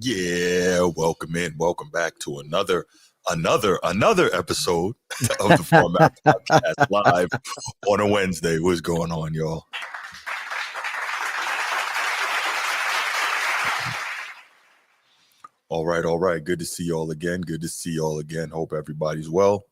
Yeah, welcome back to another episode of the Format Podcast live on a Wednesday. What's going on, y'all? All right. Good to see y'all again. Hope everybody's well.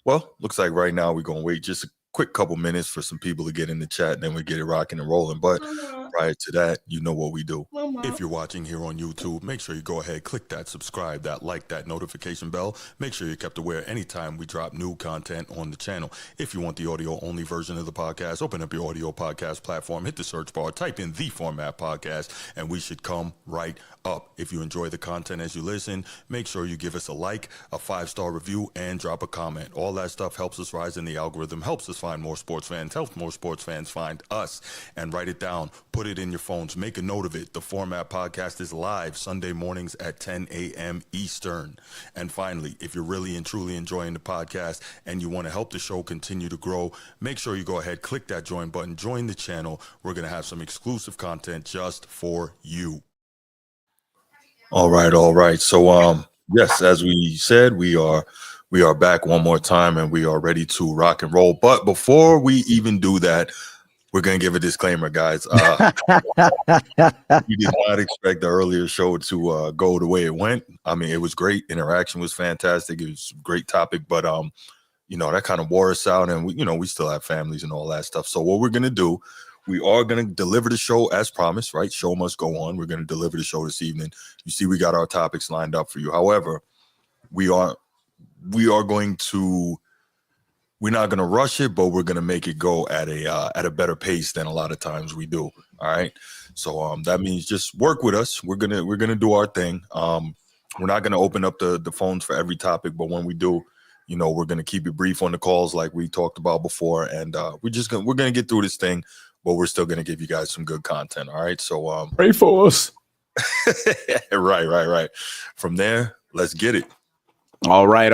Looks like right now we're gonna wait just a quick couple minutes for some people to get in the chat, and then we get it rocking and rolling. But prior to that, you know what we do. If you're watching here on YouTube, make sure you go ahead, click that subscribe, that like, that notification bell. Make sure you're kept aware anytime we drop new content on the channel. If you want the audio-only version of the podcast, open up your audio podcast platform, hit the search bar, type in The Format Podcast, and we should come right up. If you enjoy the content as you listen, make sure you give us a like, a 5-star review, and drop a comment. All that stuff helps us rise in the algorithm, helps us find more sports fans, helps more sports fans find us. And write it down, put it in your phones, make a note of it. The Format Podcast is live Sunday mornings at 10 a.m. Eastern. And finally, if you're really and truly enjoying the podcast and you want to help the show continue to grow, make sure you go ahead, click that join button, join the channel. We're going to have some exclusive content just for you. All right. So, yes, as we said, we are back one more time and we are ready to rock and roll. But before we even do that, we're going to give a disclaimer, guys. We did not expect the earlier show to go the way it went. I mean, it was great. Interaction was fantastic. It was a great topic, but that kind of wore us out, and we still have families and all that stuff. So what we're going to do, we are going to deliver the show as promised, right? Show must go on. We're going to deliver the show this evening. You see, we got our topics lined up for you. However, we're not going to rush it, but we're going to make it go at a better pace than a lot of times we do. All right. So that means just work with us. We're going to do our thing. We're not going to open up the phones for every topic, but when we do, we're going to keep it brief on the calls like we talked about before. And we're going to get through this thing, but we're still going to give you guys some good content. All right. So pray for us. Right. From there, let's get it. All right.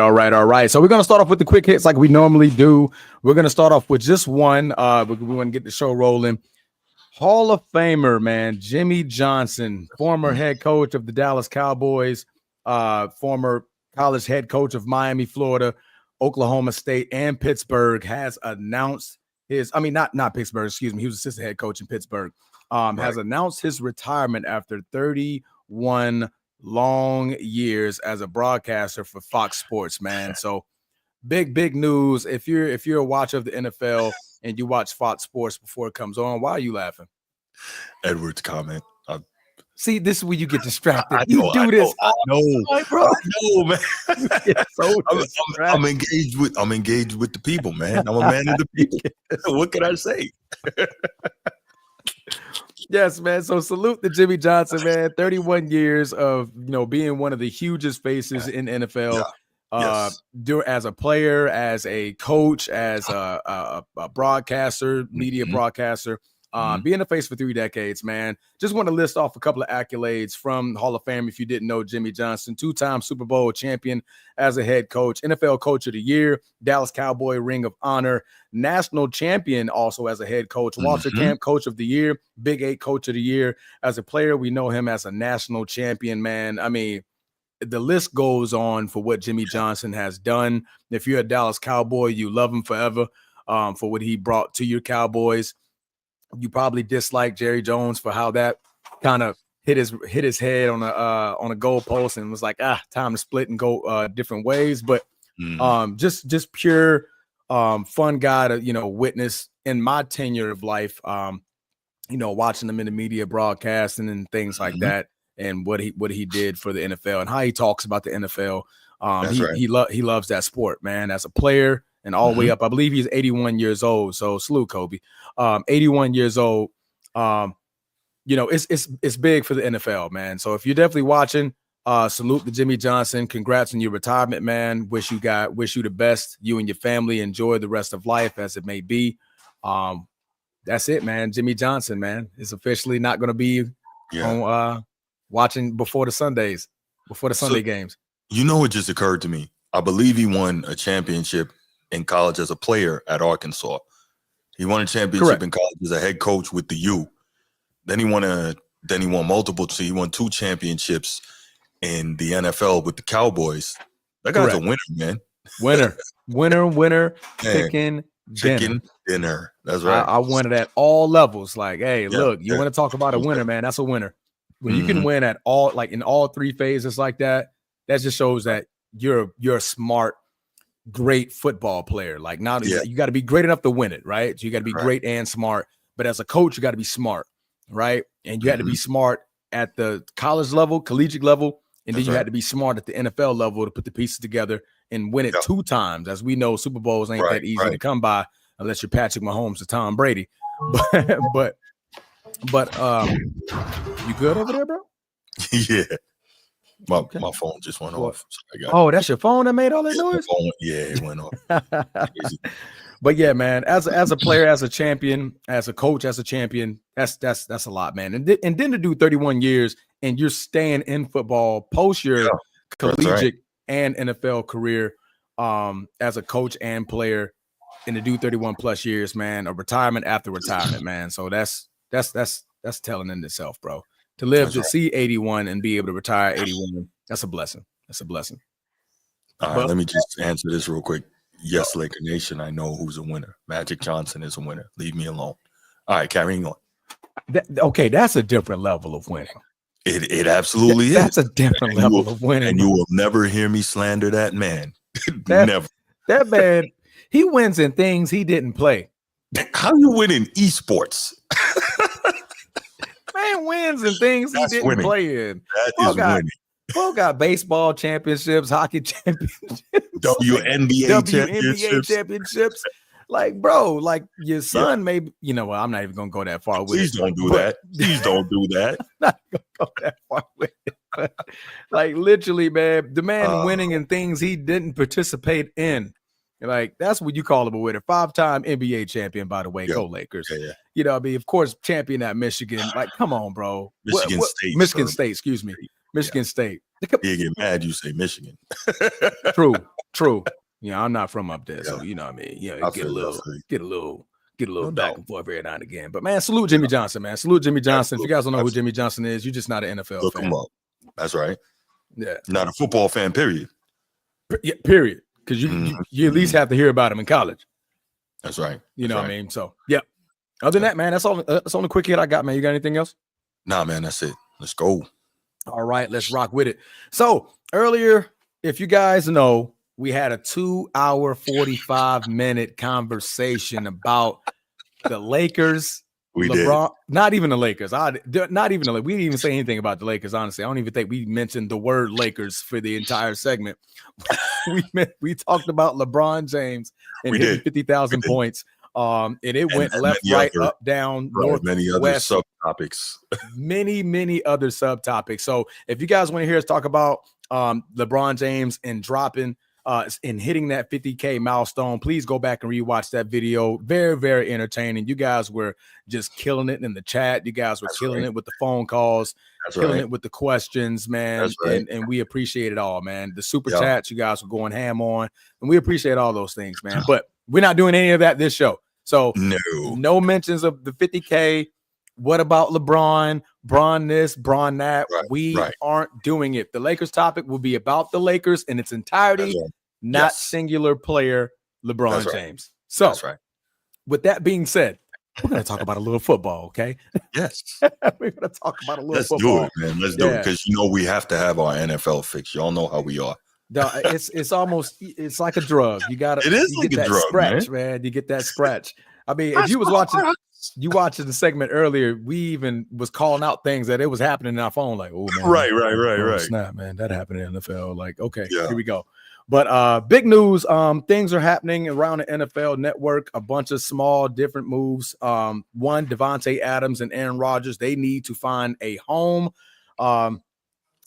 So we're going to start off with the quick hits like we normally do. We're going to start off with just one. We want to get the show rolling. Hall of Famer, man, Jimmy Johnson, former head coach of the Dallas Cowboys, former college head coach of Miami, Florida, Oklahoma State, and Pittsburgh, has announced not Pittsburgh, excuse me. He was assistant head coach in Pittsburgh. Has announced his retirement after 31 long years as a broadcaster for Fox Sports, man. So big news. If you're a watcher of the NFL and you watch Fox Sports before it comes on, why are you laughing? Edward's comment. See, this is where you get distracted. I know, Bro. I know, man. I'm engaged with the people, man. I'm a man of the people. What can I say? Yes, man. So salute to Jimmy Johnson, man. 31 years of being one of the hugest faces in NFL. Yes. As a player, as a coach, as a broadcaster, media broadcaster, being a face for 3 decades, man. Just want to list off a couple of accolades from Hall of Fame. If you didn't know, Jimmy Johnson, 2-time Super Bowl champion as a head coach, NFL Coach of the Year, Dallas Cowboy Ring of Honor, national champion also as a head coach, Walter Camp Coach of the Year, Big 8 Coach of the Year. As a player, we know him as a national champion, man. I mean, the list goes on for what Jimmy Johnson has done. If you're a Dallas Cowboy, you love him forever for what he brought to your Cowboys. You probably dislike Jerry Jones for how that kind of hit his head on a goalpost and was like, time to split and go different ways. But just pure fun guy to witness in my tenure of life. Watching him in the media broadcasting and things like that, and what he did for the NFL and how he talks about the NFL. He loves that sport, man. As a player. And all the way up, I believe he's 81 years old. So salute, Kobe. 81 years old. It's big for the NFL, man. So if you're definitely watching, salute to Jimmy Johnson. Congrats on your retirement, man. Wish you the best. You and your family enjoy the rest of life as it may be. That's it, man. Jimmy Johnson, man, is officially not going to be on watching before the Sunday games. It just occurred to me. I believe he won a championship in college as a player at Arkansas. He won a championship in college as a head coach with the U. Then he won a Then he won he won 2 championships in the NFL with the Cowboys. That guy's a winner, man. Winner, chicken dinner. That's right. I won it at all levels. Like, hey, look, you want to talk about a winner, man? That's a winner. When you can win at all, like in all 3 phases like that, that just shows that you're a smart, great football player. Like, you got to be great enough to win it, right? So you got to be great and smart. But as a coach, you got to be smart, right? And you had to be smart at the college level, collegiate level, and then you had to be smart at the NFL level to put the pieces together and win it 2 times. As we know, Super Bowls ain't that easy to come by unless you're Patrick Mahomes or Tom Brady. But you good over there, bro? Yeah. My phone just went off. So that's your phone that made all that noise? It went off. But yeah, man, as a player, as a champion, as a coach, as a champion, that's a lot, man. And then to do 31 years and you're staying in football post your collegiate and NFL career as a coach and player, and to do 31 plus years, man, a retirement after retirement, man. So that's telling in itself, bro. To live to see 81 and be able to retire 81, that's a blessing. That's a blessing. All right, let me just answer this real quick. Yes, Laker Nation, I know who's a winner. Magic Johnson is a winner. Leave me alone. All right, carrying on. Okay, that's a different level of winning. It absolutely is. That's a different level of winning. And you will never hear me slander that man. Never. That man, he wins in things he didn't play. How you win in esports? Man wins in things he didn't play in. That is winning. Paul got baseball championships, hockey championships, WNBA championships. Like, bro, like your son maybe, well, I'm not even gonna go that far with Please don't do that. Please don't do that. Not gonna go that far with it. Like, literally, man, the man winning in things he didn't participate in. Like, that's what you call him a winner. 5-time NBA champion, by the way. Go Lakers. Yeah. I mean, of course, champion at Michigan. Like, come on, bro. Michigan State, excuse me. Michigan State. You get mad, you say Michigan. True. I'm not from up there, so you know what I mean. Get a little back and forth every now and again. But man, salute Jimmy Johnson, man. Salute Jimmy Johnson. If you guys don't know who Jimmy Johnson is, you're just not an NFL Look fan. him up. That's right. Yeah. Not a football fan, period. Period. Because you at least have to hear about him in college. That's right. You know what I mean? So yeah. Other than that, man, that's all the quick hit I got, man. You got anything else? Nah, man, that's it. Let's go. All right, let's rock with it. So earlier, if you guys know, we had a 2-hour, 45-minute conversation about the Lakers. We LeBron, not even the Lakers. Not even the Lakers. We didn't even say anything about the Lakers, honestly. I don't even think we mentioned the word Lakers for the entire segment. we talked about LeBron James and hitting 50,000 points. And it went left, right, up, down, north, many other west, subtopics. many other subtopics. So if you guys want to hear us talk about LeBron James and dropping and hitting that 50K milestone, please go back and rewatch that video. Very, very entertaining. You guys were just killing it in the chat. You guys were killing it with the phone calls, killing it with the questions, man. And we appreciate it all, man. The super chats you guys were going ham on, and we appreciate all those things, man. But we're not doing any of that this show. So no mentions of the 50K. What about LeBron? Bron this, Bron that. We aren't doing it. The Lakers topic will be about the Lakers in its entirety, not singular player LeBron James. So with that being said, we're going to talk about a little football, okay? Yes. We're going to talk about a little football. Let's do it, man. Let's do it, because we have to have our NFL fix. Y'all know how we are. It's like a drug. You got to. It is like a drug, scratch, man. You get that scratch. I mean, if you was watching the segment earlier, we even was calling out things that it was happening in our phone. Like, oh man, right. Snap, man, that happened in the NFL. Like, okay, here we go. But big news. Things are happening around the NFL network. A bunch of small, different moves. One, Davante Adams and Aaron Rodgers. They need to find a home.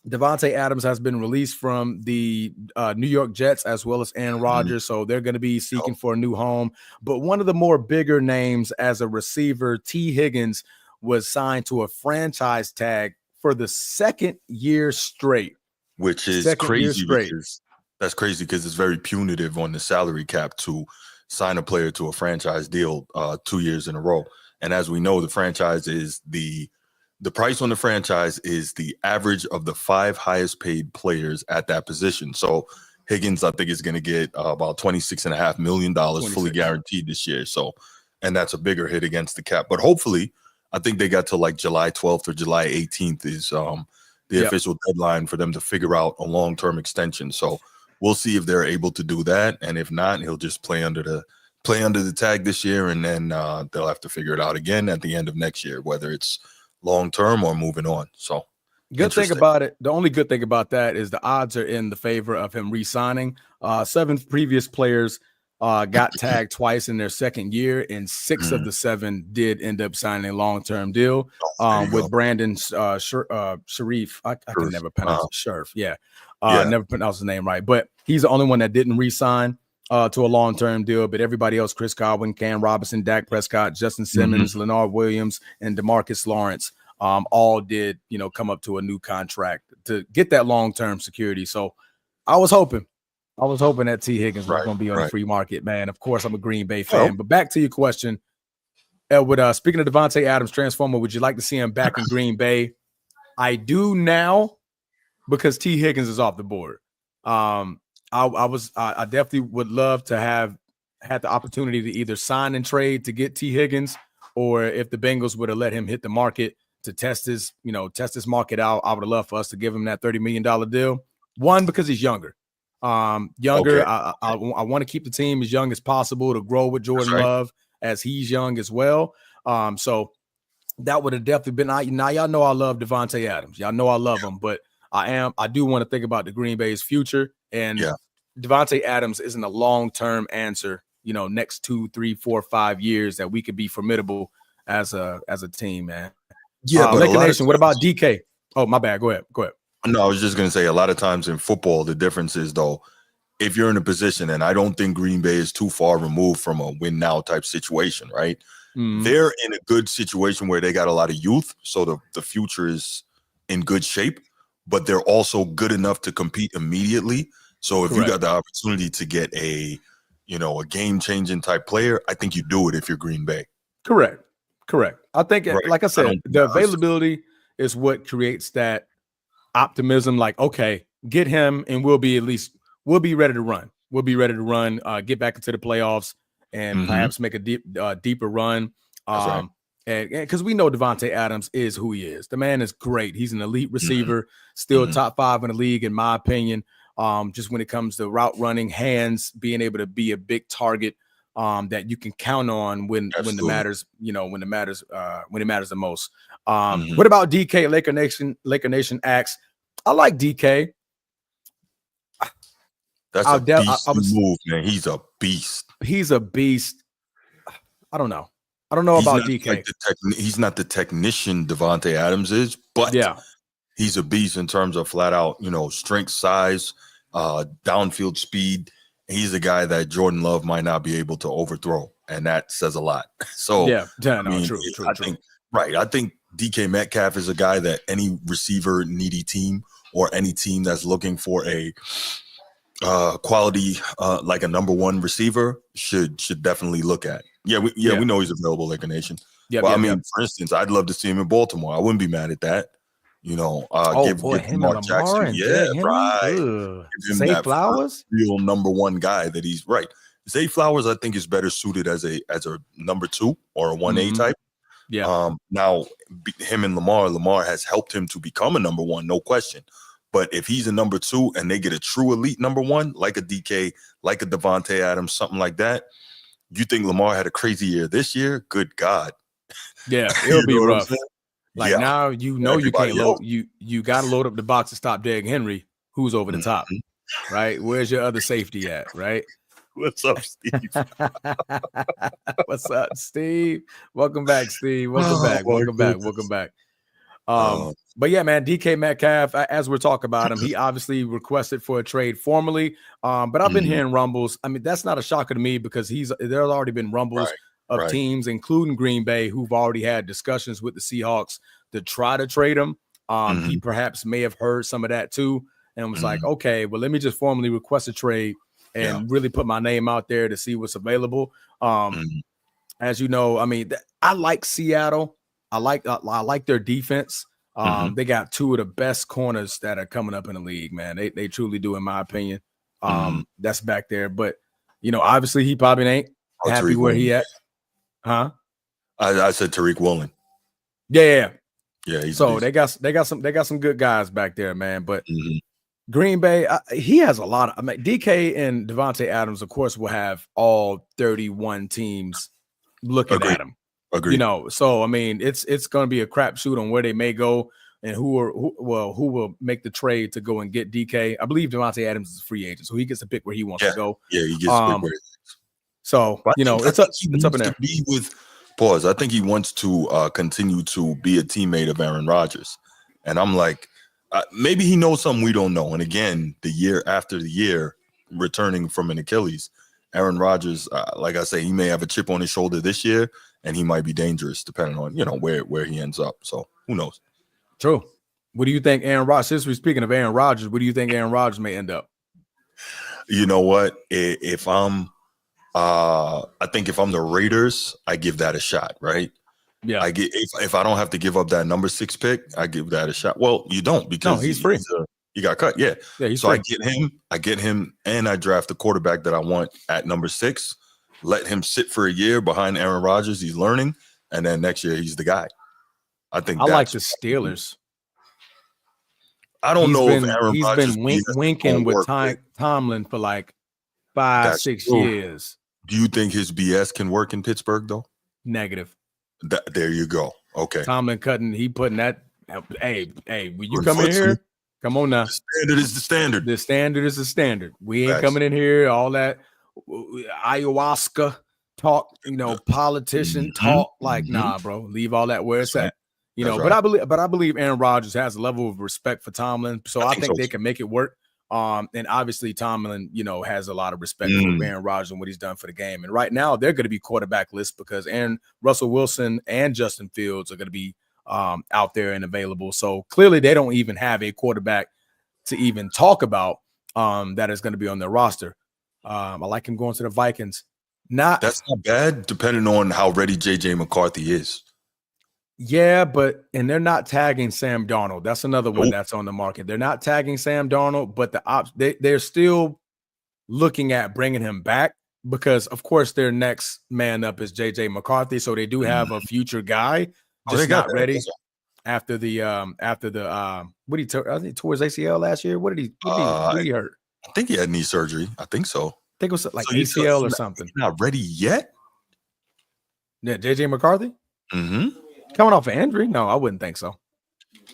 Davante Adams has been released from the New York Jets, as well as Aaron Rodgers, so they're going to be seeking for a new home. But one of the more bigger names as a receiver, T. Higgins, was signed to a franchise tag for the second year straight. Which is crazy. That's crazy because it's very punitive on the salary cap to sign a player to a franchise deal 2 years in a row. And as we know, the franchise is the the price on the franchise is the average of the 5 highest paid players at that position. So Higgins, I think, is going to get about $26.5 million fully guaranteed this year. So, and that's a bigger hit against the cap. But hopefully, I think they got to like July 12th or July 18th is the official deadline for them to figure out a long-term extension. So we'll see if they're able to do that. And if not, he'll just play under the tag this year, and then they'll have to figure it out again at the end of next year, whether it's long-term or moving on. So good thing about it, the only good thing about that is the odds are in the favor of him re-signing. 7 previous players got tagged twice in their second year, and 6 of the 7 did end up signing a long-term deal with Brandon Sharif. I can never pronounce it. Sharif, never pronounce his name right, but he's the only one that didn't re-sign to a long-term deal. But everybody else, Chris Godwin, Cam Robinson, Dak Prescott, Justin Simmons, Leonard Williams, and DeMarcus Lawrence all did, come up to a new contract to get that long-term security. So I was hoping that T. Higgins was going to be on the free market, man. Of course, I'm a Green Bay fan. But back to your question, Elwood, speaking of Davante Adams, Transformer, would you like to see him back in Green Bay? I do now, because T. Higgins is off the board. I definitely would love to have had the opportunity to either sign and trade to get T. Higgins, or if the Bengals would have let him hit the market to test his market out, I would have loved for us to give him that $30 million deal. One, because he's younger. I want to keep the team as young as possible to grow with Jordan Love as he's young as well. So that would have definitely been. Now y'all know I love Davante Adams. Y'all know I love him, but I do want to think about the Green Bay's future, and Davante Adams isn't a long-term answer. Next 2, 3, 4, 5 years that we could be formidable as a team, man. Yeah, but Laker Nation, what about DK? Oh, my bad. Go ahead. No, I was just going to say, a lot of times in football, the difference is, though, if you're in a position, and I don't think Green Bay is too far removed from a win now type situation, right? They're in a good situation where they got a lot of youth, so the future is in good shape, but they're also good enough to compete immediately. So if you got the opportunity to get a game-changing type player, I think you do it if you're Green Bay. Correct. I think, like I said, the availability is what creates that optimism. Like, okay, get him, and we'll be ready to run. Get back into the playoffs, and perhaps make a deeper run. And because we know Davante Adams is who he is. The man is great. He's an elite receiver, still top 5 in the league, in my opinion. Just when it comes to route running, hands, being able to be a big target that you can count on when it matters, when it matters the most. What about DK? Laker Nation asks, I like DK. That's a beast move, man. He's a beast. I don't know about DK. He's not the technician Davante Adams is, but he's a beast in terms of flat out, strength, size, downfield speed. He's a guy that Jordan Love might not be able to overthrow, and that says a lot. So true. I think DK Metcalf is a guy that any receiver needy team or any team that's looking for a quality like a number 1 receiver should definitely look at. We know he's available, Laker Nation. For instance, I'd love to see him in Baltimore. I wouldn't be mad at that. Give Lamar Jackson, give him Zay that Flowers, real number 1 guy that he's right. Zay Flowers, I think, is better suited as a number 2 or a 1A type. Now him and Lamar has helped him to become a number 1, no question. But if he's a number 2 and they get a true elite number 1, like a DK, like a Davante Adams, something like that, you think Lamar had a crazy year this year? Good God. Yeah, it'll be rough. Now you can't load you got to load up the box to stop Derrick Henry, who's over the top, right? Where's your other safety at, right? What's up, Steve? What's up, Steve? Welcome back, Steve. Welcome back. But yeah, man, DK Metcalf, as we're talking about him, he obviously requested for a trade formally. But I've been hearing rumbles. I mean, that's not a shocker to me, because there's already been rumbles of teams, including Green Bay, who've already had discussions with the Seahawks to try to trade him. He perhaps may have heard some of that too, and was like, okay, well, let me just formally request a trade and really put my name out there to see what's available. As you know, I mean, I like Seattle. I like their defense. They got two of the best corners that are coming up in the league, man. They truly do, in my opinion. That's back there. But, obviously he probably ain't happy where he at. Huh? I said Tariq Woolen. Yeah. Yeah. So they got some good guys back there, man. But Green Bay, he has a lot of. DK and Devontae Adams, of course, will have all 31 teams looking at him. Agreed. So it's going to be a crapshoot on where they may go and who will make the trade to go and get DK. I believe Devontae Adams is a free agent, so he gets to pick where he wants to go. Yeah, he gets to pick where. So it's up in there. I think he wants to continue to be a teammate of Aaron Rodgers, and I'm like, maybe he knows something we don't know. And again, the year after the year, returning from an Achilles, Aaron Rodgers, like I say, he may have a chip on his shoulder this year, and he might be dangerous depending on where he ends up. So who knows? True. What do you think, Aaron Rodgers? Since we're speaking of Aaron Rodgers, where do you think Aaron Rodgers may end up? You know what? If I'm I think if I'm the Raiders, I give that a shot, right? Yeah. If I don't have to give up that number 6 pick, I give that a shot. Well, you don't, because he's free. He got cut. Yeah. He's so free. I get him, and I draft the quarterback that I want at number 6. Let him sit for a year behind Aaron Rodgers. He's learning, and then next year he's the guy. I think I like the Steelers. I don't know if Aaron he's Rodgers been winking with Tomlin for like 5-6 years. Do you think his BS can work in Pittsburgh though? Negative. There you go. Okay. Tomlin putting that. Hey, when you come in here, come on now. The standard is the standard. The standard is the standard. We ain't coming in here all that ayahuasca talk, politician talk. Like, nah, bro, leave all that where it's at. But I believe Aaron Rodgers has a level of respect for Tomlin, so I think they can make it work. And obviously Tomlin, has a lot of respect for Aaron Rodgers and what he's done for the game. And right now they're going to be quarterback list because Russell Wilson and Justin Fields are going to be out there and available. So clearly they don't even have a quarterback to even talk about that is going to be on their roster. I like him going to the Vikings. That's not bad, depending on how ready JJ McCarthy is. Yeah, and they're not tagging Sam Darnold. That's another one that's on the market. They're not tagging Sam Darnold, but they're still looking at bringing him back because, of course, their next man up is JJ McCarthy. So they do have a future guy, just not ready after the what he tore his ACL last year. What did he hurt? I think he had knee surgery. I think so. I think it was like ACL or something. He's not ready yet. Yeah, JJ McCarthy. Coming off an injury? No, I wouldn't think so.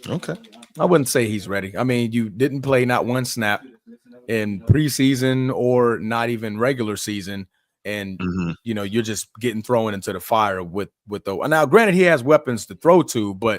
Okay. I wouldn't say he's ready. I mean, you didn't play not one snap in preseason or not even regular season. And, you're just getting thrown into the fire with the. Now, granted, he has weapons to throw to, but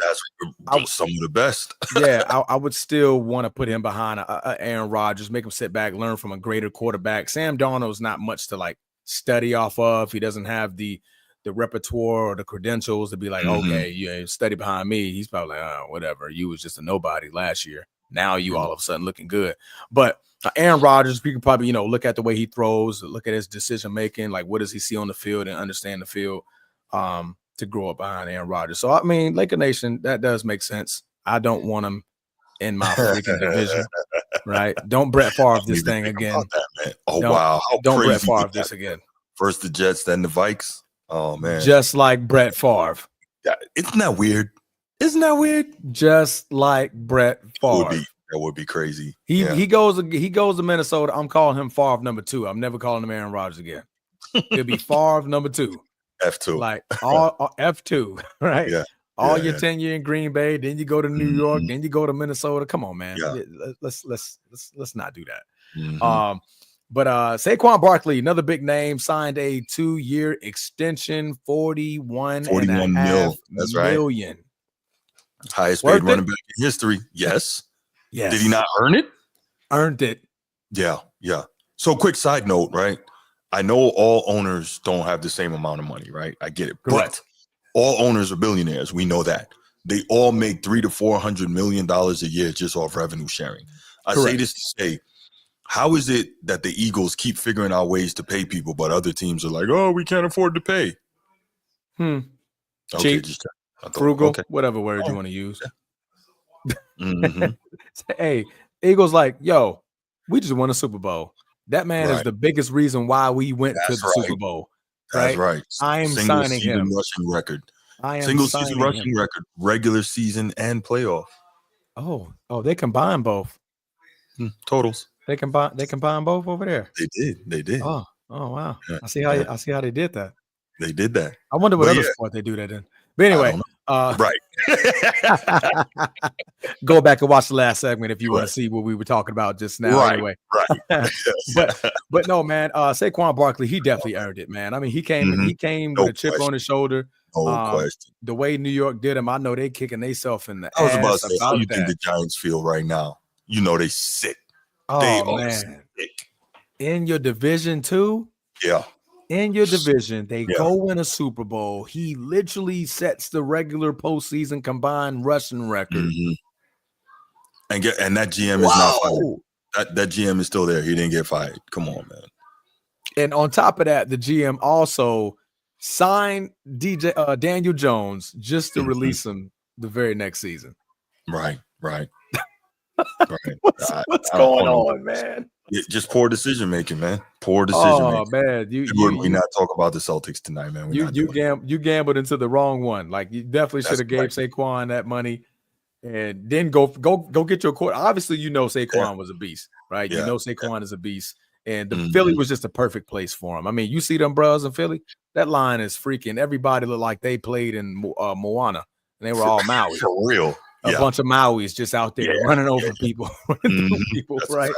that's some of the best. Yeah, I would still want to put him behind Aaron Rodgers, make him sit back, learn from a greater quarterback. Sam Darnold's not much to like study off of. He doesn't have the repertoire or the credentials to be like, okay, study behind me. He's probably like, whatever. You was just a nobody last year. Now you all of a sudden looking good. But Aaron Rodgers, we could probably, look at the way he throws, look at his decision making, like what does he see on the field and understand the field to grow up behind Aaron Rodgers. So I mean, Laker Nation, that does make sense. I don't want him in my freaking division, right? Don't Brett Favre this thing again. Wow. Don't Brett Favre this again. First the Jets, then the Vikes. Oh man, just like Brett Favre. Isn't that weird? Just like Brett Favre. That would be crazy. He goes to Minnesota. I'm calling him Favre number 2. I'm never calling him Aaron Rodgers again. It'll be Favre number 2. F2. Like all F2, right? Yeah. All your tenure in Green Bay, then you go to New York, then you go to Minnesota. Come on, man. Yeah. Let's not do that. But Saquon Barkley, another big name, signed a 2-year extension, $41.5 million. Highest paid running back in history. Yes. Did he not earn it? Earned it. Yeah. So quick side note, right? I know all owners don't have the same amount of money, right? I get it. Correct. But all owners are billionaires. We know that. They all make $300 to $400 million a year just off revenue sharing. I say this to say, how is it that the Eagles keep figuring out ways to pay people, but other teams are like, oh, we can't afford to pay? Okay, just Frugal, okay. whatever word you want to use. Mm-hmm. Hey, Eagles like, yo, we just won a Super Bowl. That man is Right. the biggest reason why we went to That's the right. Super Bowl. That's Right? right. I am Single signing season him. rushing record. I am Single season signing rushing him. record, regular season and playoff. Oh, they combined both. Totals. They combined both over there. They did. Oh wow. Yeah. I see how they did that. They did that. I wonder what other sport they do that in. But anyway, right. Go back and watch the last segment if you want to see what we were talking about just now. Right. Anyway, right. but no, man. Saquon Barkley, he definitely earned it, man. I mean, he came with a chip on his shoulder. No question. The way New York did him, I know they kicking themselves in the I was ass. about to say, how you that. think the Giants feel right now? You know they sick. Oh they man, sick. In your division too. Yeah. In your division, they go win a Super Bowl. He literally sets the regular postseason combined rushing record. Mm-hmm. And that GM is not fired. That GM is still there. He didn't get fired. Come on, man. And on top of that, the GM also signed Daniel Jones just to release him the very next season. Right. What's going on, man? Just poor decision making, man. Poor decision making. Oh man, we not talk about the Celtics tonight, man. You gambled into the wrong one. Like you definitely should have gave Saquon that money, and then go get your court. Obviously, Saquon was a beast, right? Yeah. Saquon is a beast, and the Philly was just a perfect place for him. I mean, you see them bros in Philly. That line is freaking. Everybody looked like they played in Moana, and they were all Maui. For real. A bunch of Mauis just out there running over people, running through people, right?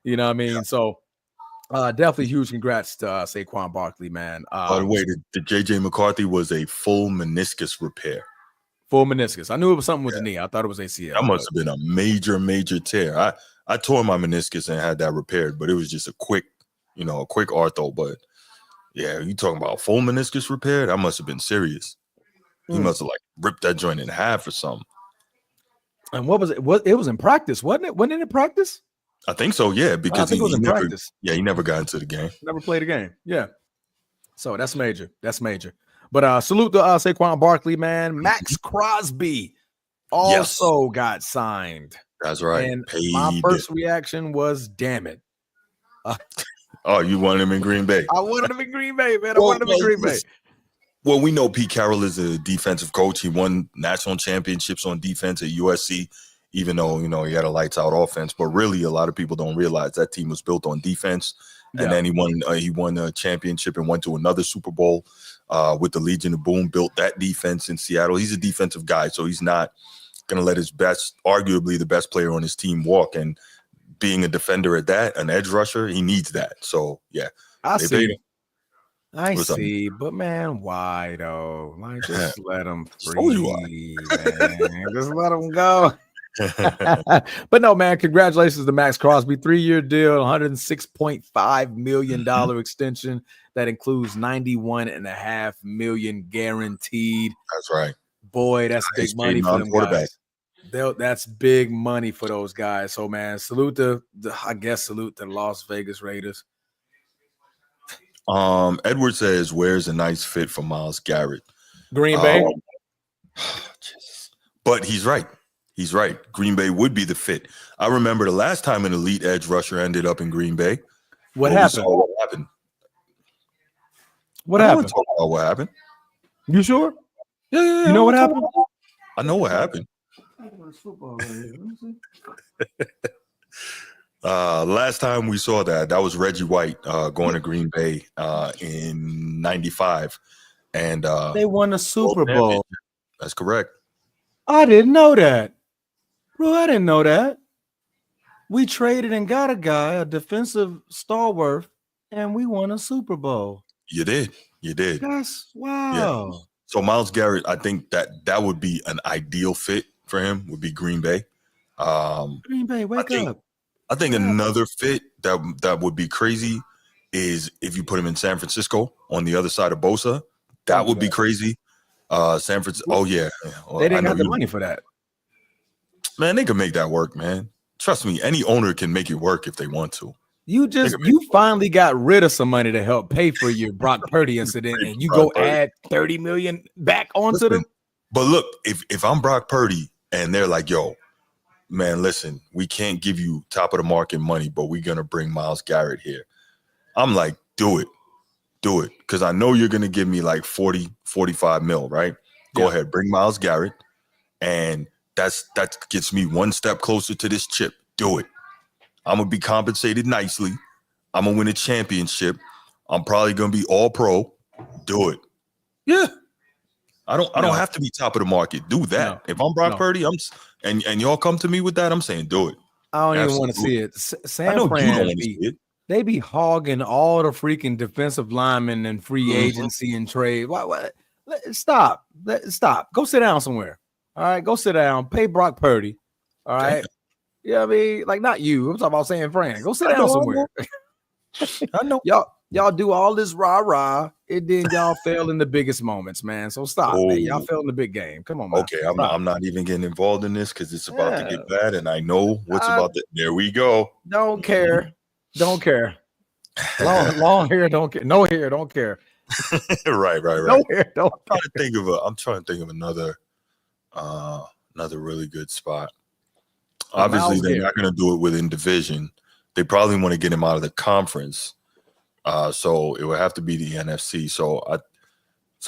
You know what I mean? Yeah. So definitely huge congrats to Saquon Barkley, man. By the way, the JJ McCarthy was a full meniscus repair. Full meniscus. I knew it was something with the knee. I thought it was ACL. That must have been a major tear. I tore my meniscus and had that repaired, but it was just a quick ortho. But yeah, you talking about full meniscus repair? That must have been serious. He must have ripped that joint in half or something. And what was it? It was in practice, wasn't it? Wasn't it in practice? I think so, yeah, because he was in practice. Yeah, he never got into the game. Never played a game. Yeah. So that's major. But salute to Saquon Barkley, man. Max Crosby also got signed. That's right. And my first reaction was, damn it. Oh, you wanted him in Green Bay? I wanted him in Green Bay, man. I wanted him in Green Bay. Well, we know Pete Carroll is a defensive coach. He won national championships on defense at USC, even though, he had a lights out offense. But really, a lot of people don't realize that team was built on defense. And then he won a championship and went to another Super Bowl with the Legion of Boom, built that defense in Seattle. He's a defensive guy, so he's not going to let his arguably the best player on his team walk. And being a defender at that, an edge rusher, he needs that. So, yeah. I see, but man, why though? Just let him free, man. Just let him go. But no, man, congratulations to Max Crosby. 3-year deal, $106.5 million extension that includes $91.5 million guaranteed. That's right. Boy, that's big money for them guys. That's big money for those guys. So, man, salute to the Las Vegas Raiders. Edward says, where's a nice fit for Myles Garrett? Green Bay. But he's right. He's right. Green Bay would be the fit. I remember the last time an elite edge rusher ended up in Green Bay. What happened? What happened? Talk about what happened. You sure? Yeah. You know what happened? I know what happened. Last time we saw that was Reggie White going to Green Bay in 95. And they won a Super Bowl. That's correct. I didn't know that. Bro, I didn't know that. We traded and got a guy, a defensive stalwart, and we won a Super Bowl. You did. That's wow. Yeah. So Myles Garrett, I think that would be an ideal fit for him, would be Green Bay. Green Bay, wake up. I think another fit that would be crazy is if you put him in San Francisco on the other side of Bosa. That would be crazy. San Francisco. Oh yeah. Well, they didn't have the money for that. Man, they can make that work, man. Trust me, any owner can make it work if they want to. You finally got rid of some money to help pay for your Brock Purdy incident, and you go add $30 million back onto them. But look, if I'm Brock Purdy and they're like, yo, man, listen, we can't give you top of the market money, but we're going to bring Myles Garrett here. I'm like, do it. Do it. Because I know you're going to give me like 40, 45 mil, right? Go ahead, bring Myles Garrett. And that gets me one step closer to this chip. Do it. I'm going to be compensated nicely. I'm going to win a championship. I'm probably going to be all pro. Do it. Yeah. I don't have to be top of the market. Do that. No. If I'm Brock Purdy, and y'all come to me with that, I'm saying do it. I don't even want to see it. San Fran, they be hogging all the freaking defensive linemen and free agency and trade. What? Stop. Go sit down somewhere. All right, go sit down. Pay Brock Purdy. All right. Yeah, I mean, like not you. I'm talking about San Fran. Go sit down somewhere. I know. Y'all do all this rah-rah, and then y'all fail in the biggest moments, man. So stop, man. Y'all fail in the big game. Come on, man. Okay, I'm not even getting involved in this because it's about to get bad, and I know what's about to. There we go. Don't care. Long hair, don't care. No hair, don't care. Right. No hair, don't I'm trying to think of another really good spot. Obviously, they're not going to do it within division. They probably want to get him out of the conference. So it would have to be the NFC. So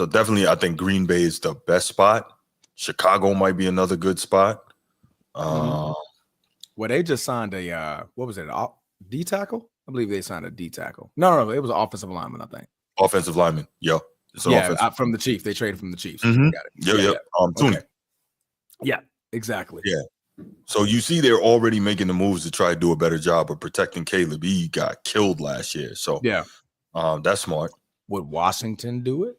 definitely, I think Green Bay is the best spot. Chicago might be another good spot. Well, they just signed a what was it? D tackle? I believe they signed a D tackle. No, it was an offensive lineman. I think offensive lineman. Yo, from the Chiefs. They traded from the Chiefs. Mm-hmm. Got it. Yeah. Tooney. Okay. Yeah, exactly. Yeah. So you see, they're already making the moves to try to do a better job of protecting Caleb. He got killed last year. So yeah, that's smart. Would Washington do it?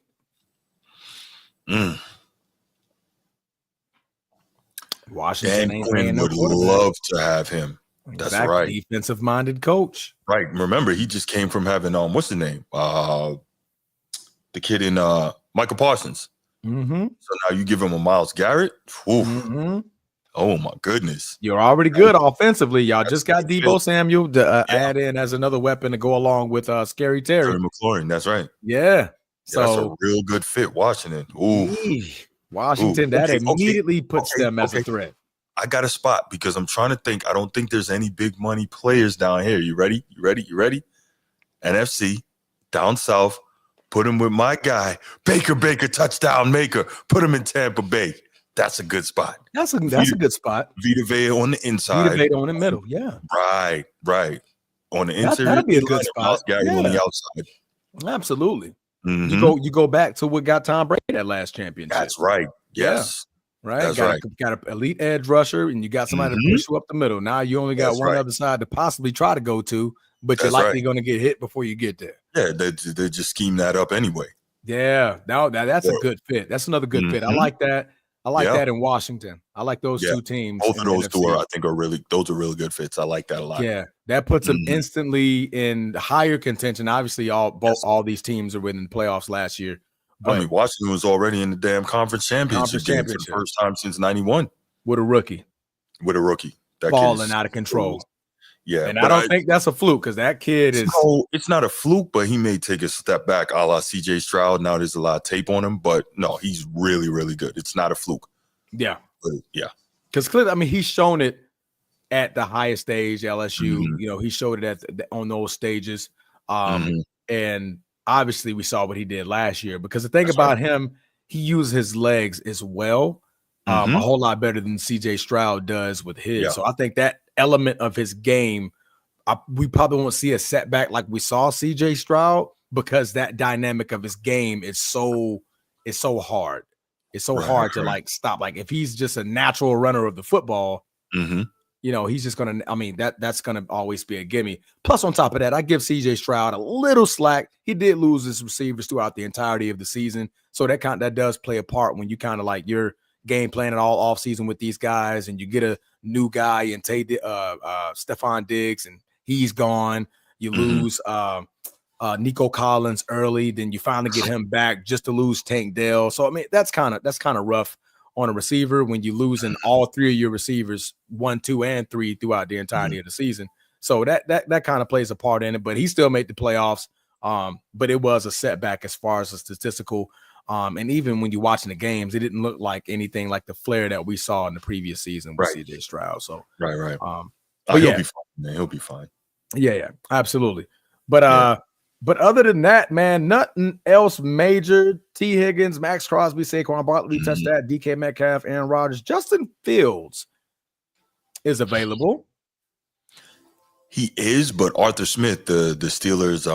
Washington Dan Quinn would love to have him. That's right. Defensive-minded coach. Right. Remember, he just came from having what's the name? The kid in Michael Parsons. Mm-hmm. So now you give him a Myles Garrett. Mm-hmm. Oh my goodness! You're already good offensively. Y'all just got Deebo Samuel to add in as another weapon to go along with Scary Terry McLaurin. That's right. Yeah. So that's a real good fit. Washington. Washington. That immediately puts them as a threat. I got a spot because I'm trying to think. I don't think there's any big money players down here. You ready? NFC down south. Put him with my guy, Baker, touchdown maker. Put him in Tampa Bay. That's a good spot. That's a good spot. Vita Vea on the inside. Vita Vea on the middle. Yeah. Right. On the interior. That'd be a good spot. Gary on the outside. Absolutely. Mm-hmm. You go back to what got Tom Brady that last championship. That's right. Yes. Yeah. Right. Got an elite edge rusher, and you got somebody to push you up the middle. Now you only got one other side to possibly try to go to, but you're likely going to get hit before you get there. Yeah, they just scheme that up anyway. Yeah. Now that's a good fit. That's another good fit. I like that. I like that in Washington. I like those two teams. Both of those two are really good fits. I like that a lot. Yeah, that puts them instantly in higher contention. Obviously, all these teams are within the playoffs last year. But, I mean, Washington was already in the damn conference championship game for the first time since '91 with a rookie. That balling out of control. Yeah, and I don't think that's a fluke because that kid is. No, it's not a fluke, but he may take a step back, a la CJ Stroud. Now there's a lot of tape on him, but no, he's really, really good. It's not a fluke. Yeah, yeah, because clearly, I mean, he's shown it at the highest stage, LSU. You know, he showed it on those stages, and obviously we saw what he did last year. Because the thing about him, he used his legs as well, a whole lot better than CJ Stroud does with his. Yeah. So I think that element of his game, we probably won't see a setback like we saw CJ Stroud because that dynamic of his game is so hard. It's so hard to like stop. Like if he's just a natural runner of the football, you know, he's just gonna. I mean, that's gonna always be a gimme. Plus, on top of that, I give CJ Stroud a little slack. He did lose his receivers throughout the entirety of the season, so that does play a part when you kind of like you're game planning all off season with these guys, and you get a new guy and Stephon Diggs, and he's gone. You lose Nico Collins early, then you finally get him back just to lose Tank Dell. So I mean, that's kind of rough on a receiver when you're losing all three of your receivers, 1, 2, and 3 throughout the entirety of the season. So that kind of plays a part in it. But he still made the playoffs. But it was a setback as far as the statistical And even when you're watching the games, it didn't look like anything like the flair that we saw in the previous season with CJ Stroud. So right. But he'll be fine, man. He'll be fine. Yeah, absolutely. But but other than that, man, nothing else major. T. Higgins, Max Crosby, Saquon Barkley, we touched that. DK Metcalf, Aaron Rodgers, Justin Fields is available. He is, but Arthur Smith, the Steelers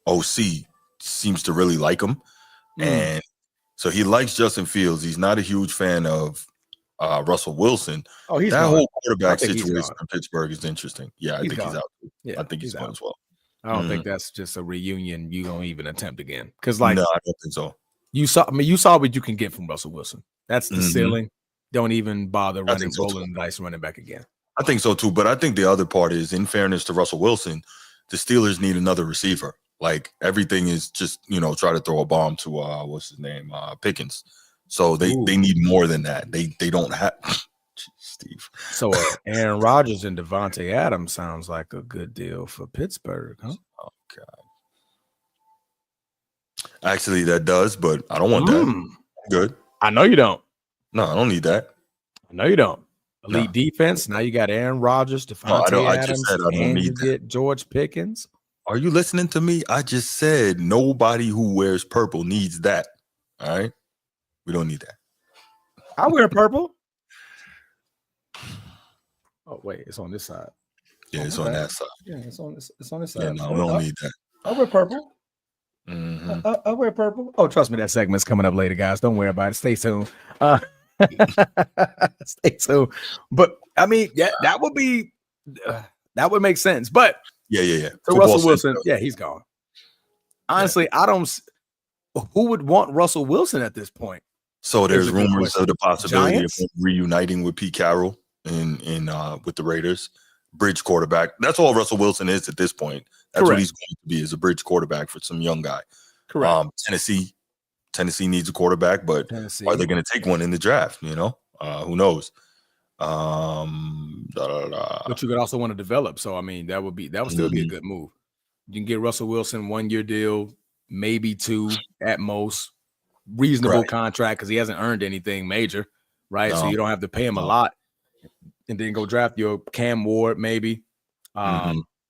OC, seems to really like him. And so he likes Justin Fields. He's not a huge fan of Russell Wilson. Oh, he's that gone. whole quarterback situation in Pittsburgh is interesting. Yeah, I think he's out. Yeah, I think he's gone as well. I don't think that's just a reunion you don't even attempt again. Because like, no, I don't think so. You saw what you can get from Russell Wilson. That's the ceiling. Don't even bother rolling the dice running back again. I think so too. But I think the other part is, in fairness to Russell Wilson, the Steelers need another receiver. Like everything is just, try to throw a bomb to what's his name? Pickens. So they need more than that. They don't have Steve. So Aaron Rodgers and Devontae Adams sounds like a good deal for Pittsburgh, huh? Oh God. Actually, that does, but I don't want that. Good. I know you don't. No, I don't need that. I know you don't. Elite defense. Now you got Aaron Rodgers, Devontae Adams, I just said I don't need that. Get George Pickens. Are you listening to me? I just said nobody who wears purple needs that. All right? We don't need that. I wear purple. Oh, wait. It's on this side. Yeah, it's on that side. Yeah, it's on this side. Yeah, no, we don't need that. I wear purple. I wear purple. Oh, trust me, that segment's coming up later, guys. Don't worry about it. Stay tuned. Stay tuned. But, I mean, yeah, that would make sense. But yeah. So Russell Wilson, he's gone. Honestly, I don't. Who would want Russell Wilson at this point? So there's rumors of the possibility of reuniting with Pete Carroll in with the Raiders, bridge quarterback. That's all Russell Wilson is at this point. That's what he's going to be, is a bridge quarterback for some young guy. Correct. Tennessee needs a quarterback, but are they going to take one in the draft? Who knows? But you could also want to develop. So I mean, that would still be a good move. You can get Russell Wilson 1-year deal, maybe 2 at most, reasonable contract because he hasn't earned anything major, right? So you don't have to pay him a lot, and then go draft your Cam Ward maybe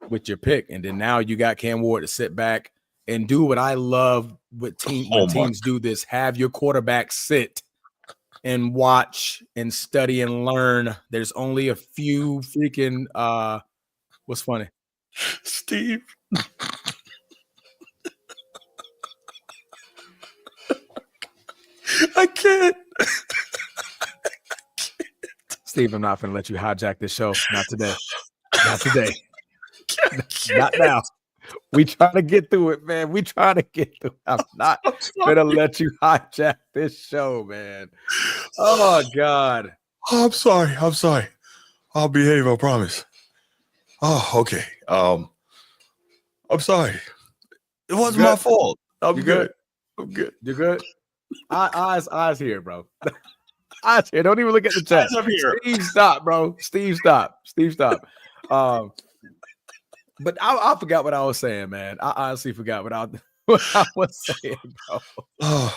with your pick, and then now you got Cam Ward to sit back and do what I love when teams do this: have your quarterback sit and watch and study and learn. There's only a few freaking what's funny? Steve. I can't. Steve, I'm not going to let you hijack this show. Not today. Not today. Not now. We trying to get through it, man. We trying to get through it. I'm not going to let you hijack this show, man. Oh, God. Oh, I'm sorry. I'll behave, I promise. Oh, okay. I'm sorry. It wasn't my fault. I'm good. You're good? Eyes here, bro. Eyes here. Don't even look at the chat. Steve, stop, bro. Steve, stop. But I forgot what I was saying, man. I honestly forgot what I was saying, bro.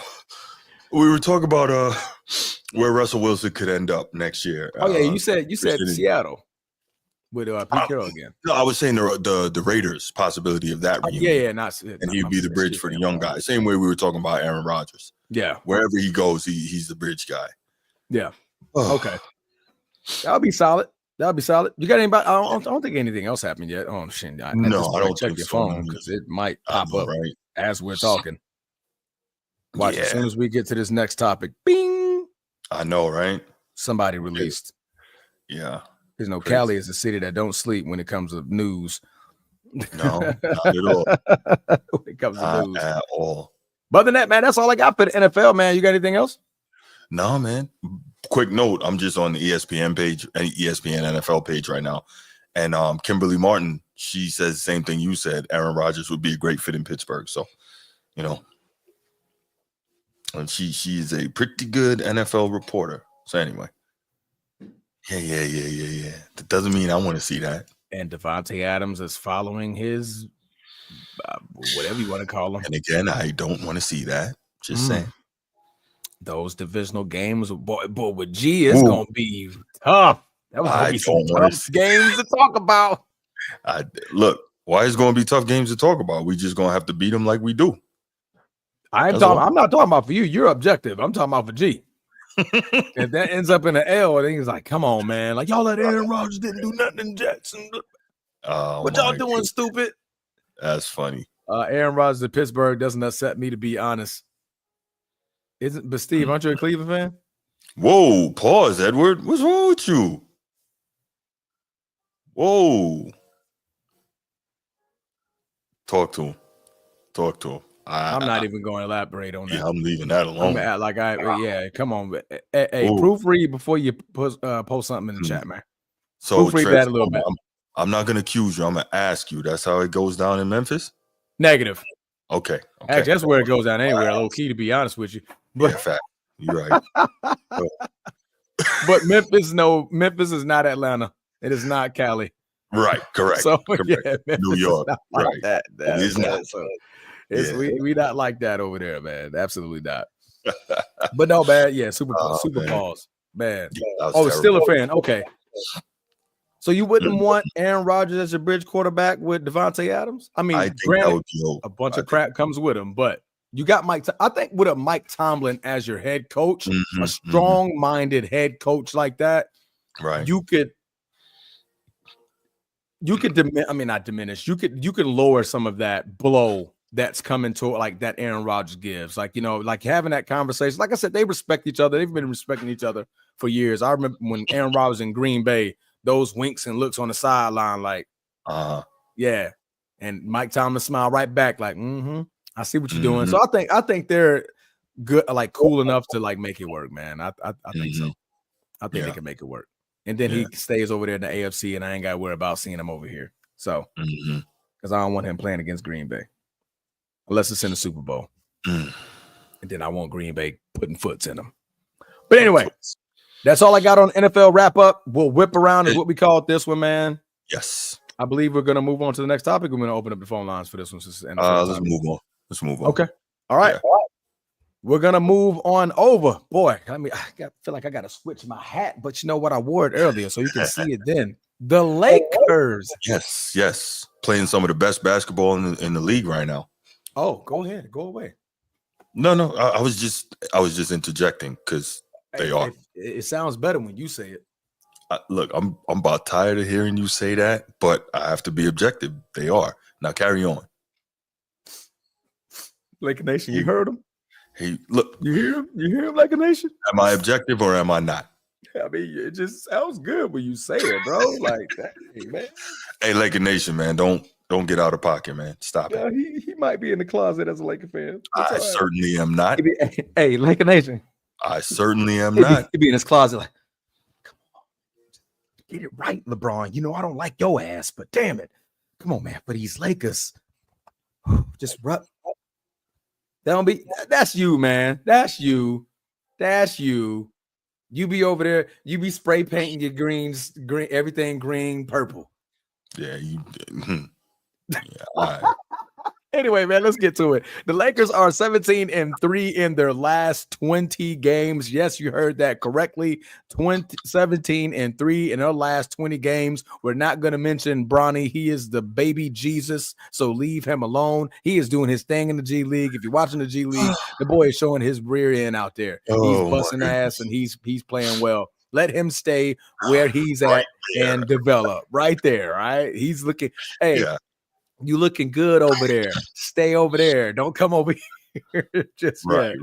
We were talking about where Russell Wilson could end up next year. Oh yeah, you said Seattle with Pete Carroll again. No, I was saying the Raiders possibility of that reunion. And he'd be the bridge for the young guy. Same way we were talking about Aaron Rodgers. Yeah, wherever he goes, he's the bridge guy. Yeah. Okay. That'll be solid. You got anybody? I don't think anything else happened yet. Oh shit! I don't check your phone because it might pop up as we're talking. Watch as soon as we get to this next topic. Bing. I know, right? Somebody released. Yeah. Because Cali is a city that don't sleep when it comes to news. No, not at all. When it comes to news. At all. But other than that, man, that's all I got for the NFL, man. You got anything else? No, man. Quick note, I'm just on the ESPN page, ESPN NFL page right now. And Kimberly Martin, she says the same thing you said. Aaron Rodgers would be a great fit in Pittsburgh. So, and she's a pretty good NFL reporter. So anyway. Yeah. That doesn't mean I want to see that. And Devontae Adams is following his whatever you want to call him. And again, I don't want to see that. Just saying. Those divisional games, boy, with G, it's gonna be tough. That was gonna be some tough games to talk about. Look, why is it gonna be tough games to talk about? We just gonna have to beat them like we do. I'm not talking about for you. You're objective. I'm talking about for G. If that ends up in an L, then he's like, "Come on, man! Like y'all let Aaron Rodgers didn't do nothing in Jackson. What y'all doing, stupid?" That's funny. Aaron Rodgers at Pittsburgh doesn't upset me, to be honest. But Steve, aren't you a Cleveland fan? Whoa, pause, Edward. What's wrong with you? Whoa. Talk to him. I'm not even going to elaborate on that. Yeah, I'm leaving that alone. Come on. Hey, proofread before you post something in the chat, man. So proofread that a little bit. I'm not going to accuse you. I'm going to ask you. That's how it goes down in Memphis? Negative. Okay. Actually, that's where it goes down anywhere, low key, to be honest with you. But, yeah, fact. You're right. But Memphis is not Atlanta. It is not Cali. Right. Correct. So, correct. Yeah, Memphis New York. Is not like that. It is not. So we not like that over there, man. Absolutely not. But no, man. Yeah, super pause, man. Yeah, still a fan. Okay. So you wouldn't want Aaron Rodgers as your bridge quarterback with Devontae Adams? I mean, granted, a bunch of crap comes with him, but you got Mike. I think with a Mike Tomlin as your head coach, a strong-minded head coach like that, right? You could not diminish. You could lower some of that blow that's coming to like that Aaron Rodgers gives. Like, like having that conversation. Like I said, they respect each other. They've been respecting each other for years. I remember when Aaron Rodgers was in Green Bay, those winks and looks on the sideline, like, yeah. And Mike Tomlin smiled right back, like, I see what you're doing. So I think they're good, like cool enough to like make it work, man. I think so. I think they can make it work. And then he stays over there in the AFC, and I ain't got to worry about seeing him over here. So, because I don't want him playing against Green Bay, unless it's in the Super Bowl. And then I want Green Bay putting foots in them. But anyway, that's all I got on NFL wrap up. We'll whip around is what we call it this one, man. Yes. I believe we're going to move on to the next topic. We're going to open up the phone lines for this one. Since let's move on. Okay. All right. Yeah. We're going to move on over. Boy, feel like I got to switch my hat, but you know what? I wore it earlier, so you can see it then. The Lakers. Yes. Playing some of the best basketball in the league right now. Oh, go ahead. Go away. No. I was just interjecting because they are. It sounds better when you say it. Look, I'm about tired of hearing you say that, but I have to be objective. They are. Now carry on. Laker Nation, you heard him? Hey, look. You hear him? You hear him, Laker Nation? Am I objective or am I not? I mean, it just sounds good when you say it, bro. Like that, man. Hey, Laker Nation, man, don't get out of pocket, man. Stop it. He might be in the closet as a Laker fan. I certainly am not. Hey, Laker Nation. I certainly am not. He'd be in his closet like, come on, get it right, LeBron. I don't like your ass, but damn it. Come on, man. For these Lakers, just rub. That's you, man. That's you. You be over there, you be spray painting your green, everything green, purple. Yeah, all right. Anyway, man, let's get to it. The Lakers are 17-3 in their last 20 games. Yes, you heard that correctly. 17-3 in their last 20 games. We're not going to mention Bronny. He is the baby Jesus, so leave him alone. He is doing his thing in the G League. If you're watching the G League, the boy is showing his rear end out there. He's busting ass and he's playing well. Let him stay where he's at and develop right there. Right? He's looking. Hey. Yeah. You looking good over there. Stay over there. Don't come over here. Just right.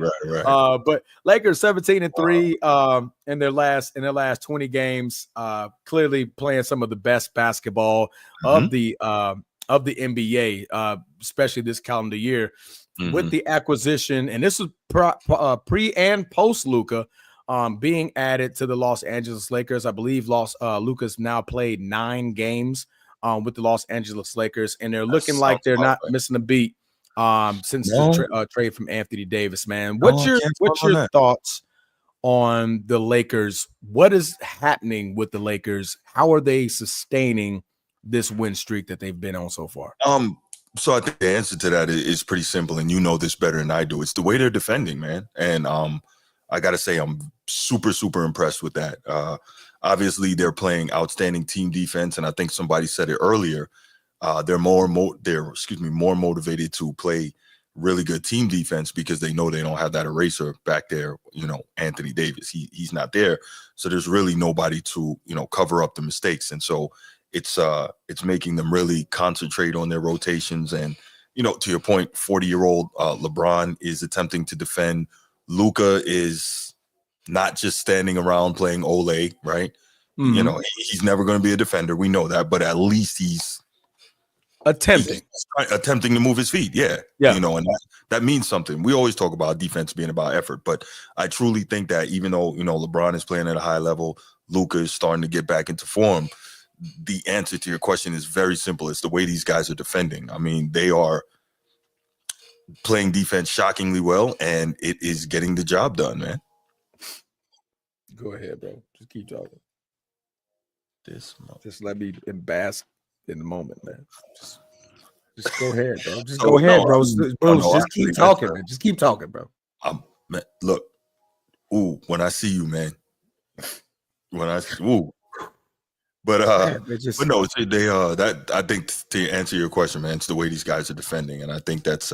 But Lakers 17-3 in their last 20 games. Clearly playing some of the best basketball of the NBA, especially this calendar year. With the acquisition, and this was pre and post Luka being added to the Los Angeles Lakers. I believe Luka's now played 9 games. With the Los Angeles Lakers, and they're looking like they're not missing a beat since the trade from Anthony Davis, man. What's your thoughts on the Lakers? What is happening with the Lakers? How are they sustaining this win streak that they've been on so far? So I think the answer to that is pretty simple, and you know this better than I do. It's the way they're defending, man. And I got to say, I'm super, super impressed with that. Obviously, they're playing outstanding team defense, and I think somebody said it earlier. They're more motivated to play really good team defense because they know they don't have that eraser back there. Anthony Davis, he's not there, so there's really nobody to cover up the mistakes, and so it's making them really concentrate on their rotations. And to your point, 40-year-old LeBron is attempting to defend. Luka is not just standing around playing Ole, right? Mm-hmm. He's never going to be a defender. We know that, but at least he's attempting to move his feet. Yeah. And that means something. We always talk about defense being about effort, but I truly think that even though, LeBron is playing at a high level, Luka is starting to get back into form. The answer to your question is very simple. It's the way these guys are defending. I mean, they are playing defense shockingly well, and it is getting the job done, man. Go ahead, bro. Just keep talking. Just let me bask in the moment, man. Just go ahead, bro. Just go ahead, bro. Just keep talking, man. Just keep talking, bro. Man, look. When I see you, man. But no, that I think to answer your question, man, it's the way these guys are defending, and I think that's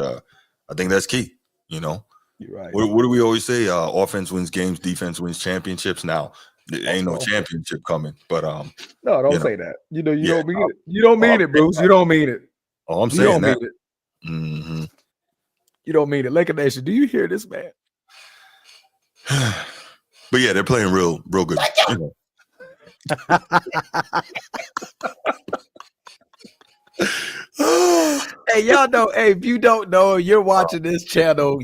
key. You're right. What do we always say? Offense wins games, defense wins championships. Now, there ain't no championship coming, but no, don't say that. You don't mean it. You don't mean it, Bruce. You don't mean it. Oh, I'm saying that. Mean it. Mm-hmm. You don't mean it. Laker Nation, do you hear this, man? But yeah, they're playing real good. Hey, y'all know, if you don't know, you're watching this channel,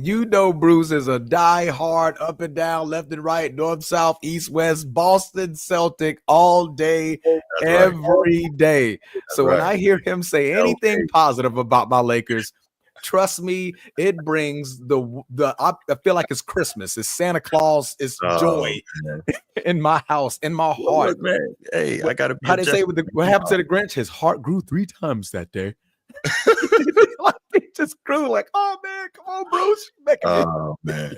Bruce is a die-hard, up and down, left and right, north, south, east, west, Boston Celtic all day, every day. So when I hear him say anything positive about my Lakers, trust me, it brings I feel like it's Christmas. It's Santa Claus. It's joy in my house, in my heart. Look, man. Hey, I gotta. How they say what happened to the Grinch? His heart grew 3 times that day. It just grew like, oh man, come on, Bruce. Oh man.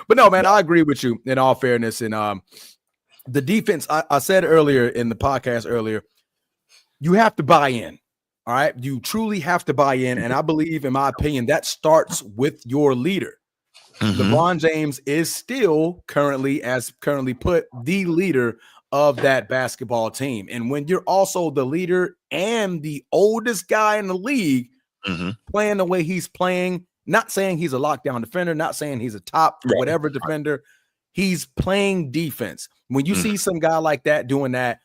But no, man, I agree with you in all fairness. And the defense, I said earlier in the podcast earlier, you have to buy in. All right. You truly have to buy in. And I believe, in my opinion, that starts with your leader. Mm-hmm. LeBron James is still currently put, the leader of that basketball team. And when you're also the leader and the oldest guy in the league, playing the way he's playing, not saying he's a lockdown defender, not saying he's a top whatever defender, he's playing defense. When you see some guy like that doing that,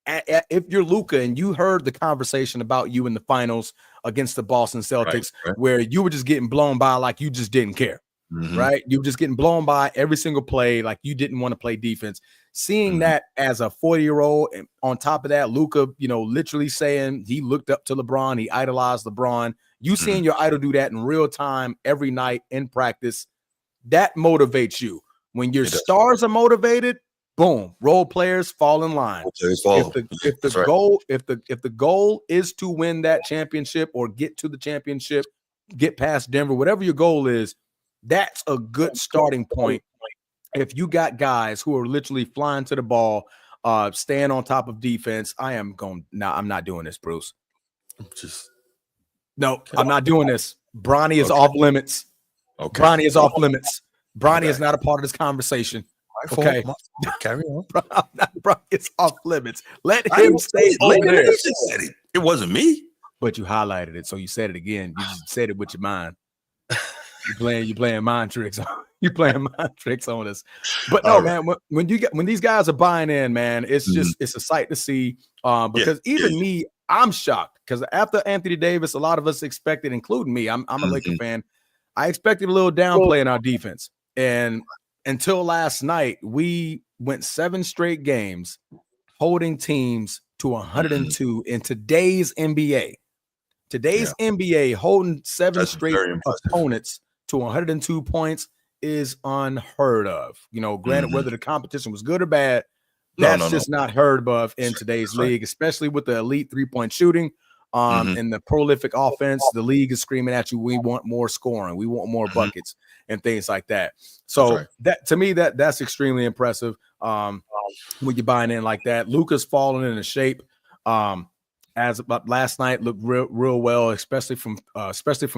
if you're Luka and you heard the conversation about you in the finals against the Boston Celtics, where you were just getting blown by like you just didn't care, right? You were just getting blown by every single play like you didn't want to play defense. Seeing that as a 40-year-old, and on top of that, Luka, literally saying he looked up to LeBron, he idolized LeBron. You seeing your idol do that in real time every night in practice, that motivates you. When your stars are motivated, boom, role players fall in line. If the goal is to win that championship or get to the championship, get past Denver, whatever your goal is, that's a good starting point. If you got guys who are literally flying to the ball, staying on top of defense, I'm not doing this, Bruce. I'm not doing this. Bronny is off limits. Okay. Bronny is off limits. Bronny is not a part of this conversation. Okay, carry on. Bronny is off limits. Let him stay there. It wasn't me, but you highlighted it, so you said it again. You just said it with your mind. You playing mind tricks. You playing mind tricks on us. But no, man. When these guys are buying in, man, it's just it's a sight to see. Because even me, I'm shocked because after Anthony Davis, a lot of us expected, including me. I'm a Laker fan. I expected a little downplay in our defense, and until last night, we went 7 straight games holding teams to 102 in today's NBA. NBA holding 7 straight opponents to 102 points is unheard of. Granted, whether the competition was good or bad, that's just not heard of in today's league, especially with the elite 3-point shooting. in the prolific offense, the league is screaming at you, we want more scoring, we want more buckets and things like that. So that to me, that's extremely impressive. When you're buying in like that, Luka's falling into shape. As about last night looked real well, especially from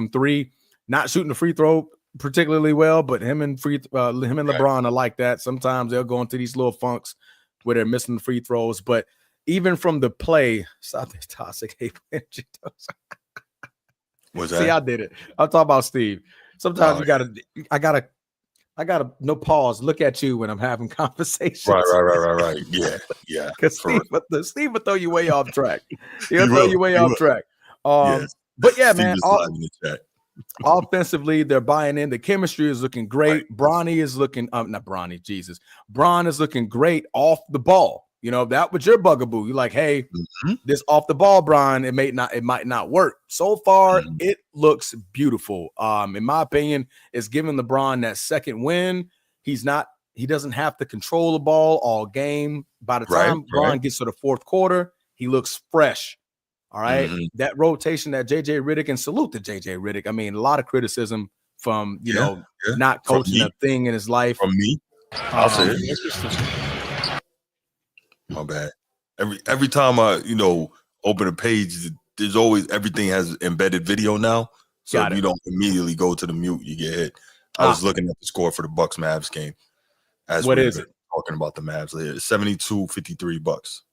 three, not shooting the free throw particularly well, but him and LeBron are like that. Sometimes they'll go into these little funks where they're missing the free throws, but even from the play, stop this toxic hate. What's that? See, I did it. I'm talking about Steve. Sometimes I gotta no pause. Look at you when I'm having conversations. Right. Yeah. Because Steve will throw you way off track. He'll throw you way off track. But yeah, man. Offensively, they're buying in. The chemistry is looking great. Bronny is looking Bron is looking great off the ball. You know, that was your bugaboo. You're like, hey, this off the ball, Bron, it might not work. So far, it looks beautiful. In my opinion, it's giving LeBron that second win. He doesn't have to control the ball all game. By the time Bron gets to the fourth quarter, he looks fresh. All right. That rotation that JJ Redick, and salute to JJ Redick. I mean, a lot of criticism from, not coaching a thing in his life. From me. I'll say it. My bad. Every time I, open a page, there's always everything has embedded video now. So if you don't immediately go to the mute, you get hit. I was looking at the score for the Bucks Mavs game. What is it? Talking about the Mavs later. 72-53 Bucks.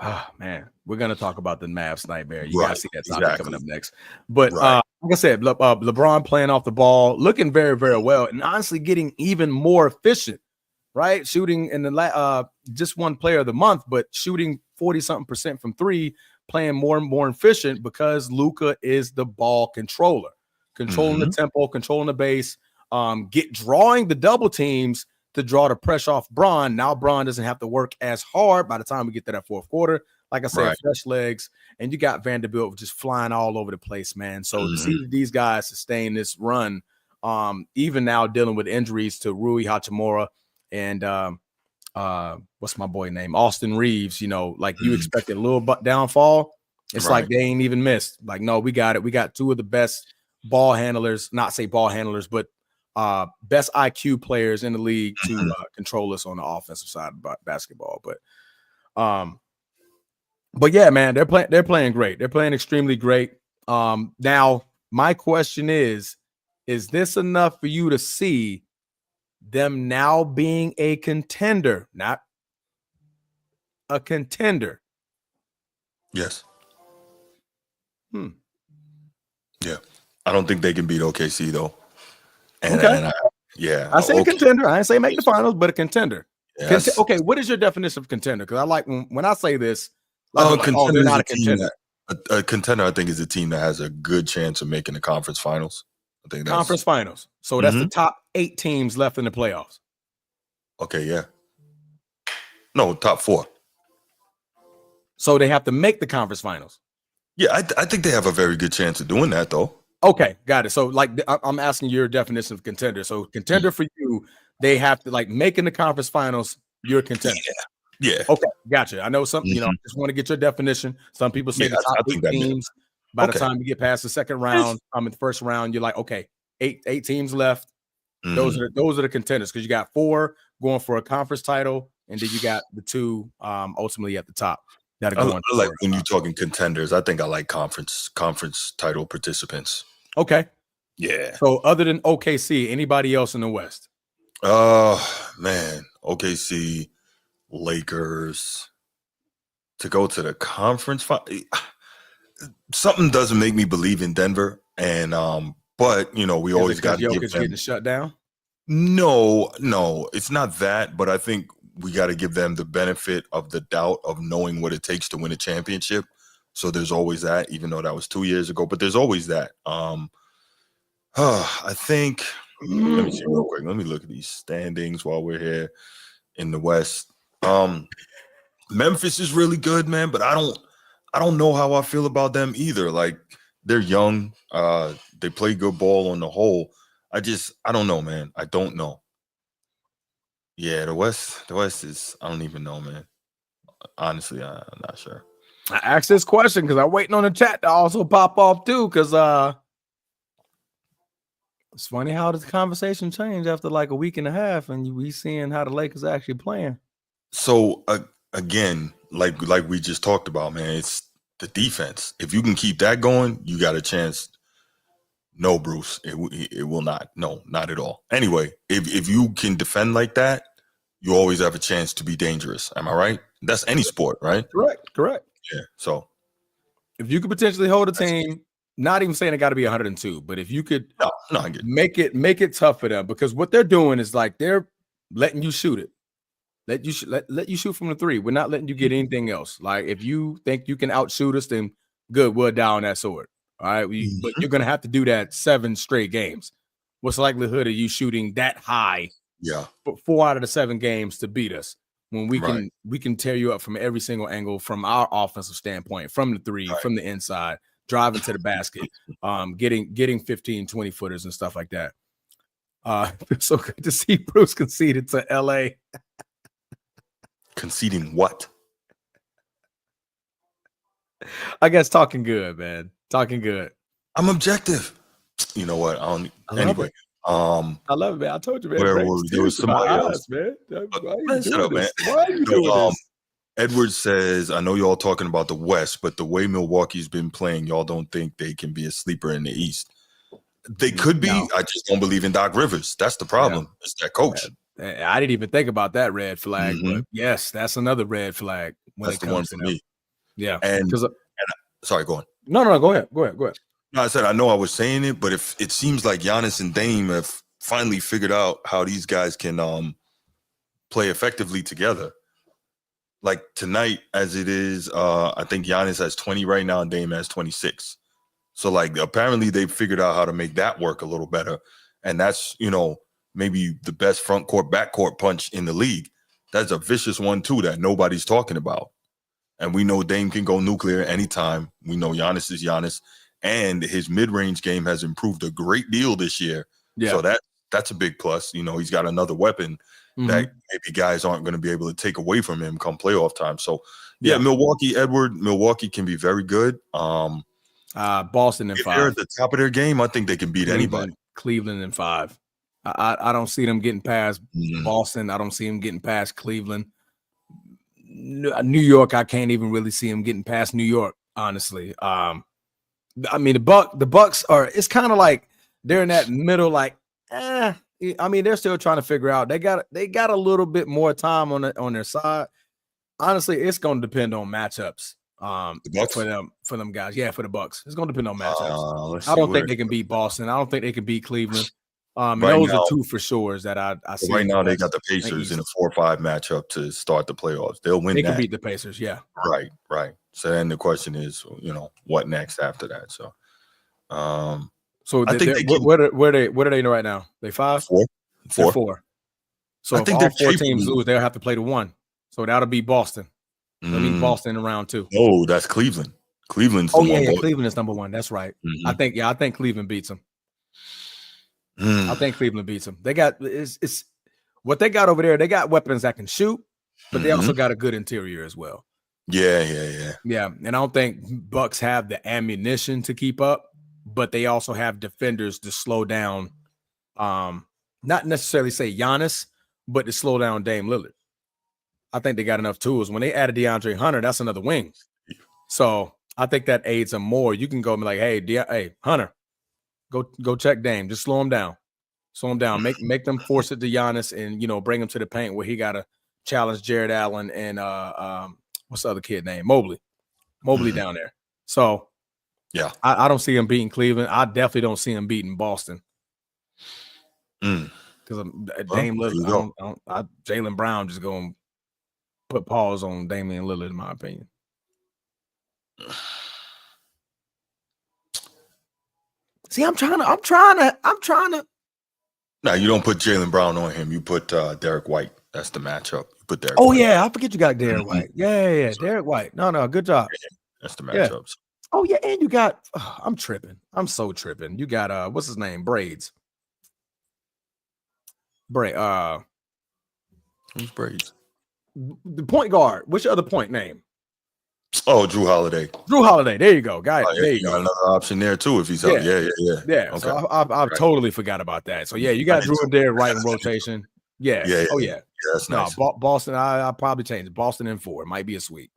Oh man, we're gonna talk about the Mavs nightmare. You gotta see that topic coming up next. But like I said, LeBron playing off the ball, looking very, very well, and honestly getting even more efficient. Right, shooting in the just one player of the month, but shooting 40-something% from three, playing more and more efficient because Luka is the ball controller, controlling the tempo, controlling the base, drawing the double teams to draw the pressure off Bron. Now Bron doesn't have to work as hard by the time we get to that fourth quarter. Like I said, fresh legs, and you got Vanderbilt just flying all over the place, man. So to see these guys sustain this run, even now dealing with injuries to Rui Hachimura and what's my boy name? Austin Reeves, you expected a little downfall. It's like they ain't even missed. Like, no, we got it. We got two of the best ball handlers, not say ball handlers, but best IQ players in the league to control us on the offensive side of basketball. But yeah, man, they're playing great. They're playing extremely great. Now my question is this enough for you to see them now being a contender, not a contender? Yes. Yeah. I don't think they can beat OKC though. I say contender. I didn't say make the finals, but a contender. Yes. Okay, what is your definition of contender? Because I like when I say this, they're not a contender. A contender, I think, is a team that has a good chance of making the conference finals. I think that's conference finals. So that's the top 8 teams left in the playoffs. Okay, yeah. No, top 4. So they have to make the conference finals. Yeah, I think they have a very good chance of doing that, though. Okay, got it. So, like, I'm asking your definition of contender. So, contender for you, they have to, like, making the conference finals, you're a contender. Yeah. Okay, gotcha. I know some, just want to get your definition. Some people say the top 8 teams. By the time you get past the second round, in the first round, you're like, okay, eight teams left. Those are the contenders because you got 4 going for a conference title, and then you got the 2 ultimately at the top. I like when you're talking contenders. I think I like conference title participants. Okay. Yeah. So other than OKC, anybody else in the West? Man, OKC, Lakers to go to the conference final. Something doesn't make me believe in Denver, and but we always got to give them getting shut down. No, it's not that, but I think we got to give them the benefit of the doubt of knowing what it takes to win a championship. So there's always that, even though that was 2 years ago, but there's always that. I think. Let me see real quick. Let me look at these standings while we're here in the West. Memphis is really good, man, but I don't know how I feel about them either. Like, they're young. They play good ball on the whole. I don't know, man. I don't know. Yeah, the West is, I don't even know, man. Honestly, I'm not sure. I asked this question because I'm waiting on the chat to also pop off too. Because it's funny how this conversation changed after like a week and a half, and we seeing how the Lakers are actually playing. So again, like we just talked about, man, it's the defense. If you can keep that going, you got a chance. No, Bruce, it will not. No, not at all. Anyway, if you can defend like that, you always have a chance to be dangerous. Am I right? That's any sport, right? Correct. Yeah. So if you could potentially hold a team, not even saying it got to be 102, but if you could I get it. make it tough for them, because what they're doing is like they're letting you shoot it. Let you shoot from the three. We're not letting you get anything else. Like if you think you can outshoot us, then good, we'll down that sword. All right. But you're gonna have to do that 7 straight games. What's the likelihood of you shooting that high? Yeah. 4 out of the 7 games to beat us when we can tear you up from every single angle from our offensive standpoint, from the three, from the inside, driving to the basket, getting 15, 20 footers and stuff like that. It's so good to see Bruce conceded to LA. Conceding what? I guess talking good, man. Talking good. I'm objective. You know what? Anyway. I love it, man. I told you, man. There was somebody else, man. Why are you doing this? Edward says, I know y'all talking about the West, but the way Milwaukee's been playing, y'all don't think they can be a sleeper in the East. They could be. No. I just don't believe in Doc Rivers. That's the problem. Yeah. It's that coach. I didn't even think about that red flag, but yes, that's another red flag. That's the one for me. Yeah. And sorry, go on. No, go ahead. No, I said, I know I was saying it, but if it seems like Giannis and Dame have finally figured out how these guys can play effectively together. Like tonight, as it is, I think Giannis has 20 right now and Dame has 26. So like apparently they've figured out how to make that work a little better. And that's, maybe the best front court, back court punch in the league. That's a vicious one too that nobody's talking about. And we know Dame can go nuclear anytime. We know Giannis is Giannis. And his mid-range game has improved a great deal this year. Yeah. So that's a big plus. He's got another weapon that maybe guys aren't going to be able to take away from him come playoff time. So, yeah, Milwaukee can be very good. Boston in 5. They're at the top of their game. I think they can beat anybody. Cleveland in 5. I don't see them getting past Boston. I don't see them getting past Cleveland. New York, I can't even really see them getting past New York, honestly. I mean, the Bucks are. It's kind of like they're in that middle. Like, I mean, they're still trying to figure out. They got a little bit more time on their side. Honestly, it's going to depend on matchups. For them guys, yeah, for the Bucks, it's going to depend on matchups. I don't think they can beat Boston. I don't think they can beat Cleveland. Those are 2 for sure that I see. Right now, they got the Pacers in a 4-5 matchup to start the playoffs. They'll win. They can beat the Pacers, yeah. Right. So then the question is, what next after that? So, I think where are they right now? They 5? 4. They're 4. So I think all 4 teams lose, they'll have to play to 1. So that'll be Boston. I mean Boston in round 2. Oh, that's Cleveland. Cleveland's Cleveland is number 1. That's right. I think Cleveland beats them. I think Cleveland beats them. They got it's what they got over there. They got weapons that can shoot, but they also got a good interior as well. Yeah. And I don't think Bucks have the ammunition to keep up, but they also have defenders to slow down. Not necessarily say Giannis, but to slow down Dame Lillard. I think they got enough tools. When they added DeAndre Hunter, that's another wing. So I think that aids them more. You can go and be like, hey, Hunter, go check Dame. Just slow him down. Make them force it to Giannis and, bring him to the paint where he got to challenge Jared Allen and what's the other kid name? Mobley down there. So, yeah, I don't see him beating Cleveland. I definitely don't see him beating Boston. Because Dame Lillard, Jaylen Brown just going to put pause on Damian Lillard, in my opinion. See, I'm trying to. No, you don't put Jaylen Brown on him. You put Derek White. That's the matchup. You put Derek. White. Yeah, I forget you got Derek White. Yeah, Derek White. No, good job. That's the matchups. Yeah. Oh yeah, and you got. I'm tripping. I'm so tripping. You got what's his name? Braids. Who's Braids? The point guard. What's your other point name? Oh, Drew Holiday. Drew Holiday. There you go. Guy. There you got go. another option there too if he's out. Yeah. Yeah. Okay. So I've totally forgot about that. So yeah, you got Drew and Derek right in rotation. Yeah. Oh yeah. Yeah, that's nice. Boston. I'll probably change it. Boston in 4. It might be a sweep.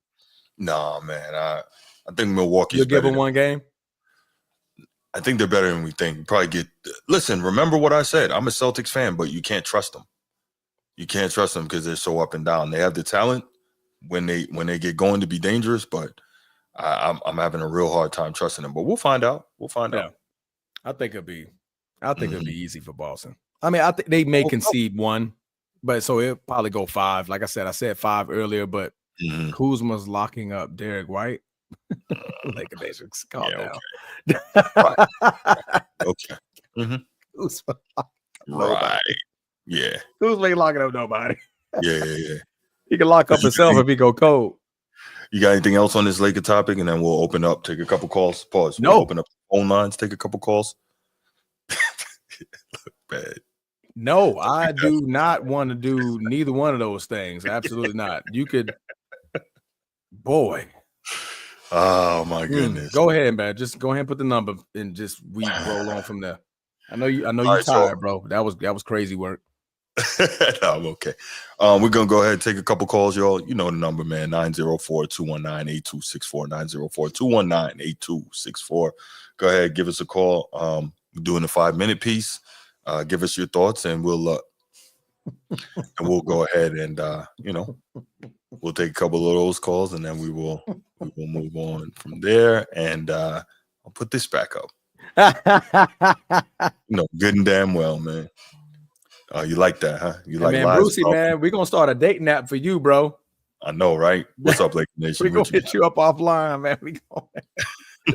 Nah, man. I think Milwaukee's You'll give better them one game. I think they're better than we think. Probably listen, remember what I said. I'm a Celtics fan, but you can't trust them. You can't trust them because they're so up and down. They have the talent when they get going to be dangerous, but I'm having a real hard time trusting them. But we'll find out. Out. I think it'll be easy for Boston. I mean, I think they may concede 1, but so it'll probably go 5. Like I said 5 earlier, but Kuzma's locking up Derek White. Like a basic calm down. Okay. Kuzma right. Yeah. Kuzma ain't locking up nobody. Yeah. He can lock up himself if he go cold. You got anything else on this Laker topic? And then we'll open up, take a couple calls. Pause. No. We'll open up the phone lines, take a couple calls. Look bad. No, I do not want to do neither one of those things. Absolutely not. You could, boy. Oh my goodness. Go ahead, man. Just go ahead and put the number and just we roll on from there. I know you right, tired, bro. That was crazy work. No, I'm okay. We're gonna go ahead and take a couple calls, y'all. You know the number, man. 904-219-8264. 904-219-8264. Go ahead, give us a call. We're doing a 5-minute piece. Give us your thoughts, and we'll go ahead and we'll take a couple of those calls, and then we will move on from there. And I'll put this back up. Good and damn well, man. You like that, huh? You like man, Brucey, man. We're gonna start a dating app for you, bro. I know, right? What's up, Lake Nation? We're gonna hit you up offline, man. We gonna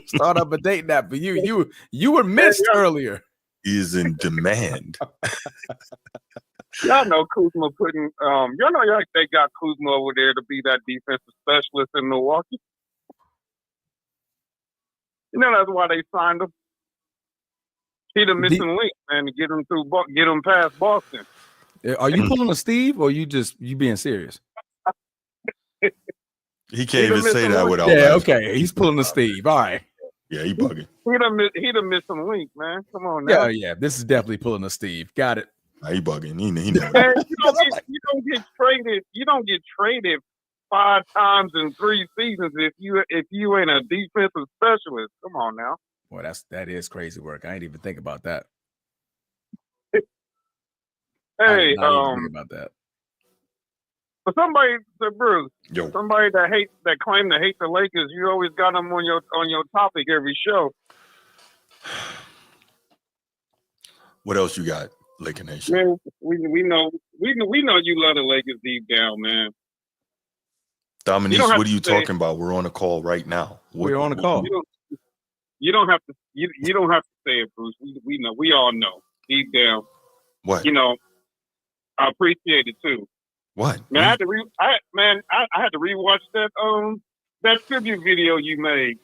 start up a dating app for you. You were missed earlier. He is in demand. Y'all know Kuzma putting they got Kuzma over there to be that defensive specialist in Milwaukee. You know that's why they signed him. He the missing link, man, to get him past Boston. Are you pulling a Steve, or you being serious? He can't even say that without. Yeah, okay. He's pulling a Steve. All right. Yeah, he bugging. He the missing link, man. Come on now. Yeah. This is definitely pulling a Steve. Got it. Nah, he bugging. He knows. Man, you don't get traded. You don't get traded 5 times in 3 seasons if you ain't a defensive specialist. Come on now. Well, that is crazy work. I ain't even think about that. Hey, think about that. For somebody, Bruce, Yo. somebody that claim to hate the Lakers, you always got them on your topic every show. What else you got, Laker Nation? Man, we know you love the Lakers deep down, man. Dominique, what are you talking about? We're on a call right now. We're on a call. You don't have to say it, Bruce. We know. We all know deep down. What? I appreciate it too. What? Man, I had to rewatch that tribute video you made.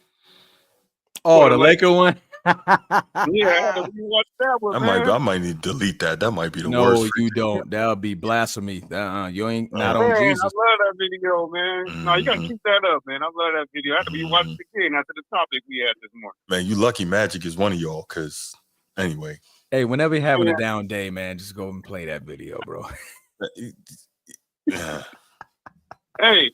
Oh, the Laker one. Yeah, I had to rewatch that one. I might need to delete that. That might be the worst. No, you don't. That would be blasphemy. You ain't not on Jesus. I love that video, man. No, you gotta keep that up, man. I love that video. I had to rewatch it again after the topic we had this morning. Man, you lucky Magic is one of y'all, because anyway. Hey, whenever you're having a down day, man, just go and play that video, bro. Hey,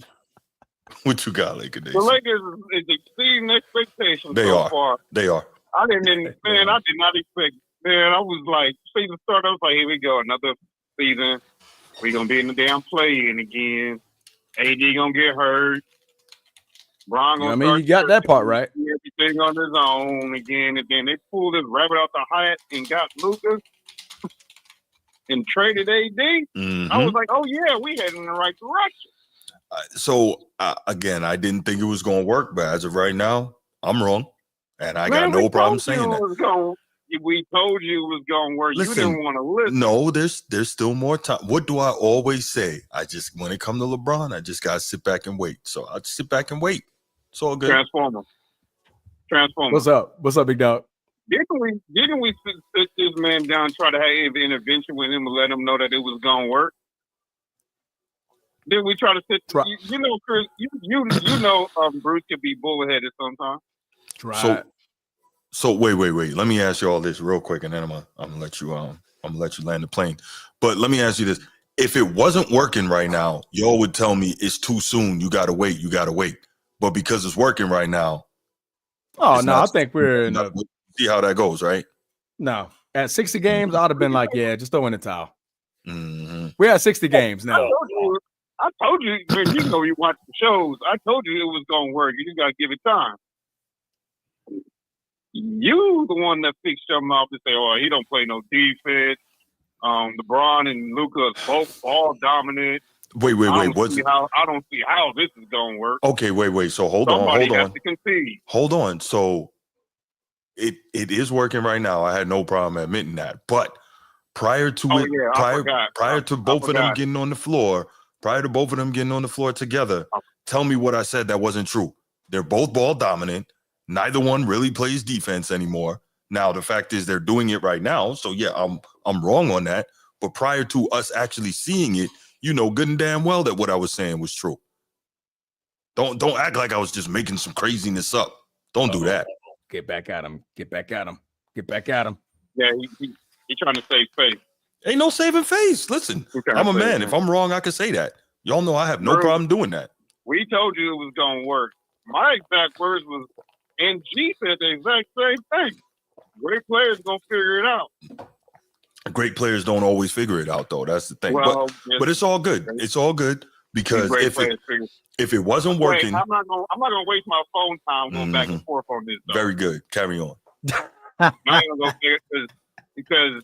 what you got, Laker Nation? the Lakers is exceeding expectations far. They are. I did not expect. Man, I was like, season started. I was like, here we go, another season. We gonna be in the damn play-in again. AD gonna get hurt. Bron gonna you got that part right. Everything on his own again, and then they pulled his rabbit out the hat and got Luka and traded AD. Mm-hmm. I was like, oh yeah, we heading in the right direction. Again, I didn't think it was going to work, but as of right now, I'm wrong, and I got no problem saying that. We told you it was going to work. Listen, you didn't want to listen. No, there's still more time. What do I always say? When it comes to LeBron, I just got to sit back and wait. So I'll sit back and wait. It's all good. Transformer. What's up? What's up, big dog? Didn't we sit this man down and try to have an intervention with him and let him know that it was going to work? Then we try to sit. You know, Chris. You know, Bruce can be bullheaded sometimes. Right. So wait. Let me ask you all this real quick, and then I'm gonna let you land the plane. But let me ask you this: if it wasn't working right now, y'all would tell me it's too soon. You gotta wait. But because it's working right now. Oh no, I think we're in a see how that goes, right? No, at 60 games, I'd have been like, yeah, just throw in the towel. Mm-hmm. We're at 60 games now. I told you when you know you watch the shows. I told you it was gonna work. You just gotta give it time. You the one that fixed your mouth to say, "Oh, he don't play no defense." LeBron and Luka is both ball dominant. Wait. I don't see how this is gonna work. Okay, wait. So hold on. Has to concede. Hold on. So it is working right now. I had no problem admitting that. But prior to both of them getting on the floor together, tell me what I said that wasn't true. They're both ball dominant. Neither one really plays defense anymore. Now the fact is they're doing it right now. So yeah, I'm wrong on that. But prior to us actually seeing it, you know good and damn well that what I was saying was true. Don't act like I was just making some craziness up. Don't do that. Get back at him. Yeah, he's trying to save face. Ain't no saving face. Listen, I'm a man. If I'm wrong, I can say that. Y'all know I have no problem doing that. We told you it was going to work. My exact words was, and G said the exact same thing. Great players going to figure it out. Great players don't always figure it out, though. That's the thing. Well, but it's all good. It's all good because if it wasn't working, I'm not gonna waste my phone time going back and forth on this. Though. Very good. Carry on. I ain't gonna go there because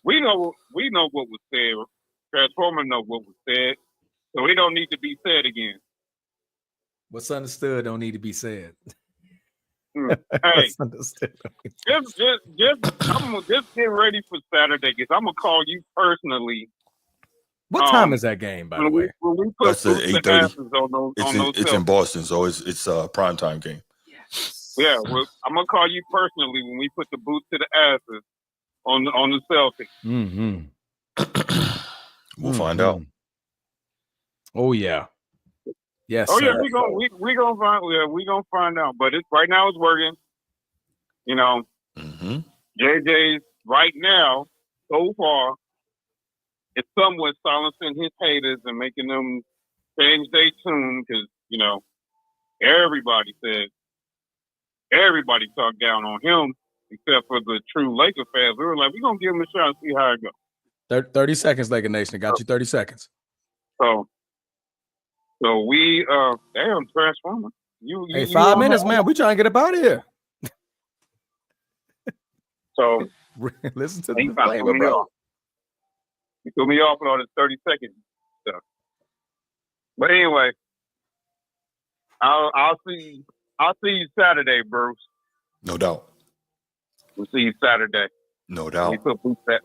we know what was said. Transformer know what was said, so it don't need to be said again. What's understood don't need to be said. Hey, just get ready for Saturday because I'm gonna call you personally. What time is that game, by the way? That's at 8:30. It's in Boston, so it's a primetime game. Yes. Yeah, I'm gonna call you personally when we put the boots to the asses on the Celtics. Mm-hmm. We'll find out. Oh yeah. Yes. Oh yeah, sir. we gonna find out. But right now it's working. You know, JJ's right now so far. It's somewhat silencing his haters and making them change their tune because, you know, everybody talked down on him except for the true Laker fans. We were like, we're going to give him a shot and see how it goes. 30 seconds, Laker Nation. I got you 30 seconds. So we, damn, Transformer. Hey, 5 minutes, man. We trying to get up out of here. So listen to the flavor, bro. You threw me off with all this 30 seconds stuff. But anyway, I'll see you Saturday, Bruce. No doubt. We'll see you Saturday. No doubt. When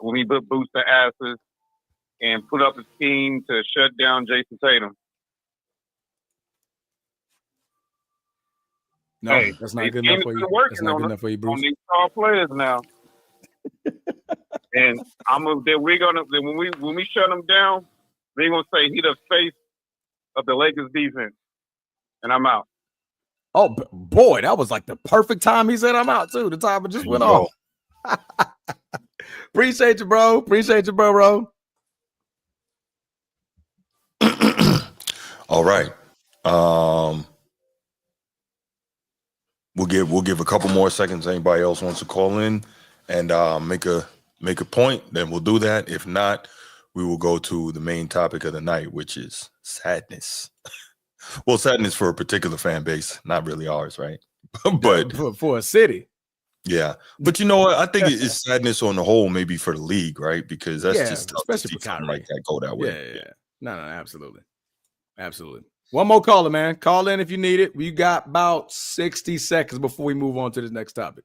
we put boots to asses and put up a scheme to shut down Jason Tatum. No, hey, that's not good enough for you. That's not good enough for you, Bruce. On these star players now. And when we shut him down, they're gonna say he the face of the Lakers defense, and I'm out. Oh boy, that was like the perfect time he said I'm out too. The time it just went off. Appreciate you, bro. All right. We'll give a couple more seconds. Anybody else wants to call in and make a point, then we'll do that. If not, we will go to the main topic of the night, which is sadness. Well, sadness for a particular fan base, not really ours, right? But for a city. Yeah. But you know what? I think it's sadness on the whole, maybe for the league, right? Because that's just tough especially to see for Kyrie. like that go that way. Yeah. No, absolutely. One more caller, man. Call in if you need it. We got about 60 seconds before we move on to the next topic.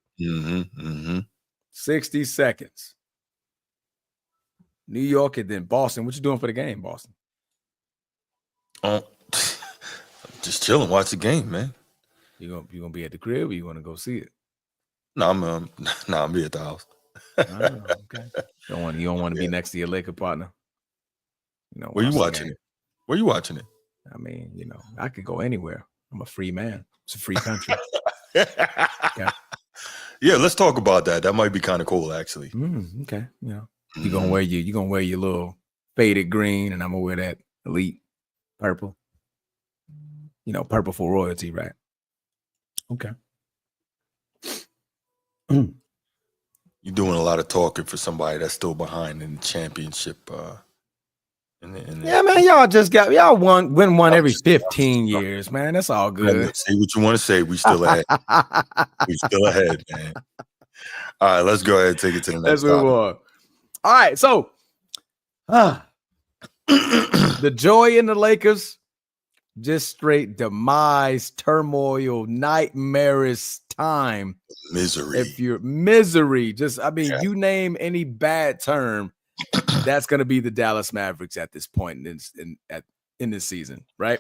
60 seconds. New York and then Boston. What you doing for the game, Boston? Just chilling, watch the game, man. You gonna be at the crib or you gonna go see it? No, I'm be at the house. Okay. You don't want to be next to your Laker partner. Where you watching it? Where you watching it? I mean, I could go anywhere. I'm a free man. It's a free country. Okay. Yeah, let's talk about that. That might be kind of cool, actually. Okay. You're gonna wear your little faded green, and I'm gonna wear that elite purple. Purple for royalty, right? Okay. You're doing a lot of talking for somebody that's still behind in the championship. Yeah, man, y'all win one every 15 years, man. That's all good. Man, say what you want to say. We still ahead. We still ahead, man. All right, let's go ahead and take it to the next. Let's move on. All right, so the joy in the Lakers, just straight demise, turmoil, nightmarish time. Misery. If you're you name any bad term, that's going to be the Dallas Mavericks at this point in this season, right?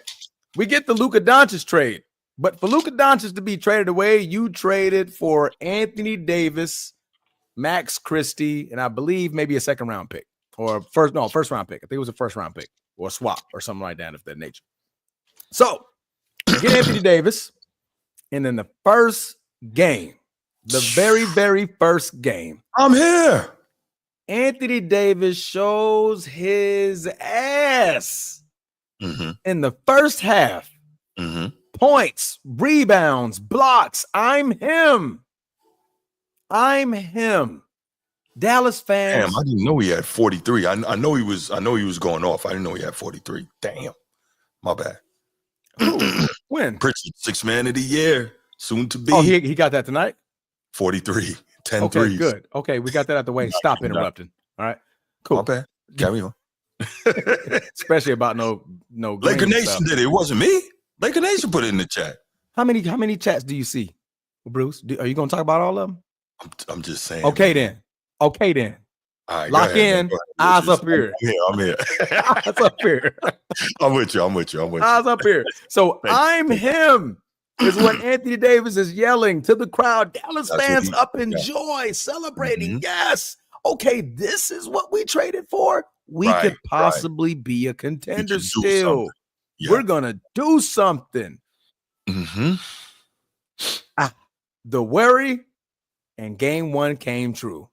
We get the Luka Dončić trade, but for Luka Dončić to be traded away, you traded for Anthony Davis, Max Christie, and I believe maybe a second round pick or first round pick. I think it was a first round pick or a swap or something like that of that nature. So get Anthony Davis, and in the first game, the very, very first game, I'm here. Anthony Davis shows his ass in the first half. Points, rebounds, blocks. I'm him. Dallas fans. Damn, I didn't know he had 43. I know he was going off. I didn't know he had 43. Damn. My bad. When? Pritchard, 6th man of the year. Soon to be. Oh, he got that tonight? 43. 10 okay, threes. Good. Okay, we got that out the way. Stop interrupting. All right. Cool. My bad. Carry on. Especially about no Laker Nation stuff. Did it. It wasn't me. Laker Nation put it in the chat. How many chats do you see, Bruce? Are you going to talk about all of them? I'm just saying. Okay, man. Then. All right, lock in. Eyes up here. I'm here. Eyes up here. I'm with you. Eyes up here. So I'm him is what Anthony Davis is yelling to the crowd. Dallas fans up in joy, celebrating. Yes. Okay, this is what we traded for. We could possibly be a contender still. Yeah. We're going to do something. The worry and game one came true.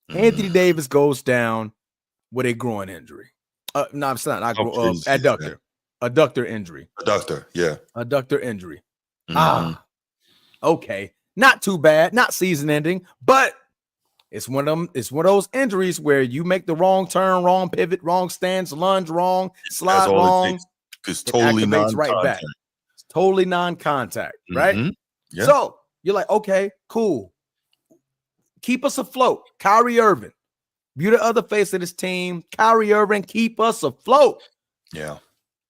Anthony Davis goes down with a groin injury. No, it's not adductor. Adductor injury. Adductor injury. Okay. Not too bad. Not season ending, but it's one of those injuries where you make the wrong turn, wrong pivot, wrong stance, lunge wrong, slide wrong. It's totally non-contact. Right back. It's totally non-contact, right? Yeah. So you're like, okay, cool. Keep us afloat. Kyrie Irving. You're the other face of this team. Kyrie Irving, keep us afloat. Yeah.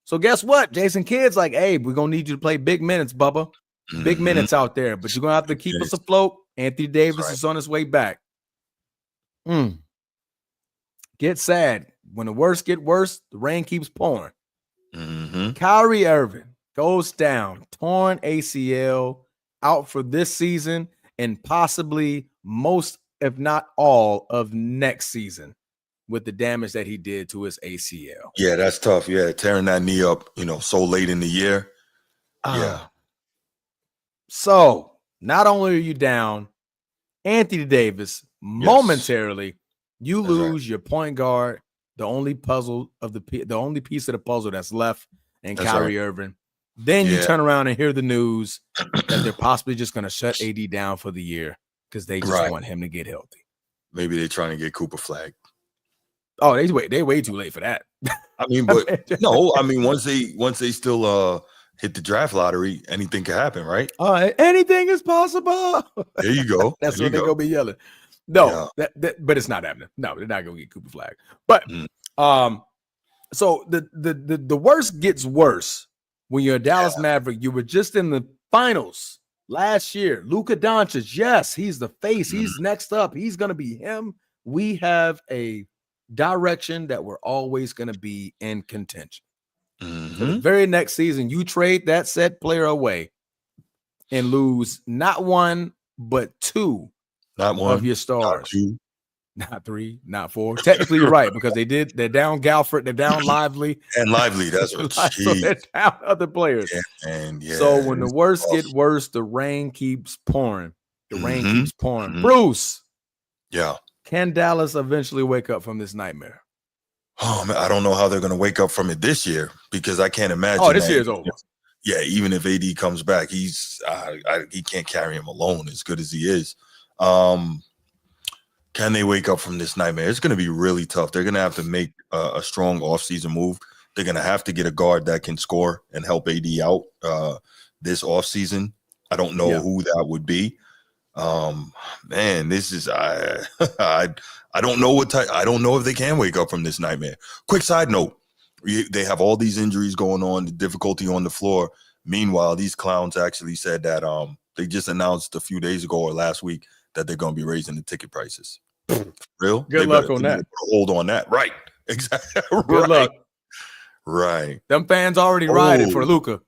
So guess what? Jason Kidd's like, hey, we're going to need you to play big minutes, Bubba. Big minutes out there, but you're going to have to keep us afloat. Anthony Davis is on his way back. Get sad. When the worst get worse, the rain keeps pouring. Kyrie Irving goes down, torn ACL, out for this season and possibly most, if not all, of next season with the damage that he did to his ACL. Yeah, that's tough. Yeah, tearing that knee up, so late in the year. Yeah. So not only are you down, Anthony Davis, momentarily, you lose your point guard, the only piece of the puzzle that's left, and Kyrie Irving. Then you turn around and hear the news that they're possibly just going to shut AD down for the year because they just want him to get healthy. Maybe they're trying to get Cooper flagged. Oh, they way too late for that. I mean, but no, I mean, once they still hit the draft lottery, anything can happen, right? Anything is possible. There you go. That's what they're gonna be yelling. No, but it's not happening. No, they're not gonna get Cooper flagged. But so the worst gets worse when you're a Dallas Maverick. You were just in the finals last year. Luka Dončić, yes, he's the face. He's next up. He's gonna be him. We have a direction that we're always gonna be in contention. So the very next season, you trade that said player away and lose not one but two of your stars. Not 3, not 4. Technically, you're right because they're down Galford, they're down Lively. And Lively, that's what. So they're down other players. So when the worst get worse, the rain keeps pouring. The rain keeps pouring. Bruce. Yeah. Can Dallas eventually wake up from this nightmare? Oh man, I don't know how they're going to wake up from it this year because I can't imagine. Oh, this year's over. Yeah, even if AD comes back, he can't carry him alone as good as he is. Can they wake up from this nightmare? It's going to be really tough. They're going to have to make a strong offseason move. They're going to have to get a guard that can score and help AD out this offseason. I don't know who that would be. Man, this is I don't know I don't know if they can wake up from this nightmare. Quick side note: they have all these injuries going on, the difficulty on the floor. Meanwhile, these clowns actually said that they just announced a few days ago or last week that they're going to be raising the ticket prices. Real? Good luck on that. Hold on that. Right. Exactly. Good luck. Right. Them fans already riding for Luka.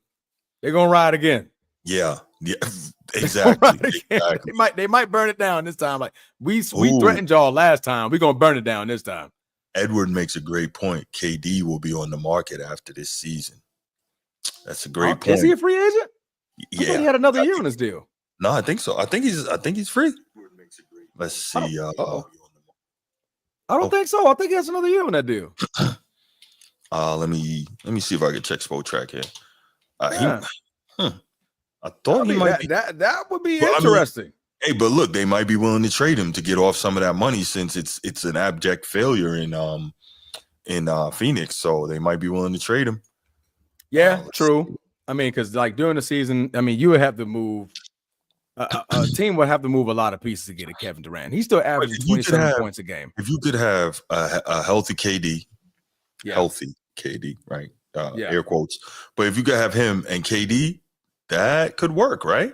They're going to ride again. Yeah. Yeah. Exactly. They might burn it down this time. Like we threatened y'all last time. We're going to burn it down this time. Edward makes a great point. KD will be on the market after this season. That's a great point. Is he a free agent? Yeah. He had another year on his deal. No, I think so. I think he's free. Let's see. I don't think so. I think he has another year on that deal. Let me see if I can check Spo Track here. I thought he might be. That would be interesting. Hey, but look, they might be willing to trade him to get off some of that money since it's an abject failure in Phoenix. So they might be willing to trade him. Yeah, true. See. I mean, because like during the season, I mean, you would have to move. A team would have to move a lot of pieces to get a Kevin Durant. He's still averaging 27 points a game. If you could have a healthy KD, healthy KD, right? Air quotes. But if you could have him and KD, that could work, right?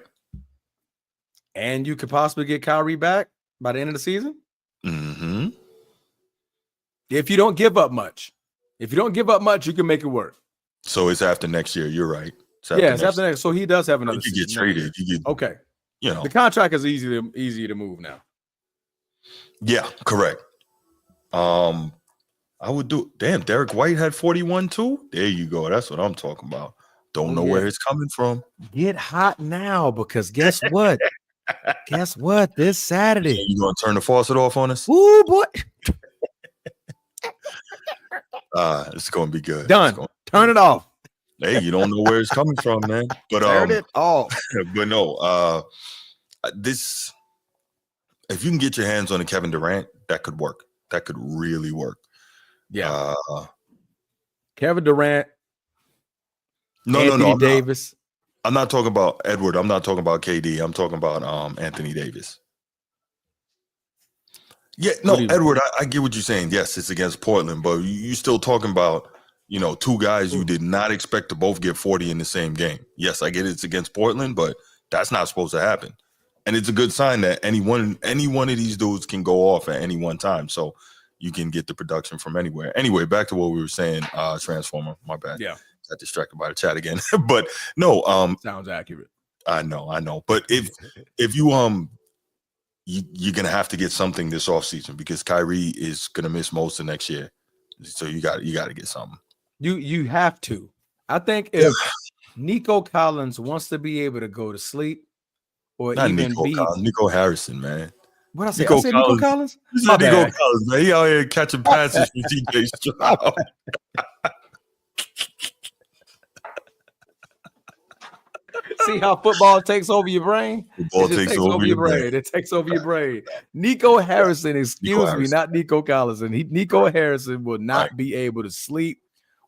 And you could possibly get Kyrie back by the end of the season. Mm-hmm. If you don't give up much. You can make it work. So it's after next year. You're right. It's after next. So he does have another season. You get traded. Okay. You know, the contract is easy to move now. Yeah, correct. I would do. Damn, Derek White had 41 too. There you go. That's what I'm talking about. Don't know where it's coming from. Get hot now because guess what? This Saturday. So you gonna turn the faucet off on us? Ooh, boy. It's gonna be good. Done. Turn it off. Hey, you don't know where it's coming from, man. But turn it off. But no, this if you can get your hands on a Kevin Durant, that could work. That could really work. Yeah. Kevin Durant. No. Anthony Davis. I'm not talking about Edward. I'm not talking about KD. I'm talking about Anthony Davis. Yeah, no, Edward, I get what you're saying. Yes, it's against Portland, but you're still talking about, two guys you did not expect to both get 40 in the same game. Yes, I get it's against Portland, but that's not supposed to happen. And it's a good sign that any one of these dudes can go off at any one time. So you can get the production from anywhere. Anyway, back to what we were saying, Transformer, my bad. Yeah. Got distracted by the chat again. But no, sounds accurate. I know. But if you you're gonna have to get something this offseason because Kyrie is gonna miss most of next year. So you got to get something. You have to. I think if Nico Collins wants to be able to go to sleep or not even Nico Harrison, man. What I say? Nico Collins? You said Nico Collins, man. He out here catching passes from TJ Stroud. See how football takes over your brain? Football takes over your brain. It takes over your brain. Nico Harrison, not Nico Collins. And Nico Harrison will not be able to sleep,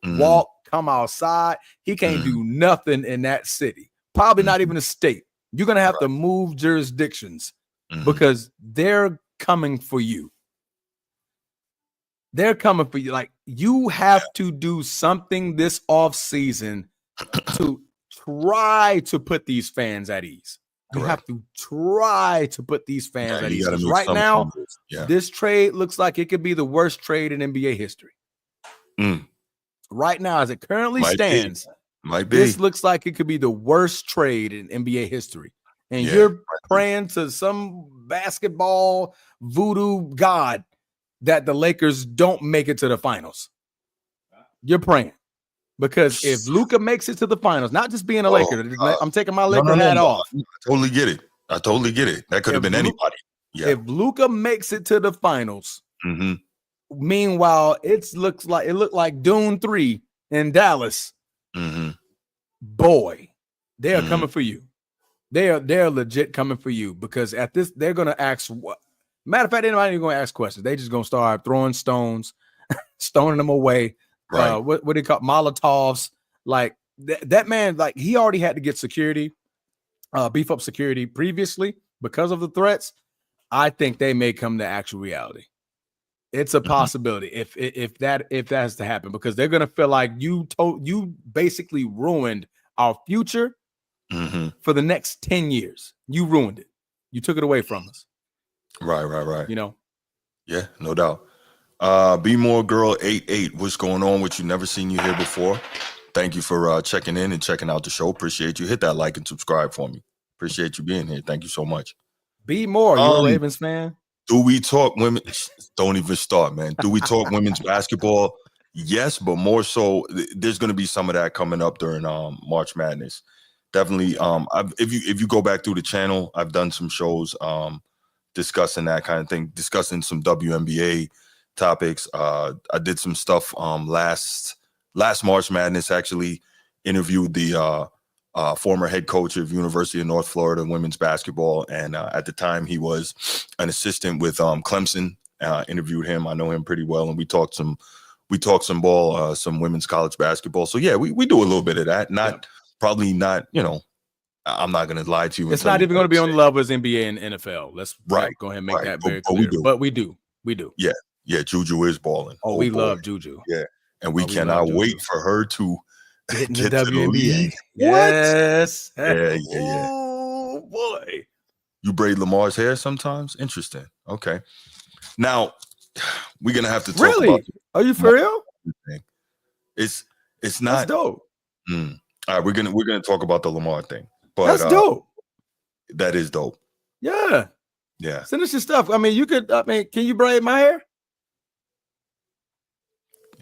walk, come outside. He can't do nothing in that city. Probably not even a state. You're going to have to move jurisdictions because they're coming for you. They're coming for you. Like, you have to do something this offseason to try to put these fans at ease. You have to try to put these fans at ease. Right now, this trade looks like it could be the worst trade in NBA history. Right now, as it currently stands, this looks like it could be the worst trade in NBA history. And you're praying to some basketball voodoo god that the Lakers don't make it to the finals. You're praying. Because if Luka makes it to the finals, not just being a Laker, I'm taking my Laker hat off. I totally get it. That could have been anybody. Yeah. If Luka makes it to the finals, meanwhile, it looked like Dune 3 in Dallas. Boy, they are coming for you. They're legit coming for you because at this, they're gonna ask what. Matter of fact, they're not even gonna ask questions. They just gonna start throwing stones, stoning them away. Right. What do you call Molotovs? Like that man, like he already had to get security, beef up security previously because of the threats. I think they may come to actual reality. It's a possibility if that has to happen because they're gonna feel like you basically ruined our future for the next 10 years. You ruined it. You took it away from us. Right. You know. Yeah, no doubt. Be More Girl 88. What's going on with you? Never seen you here before. Thank you for checking in and checking out the show. Appreciate you. Hit that like and subscribe for me. Appreciate you being here. Thank you so much. Be More. You a Ravens fan? Do we talk women? Don't even start, man. Do we talk women's basketball? Yes, but more so, there's going to be some of that coming up during March Madness. Definitely. If you go back through the channel, I've done some shows discussing that kind of thing, discussing some WNBA topics. I did some stuff last March Madness. Actually, interviewed the former head coach of University of North Florida women's basketball, and at the time he was an assistant with Clemson. Interviewed him. I know him pretty well, and we talked some ball, some women's college basketball. So yeah, we do a little bit of that. Probably not. You know, I'm not going to lie to you. It's not even going to be on the level as NBA and NFL. Let's go ahead and make that very clear. But we do. Yeah, Juju is balling. Oh, we love Juju. Yeah, and we cannot wait for her to get in the WNBA. Yes. Yeah. Oh boy. You braid Lamar's hair sometimes? Interesting. Okay. Now we're gonna have to talk about. Are you for real? It's not. That's dope. All right, we're gonna talk about the Lamar thing. But that's dope. That is dope. Yeah. Yeah. Send us your stuff. I mean, can you braid my hair?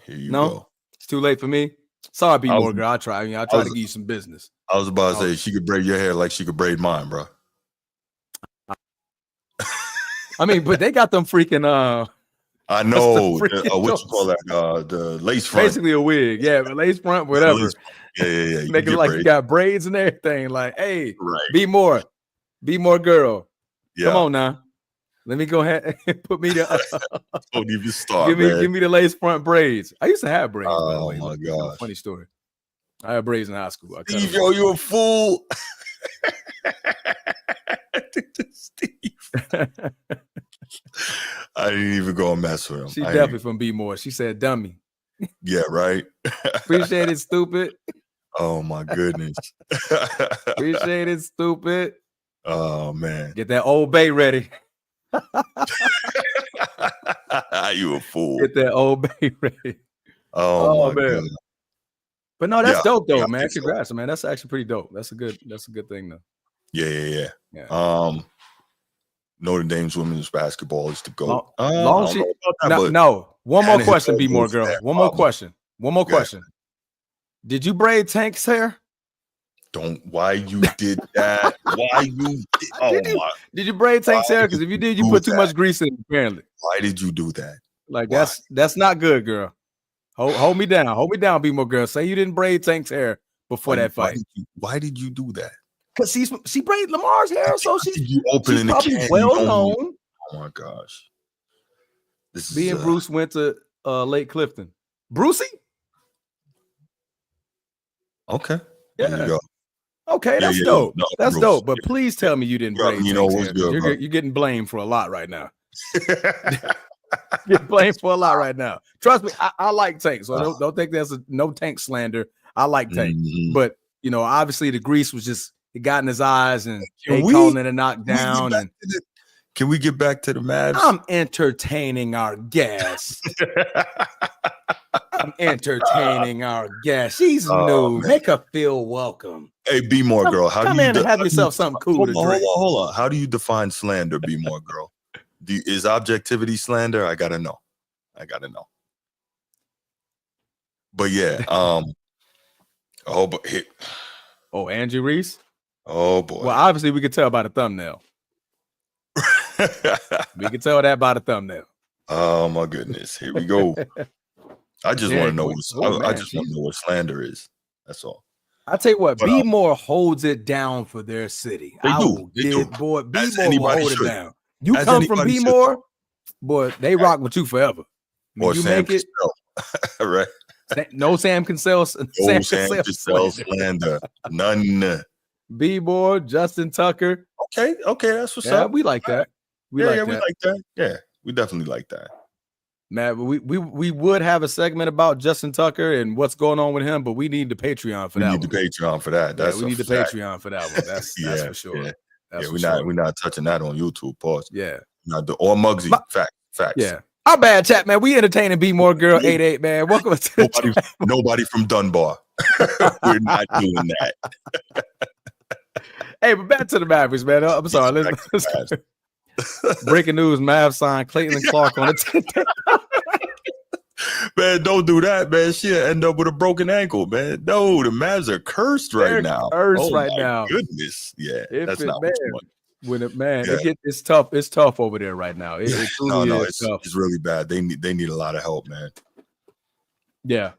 Here you go. It's too late for me. Sorry, Be More Girl. I'll try to give you some business. I was about to say she could braid your hair like she could braid mine, bro. I mean, but they got them freaking I know what you call that? The lace front. Basically a wig, yeah, but lace front, whatever. Yeah. Make it like you got braids and everything. Like, hey, Be More Girl. Yeah. Come on now. Let me go ahead and put me the. Don't even start. Give me the lace front braids. I used to have braids. Oh by the way. My god! Funny story. I had braids in high school. Steve, yo, you a fool. Steve. I didn't even go and mess with him. She definitely from Be More. She said, "Dummy." Yeah, right. Appreciate it, stupid. Oh my goodness. Appreciate it, stupid. Oh man. Get that Old Bay ready. You a fool. Get that Old Bay ready. Oh my man. God. But no, that's dope though, man. Congrats, man. That's actually pretty dope. That's a good thing though. Yeah. Notre Dame's women's basketball is the GOAT. No. One more question, Be More Girl. One more question. Did you braid Tank's hair? Why you did that? Did you braid Tank's hair? Because if you did, you put too much grease in it, apparently. Why did you do that? Like that's not good, girl. Hold me down. Hold me down, Be More Girl. Say you didn't braid Tank's hair before that fight. Why did you do that? Because she braided Lamar's hair, so she's opening probably well known. Oh my gosh. Me and Bruce went to Lake Clifton. Brucey? Okay. Yeah. There you go. Okay, that's dope. No, that's Bruce. Dope. But please tell me you didn't braid. You know what's good, you're getting blamed for a lot right now. Get blamed for a lot right now. Trust me, I like Tank, so don't think there's no Tank slander. I like Tank, but obviously the grease was just it got in his eyes, and calling it a knockdown. And can we get back to the Mavs? I'm entertaining our guest. She's new. Man. Make her feel welcome. Hey, Be More Girl. Come in and have yourself something cool to drink. Hold on. How do you define slander, Be More Girl? Is objectivity slander? I gotta know. I gotta know. But yeah, Andrew Reese. Oh boy. Well, obviously we could tell by the thumbnail. We can tell that by the thumbnail. Oh my goodness. Here we go. I just want to know what slander is. That's all. I tell you what, B More holds it down for their city. They do. Boy, B More will hold it down. You come from B More, boy, they rock with you forever. Or you Sam make it right. No Sam Cassell. Sam Cassell slander. None. B More, Justin Tucker. Okay, that's what's up. We like that. We like that. Yeah, we definitely like that. Man, we would have a segment about Justin Tucker and what's going on with him, but we need the Patreon for that. We need the Patreon for that. We need the Patreon for that one. That's for sure. Yeah, we're not touching that on YouTube. Pause. Yeah. Or Muggsy. Facts. Yeah. Our bad, chat, man. We entertaining B More Girl 88, man. Welcome to nobody from Dunbar. We're not doing that. Hey, but back to the Mavericks, man. I'm sorry. Let's breaking news: Mavs signed Caitlin Clark on a 10-day. Man, don't do that, man. She'll end up with a broken ankle, man. No, the Mavs are cursed right now. Goodness, yeah, that's not what you want. When it's tough. It's tough over there right now. It truly is tough. It's really bad. They need a lot of help, man. Yeah.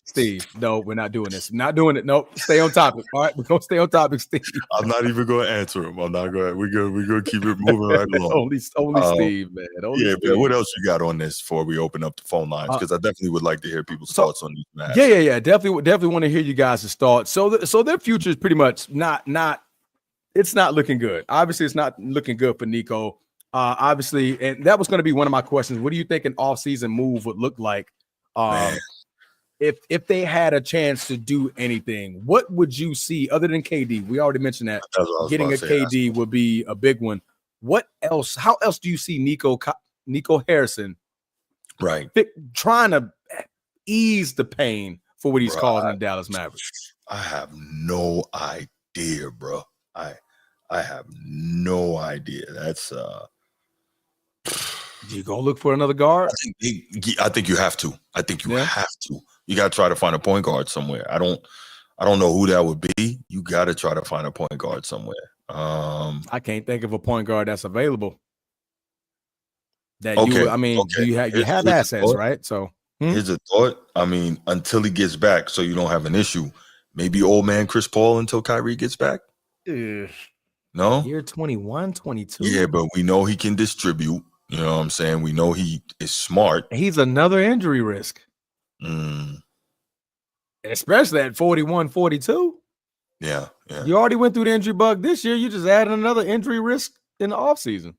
Steve, no, we're not doing this. Not doing it. Nope. Stay on topic. All right, we're gonna stay on topic, Steve. I'm not even gonna answer him. I'm not gonna. We're gonna keep it moving right along. only Steve, man. Steve. Man. What else you got on this before we open up the phone lines? Because I definitely would like to hear people's thoughts on these matches. Yeah. Definitely want to hear you guys' thoughts. So their future is pretty much not. It's not looking good. Obviously, it's not looking good for Nico. Obviously, and that was going to be one of my questions. What do you think an offseason move would look like? If they had a chance to do anything, what would you see other than KD? We already mentioned that getting a KD would be a big one. What else? How else do you see Nico Harrison trying to ease the pain for what he's causing the Dallas Mavericks? I have no idea, bro. I have no idea. That's you gonna look for another guard? I think you have to. I think you have to. You got to try to find a point guard somewhere. I don't know who that would be. You got to try to find a point guard somewhere. I can't think of a point guard that's available. You have assets, right? So here's a thought. I mean, until he gets back, so you don't have an issue. Maybe old man Chris Paul until Kyrie gets back. No, year 21, 22. Yeah, but we know he can distribute. You know what I'm saying? We know he is smart. He's another injury risk. Especially at 41, 42. Yeah. You already went through the injury bug this year. You just added another injury risk in the offseason.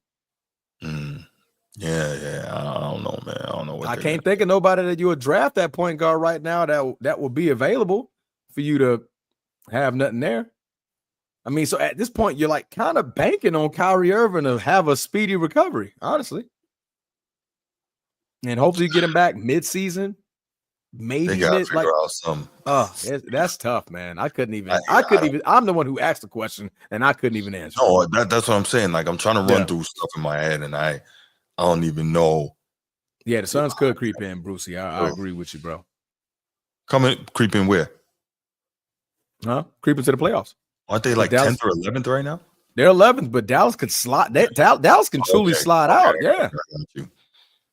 Yeah. I don't know, man. I don't know what I can't think of nobody that you would draft that point guard right now that will be available for you to have nothing there. I mean, so at this point, you're like kind of banking on Kyrie Irving to have a speedy recovery, honestly. And hopefully you get him back mid-season. Maybe they gotta figure out something. That's tough, man. I couldn't even. I'm the one who asked the question, and I couldn't even answer. No, that's what I'm saying. Like I'm trying to run through stuff in my head, and I don't even know. Yeah, the Suns could creep in, Brucey. I agree with you, bro. Creep in where? Huh? Creep into the playoffs. Aren't they like 10th or 11th right now? They're 11th, but Dallas could slide. Dallas can truly slide out. Yeah.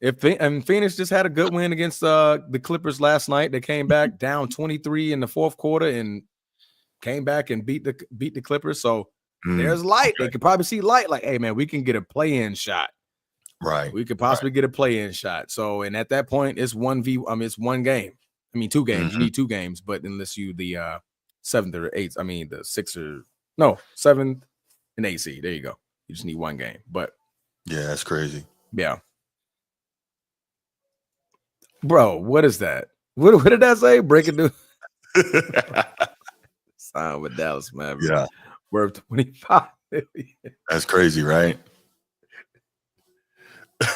And Phoenix just had a good win against the Clippers last night. They came back down 23 in the fourth quarter and came back and beat the Clippers. So there's light. They could probably see light. Like, hey man, we can get a play-in shot. Right. We could possibly get a play-in shot. So, and at that point, it's it's one game. I mean, 2 games. You need 2 games, but unless you the 7th or 8th, I mean the 7th and 8th seed. There you go. You just need 1 game. But yeah, that's crazy. Yeah. Bro, what is that? What did that say? Breaking news. Signed with Dallas Mavericks. Yeah. Worth $25 million. That's crazy, right?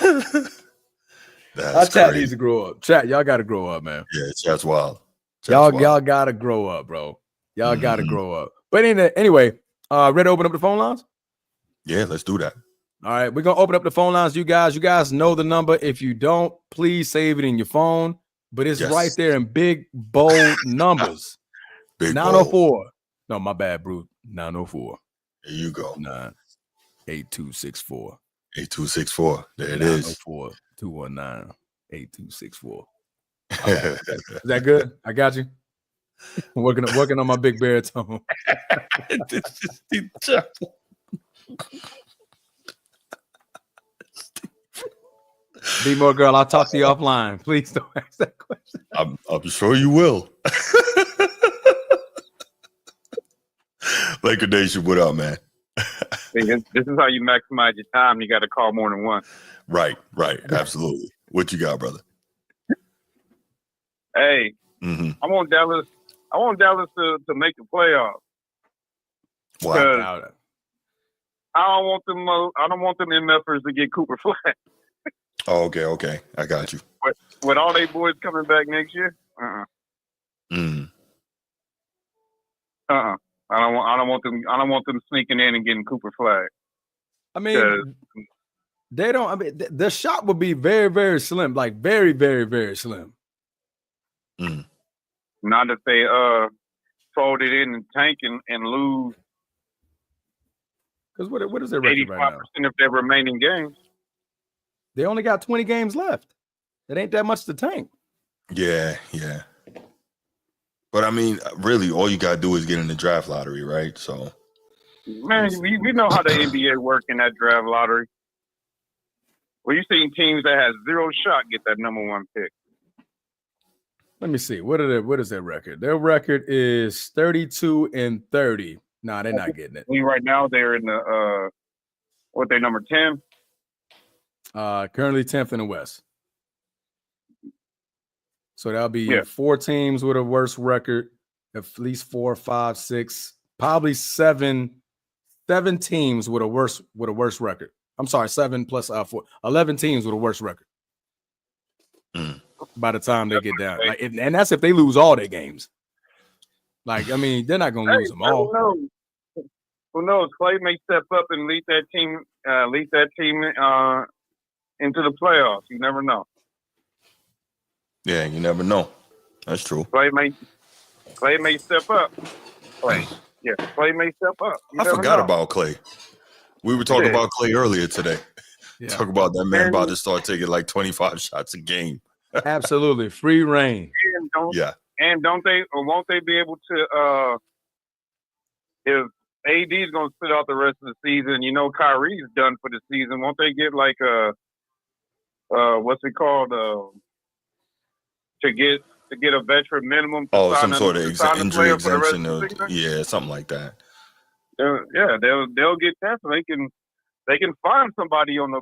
Our chat needs to grow up. Chat, y'all got to grow up, man. Yeah, chat's wild. Y'all got to grow up, bro. Y'all got to grow up. But anyway, ready to open up the phone lines? Yeah, let's do that. All right, we're gonna open up the phone lines. You guys know the number. If you don't, please save it in your phone. But it's right there in big bold numbers. Big 904. Bold. No, my bad, bro. 904. There you go. 8264. 8264. There it is. 904 219 8264. Is that good? I got you. Working on my big baritone. Be more girl. I'll talk to you offline. Please don't ask that question. I'm sure you will. Laker Nation, what up, man? This is how you maximize your time. You got to call more than one. Right. Absolutely. What you got, brother? Hey, I want Dallas. I want Dallas to make the playoffs. Wow. I don't want them MFers to get Cooper Flag. Oh, okay. I got you. With all they boys coming back next year, I don't want them sneaking in and getting Cooper Flag. I mean, they don't. I mean, the shot would be very, very slim. Like very, very, very slim. Not if they fold it in and tank and lose. Because what is their record right now? 85% of their remaining games. They only got 20 games left. It ain't that much to tank. Yeah. But I mean, really, all you gotta do is get in the draft lottery, right? So, man, we know how the NBA work in that draft lottery. Well, you seen teams that has zero shot get that number one pick. Let me see. What is their record? Their record is 32-30. Nah, they're not getting it. Right now, they're in the what they number 10? Currently 10th in the West. So that'll be 4 teams with a worse record, at least 4, 5, 6, probably 7 teams with a worse record. I'm sorry, 7 plus 4, 11 teams with a worse record. By the time they get down, and that's if they lose all their games. Like, I mean, they're not gonna lose them all. Who knows? Clay may step up and lead that team into the playoffs. You never know. Yeah, you never know. That's true. Clay may step up. Clay may step up. I forgot about Clay. We were talking about Clay earlier today. Yeah. Talk about that man about to start taking like 25 shots a game. Absolutely. Free reign. And won't they be able to if AD's gonna sit out the rest of the season, you know Kyrie's done for the season, won't they get like what's it called? To get a veteran minimum. Some sort of injury exemption, something like that. They'll get that, so they can find somebody on the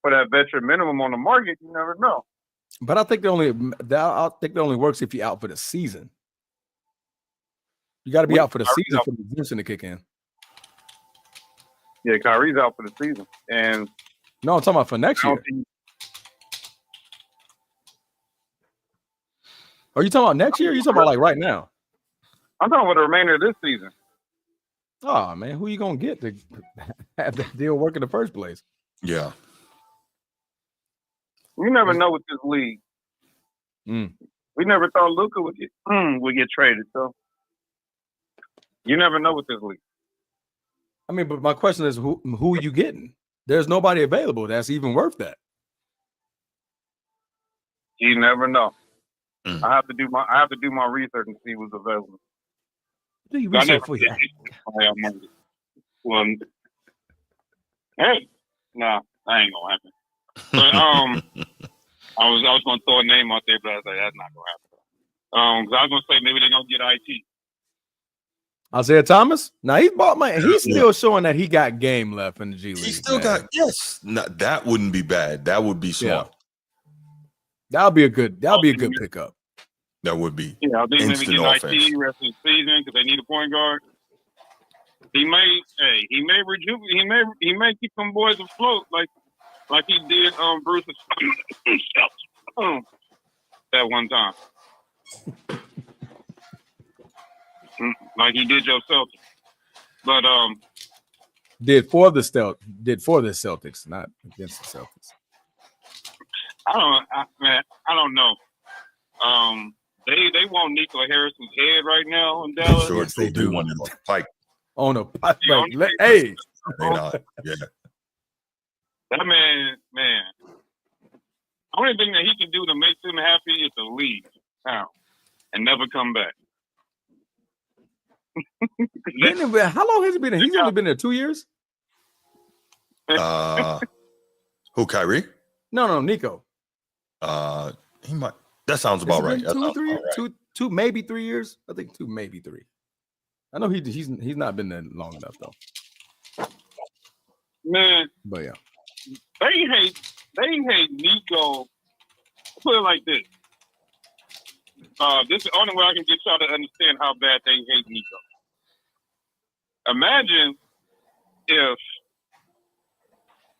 for that veteran minimum on the market. You never know. But I think it only works if you're out for the season. You got to be out for the season for the exemption to kick in. Yeah, Kyrie's out for the season, and no, I'm talking about for next year. Are you talking about next year? Or are you talking about like right now? I'm talking about the remainder of this season. Oh man, who you gonna get to have that deal work in the first place? Yeah. We never know with this league. We never thought Luka would get traded, so you never know with this league. I mean, but my question is, who are you getting? There's nobody available that's even worth that. You never know. I have to do my research and see who's available. Do you research for you? Well, hey, no, that ain't gonna happen. But I was gonna throw a name out there, but I was like, that's not gonna happen. Because I was gonna say maybe they're gonna get IT. Isaiah Thomas? Now he's still showing that he got game left in the G League. He still got that wouldn't be bad. That would be smart. Yeah. That'll be a good pickup. That would be. Yeah, I think maybe get IT rest of the season because they need a point guard. He may keep some boys afloat like he did Bruce that one time. Like he did Joe Celtics. But Did for the Celtics, not against the Celtics. I don't know. They want Nico Harrison's head right now in Dallas. Sure, Yes, they do. Want it on the pike. On a pike. The Hey, They not. Yeah. That man. Only thing that he can do to make them happy is to leave now and never come back. how long has he been there? He's only been there 2 years. Who, Kyrie? No, Nico. He might. That sounds about right. 2 or 3 years. Two, maybe 3 years. I think 2, maybe 3. I know he's not been there long enough though. Man, but yeah, they hate Nico. Put it like this. This is the only way I can get y'all to understand how bad they hate Nico. Imagine if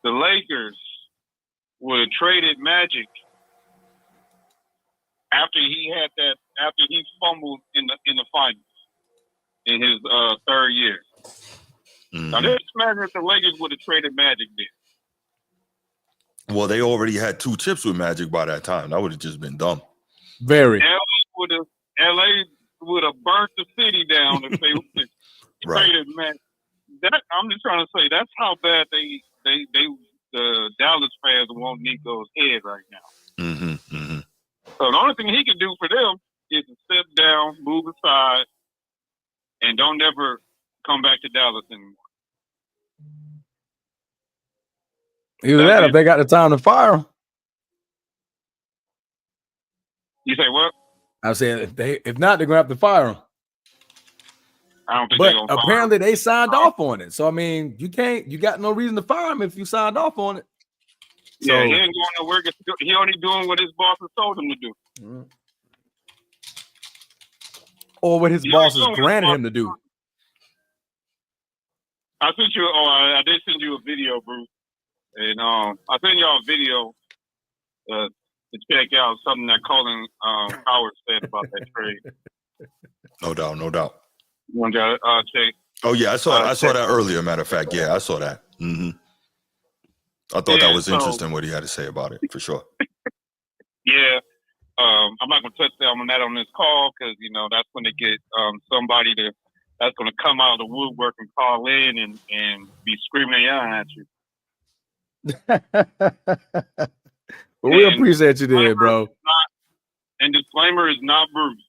the Lakers would have traded Magic after he fumbled in the finals in his third year. Mm-hmm. Now just imagine if the Lakers would have traded Magic then. Well, they already had 2 chips with Magic by that time. That would have just been dumb. Very. LA would have burnt the city down if they traded Magic. I'm just trying to say that's how bad the Dallas fans want Nico's head right now. Mm-hmm, mm-hmm. So the only thing he can do for them is to step down, move aside, and don't ever come back to Dallas anymore. Either that, if they got the time to fire him. You say what? I said if not, they're gonna have to fire him. I don't think. But apparently they signed off on it. So I mean, you got no reason to fire him if you signed off on it. Yeah, so, he ain't going nowhere. He only doing what his bosses told him to do. Mm-hmm. Or what his bosses granted him to do. I sent you. I did send you a video, Bruce, and I sent y'all a video to check out something that Colin Howard said about that trade. No doubt. You want to check? Oh yeah, I saw that earlier. Matter of fact, yeah, I saw that. Mm-hmm. I thought that was interesting what he had to say about it, for sure. Yeah. I'm not going to touch on that on this call because, that's going to get somebody that's going to come out of the woodwork and call in and be screaming and yelling at you. Well, we appreciate you there, bro. And disclaimer is not Bruce.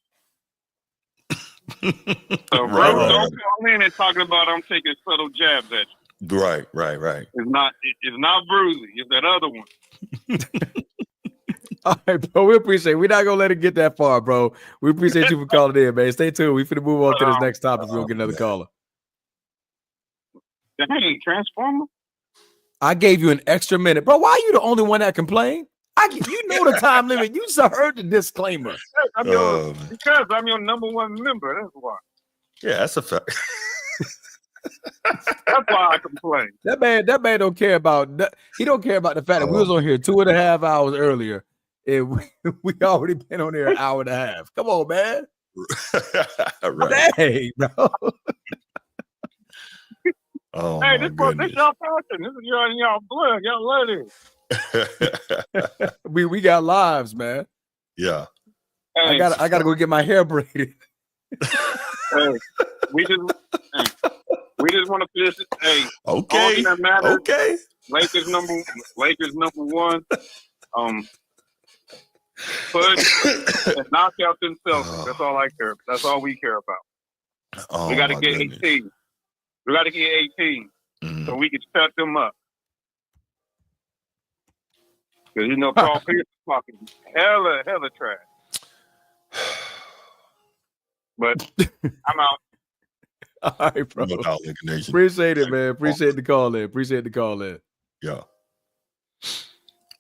So, Bruce, don't call in and talking about I'm taking subtle jabs at you. Right. It's not Brucey. It's that other one. All right, bro. We appreciate it. We're not gonna let it get that far, bro. We appreciate you for calling in, man. Stay tuned. We finna move on to this next topic. We'll get another caller. Dang, Transformer. I gave you an extra minute, bro. Why are you the only one that complained? You know the time limit. You heard the disclaimer. Because I'm your number one member. That's why. Yeah, that's a fact. That's why I complain. That man don't care about. He don't care about the fact that we was on here 2.5 hours earlier, and we already been on there an hour and a half. Come on, man. Right. Dang, bro. Oh, hey, this y'all passion. This is y'all blood. Y'all love it. we got lives, man. Yeah. Hey, I gotta go get my hair braided. Hey, we just want to finish it. Hey, okay. Okay. Lakers number one. Put and knock out themselves. That's all I care. That's all we care about. We got to get 18. We got to get 18 so we can shut them up. Because Paul Pierce is talking hella trash. But I'm out. All right, bro. Appreciate it, man. Appreciate the call in. Yeah.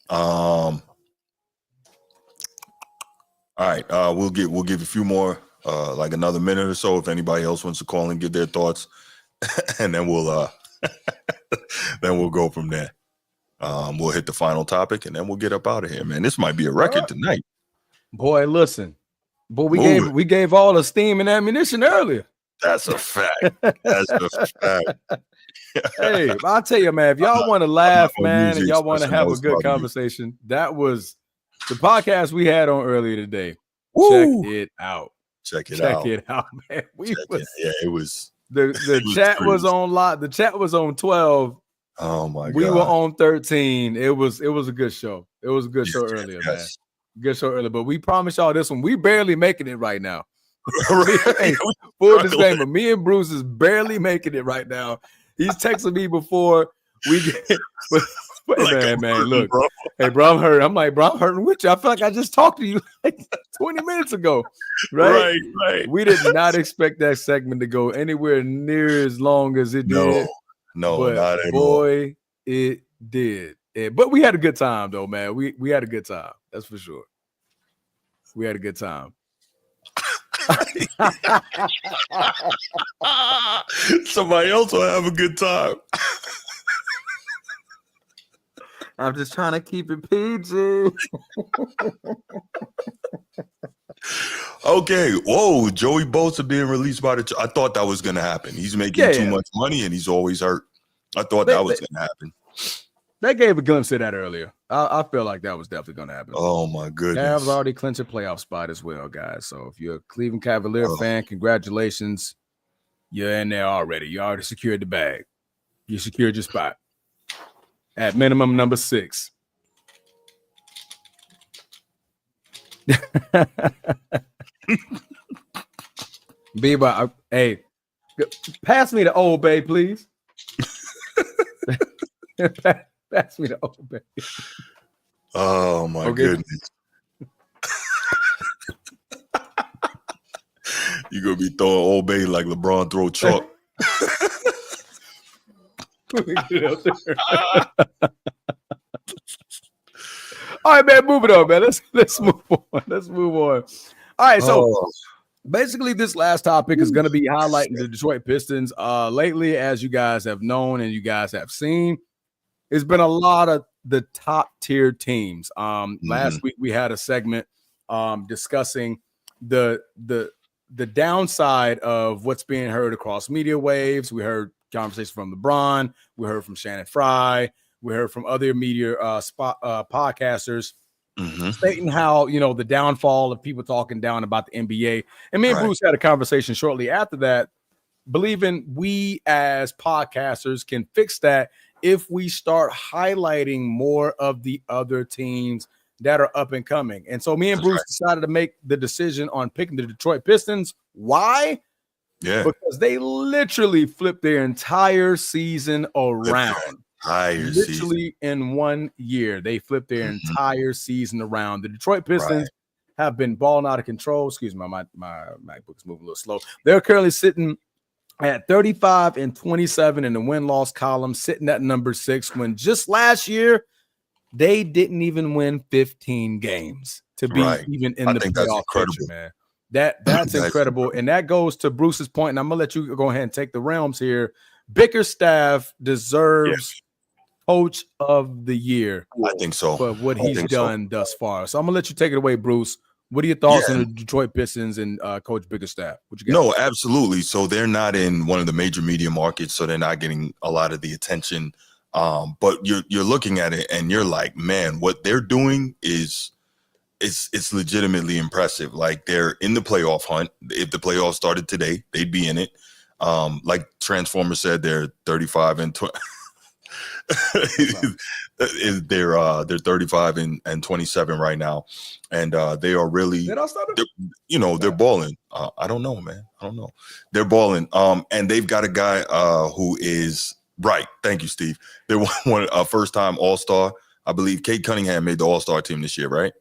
All right. We'll give a few more, like another minute or so, if anybody else wants to call and give their thoughts, and then we'll go from there. We'll hit the final topic, and then we'll get up out of here, man. This might be a record tonight. Boy, listen. Boy, we gave all the steam and ammunition earlier. That's a fact. That's a fact. Hey, I'll tell you, man, if y'all want to laugh, man, and y'all want to have a good conversation, that was the podcast we had on earlier today. Woo! Check it out. Check it out, man. It was the chat was on lot. The chat was on 12. Oh my god. We were on 13. It was a good show. It was a good show earlier, man. Good show earlier. But we promise y'all this one. We barely making it right now. Hey, full disclaimer, me and Bruce is barely making it right now. He's texting me before we get man, look. Bro. Hey, bro, I'm hurt. I'm like, bro, I'm hurting with you. I feel like I just talked to you like 20 minutes ago. Right. We did not expect that segment to go anywhere near as long as it did. No, but not at all. Boy, it did. But we had a good time, though, man. We had a good time. That's for sure. We had a good time. Somebody else will have a good time. I'm just trying to keep it PG. Okay. Whoa, Joey Bosa being released by I thought that was going to happen. He's making too much money and he's always hurt. I thought that was going to happen. They gave a glimpse of that earlier. I feel like that was definitely going to happen. Oh, my goodness. Cavs already clinched a playoff spot as well, guys. So if you're a Cleveland Cavalier fan, congratulations. You're in there already. You already secured the bag. You secured your spot. At minimum, number 6. Beba, hey, pass me the Old Bay, please. Pass me the Old Bay. Oh my goodness. You're gonna be throwing Old Bay like LeBron throw chalk. All right, man, move it on, man. Let's move on. Let's move on. All right, so basically this last topic is going to be highlighting the Detroit Pistons. Lately, as you guys have known and you guys have seen, it's been a lot of the top tier teams. Last week we had a segment discussing the downside of what's being heard across media waves. We heard conversations from LeBron. We heard from Shannon Fry. We heard from other media podcasters stating how, the downfall of people talking down about the NBA. And me and Bruce had a conversation shortly after that, believing we as podcasters can fix that if we start highlighting more of the other teams that are up and coming. And so me and Bruce decided to make the decision on picking the Detroit Pistons. Why? Yeah. Because they literally flipped their entire season around. Literally in 1 year, they flipped their entire season around. The Detroit Pistons have been balling out of control. Excuse me, my MacBook's moving a little slow. They're currently sitting at 35-27 in the win-loss column, sitting at number 6, when just last year they didn't even win 15 games to be even in the playoff picture, man. That's incredible. And that goes to Bruce's point, and I'm gonna let you go ahead and take the realms here. Bickerstaff deserves Coach of the Year. I think so. For what he's done thus far. So I'm gonna let you take it away, Bruce. What are your thoughts on the Detroit Pistons and Coach Bickerstaff? What you got? No, absolutely. So they're not in one of the major media markets, so they're not getting a lot of the attention. But you're looking at it and you're like, man, what they're doing is it's legitimately impressive. Like, they're in the playoff hunt. If the playoffs started today, they'd be in it. Like Transformer said, they're 35-20. They're 35-27 right now, and they are really, they're balling. I don't know, man. I don't know. They're balling. And they've got a guy who is right. Thank you, Steve. They're one first-time All-Star. I believe Kate Cunningham made the All-Star team this year, right?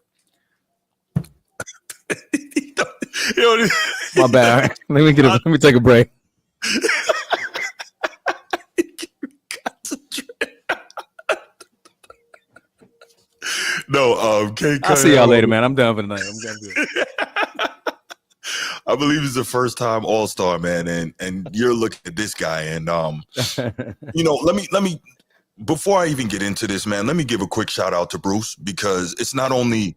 My bad. Let me take a break. No, Kate. I'll see y'all later, man. I'm done for tonight. I'm good. I believe he's a first-time All-Star, man, and you're looking at this guy, and let me before I even get into this, man, let me give a quick shout out to Bruce, because it's not only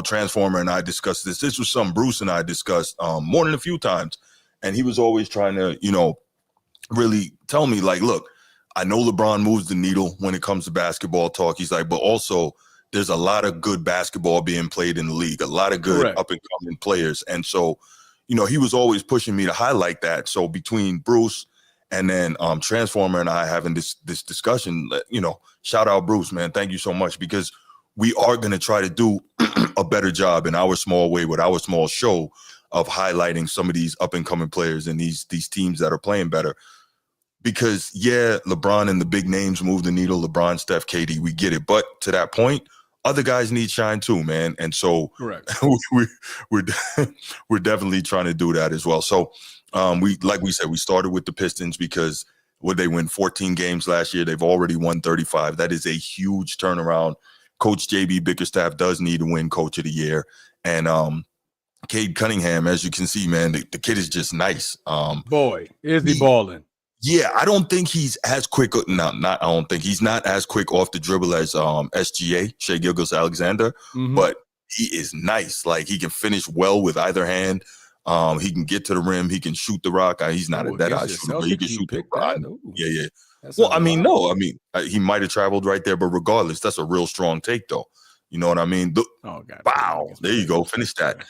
Transformer and I discussed this. This was something Bruce and I discussed more than a few times, And he was always trying to, really tell me, like, look, I know LeBron moves the needle when it comes to basketball talk. He's like, but also there's a lot of good basketball being played in the league, a lot of good up and coming players. And so, he was always pushing me to highlight that. So between Bruce and then Transformer and I having this discussion, shout out Bruce, man. Thank you so much, because we are going to try to do a better job in our small way with our small show of highlighting some of these up and coming players and these teams that are playing better. Because, LeBron and the big names move the needle. LeBron, Steph, KD, we get it. But to that point, other guys need shine too, man. And so we're definitely trying to do that as well. So like we said, we started with the Pistons because they win 14 games last year. They've already won 35. That is a huge turnaround. Coach JB Bickerstaff does need to win Coach of the Year. And Cade Cunningham, as you can see, man, the kid is just nice. Boy, is he balling. Yeah, I don't think he's as quick. I don't think he's not as quick off the dribble as SGA, Shai Gilgeous-Alexander, but he is nice. Like, he can finish well with either hand. He can get to the rim. He can shoot the rock. He's not a dead eye shooter, but he can shoot the rock. Yeah. Well, he might have traveled right there, but regardless, that's a real strong take, though. You know what I mean? Wow, there you go. Finish that.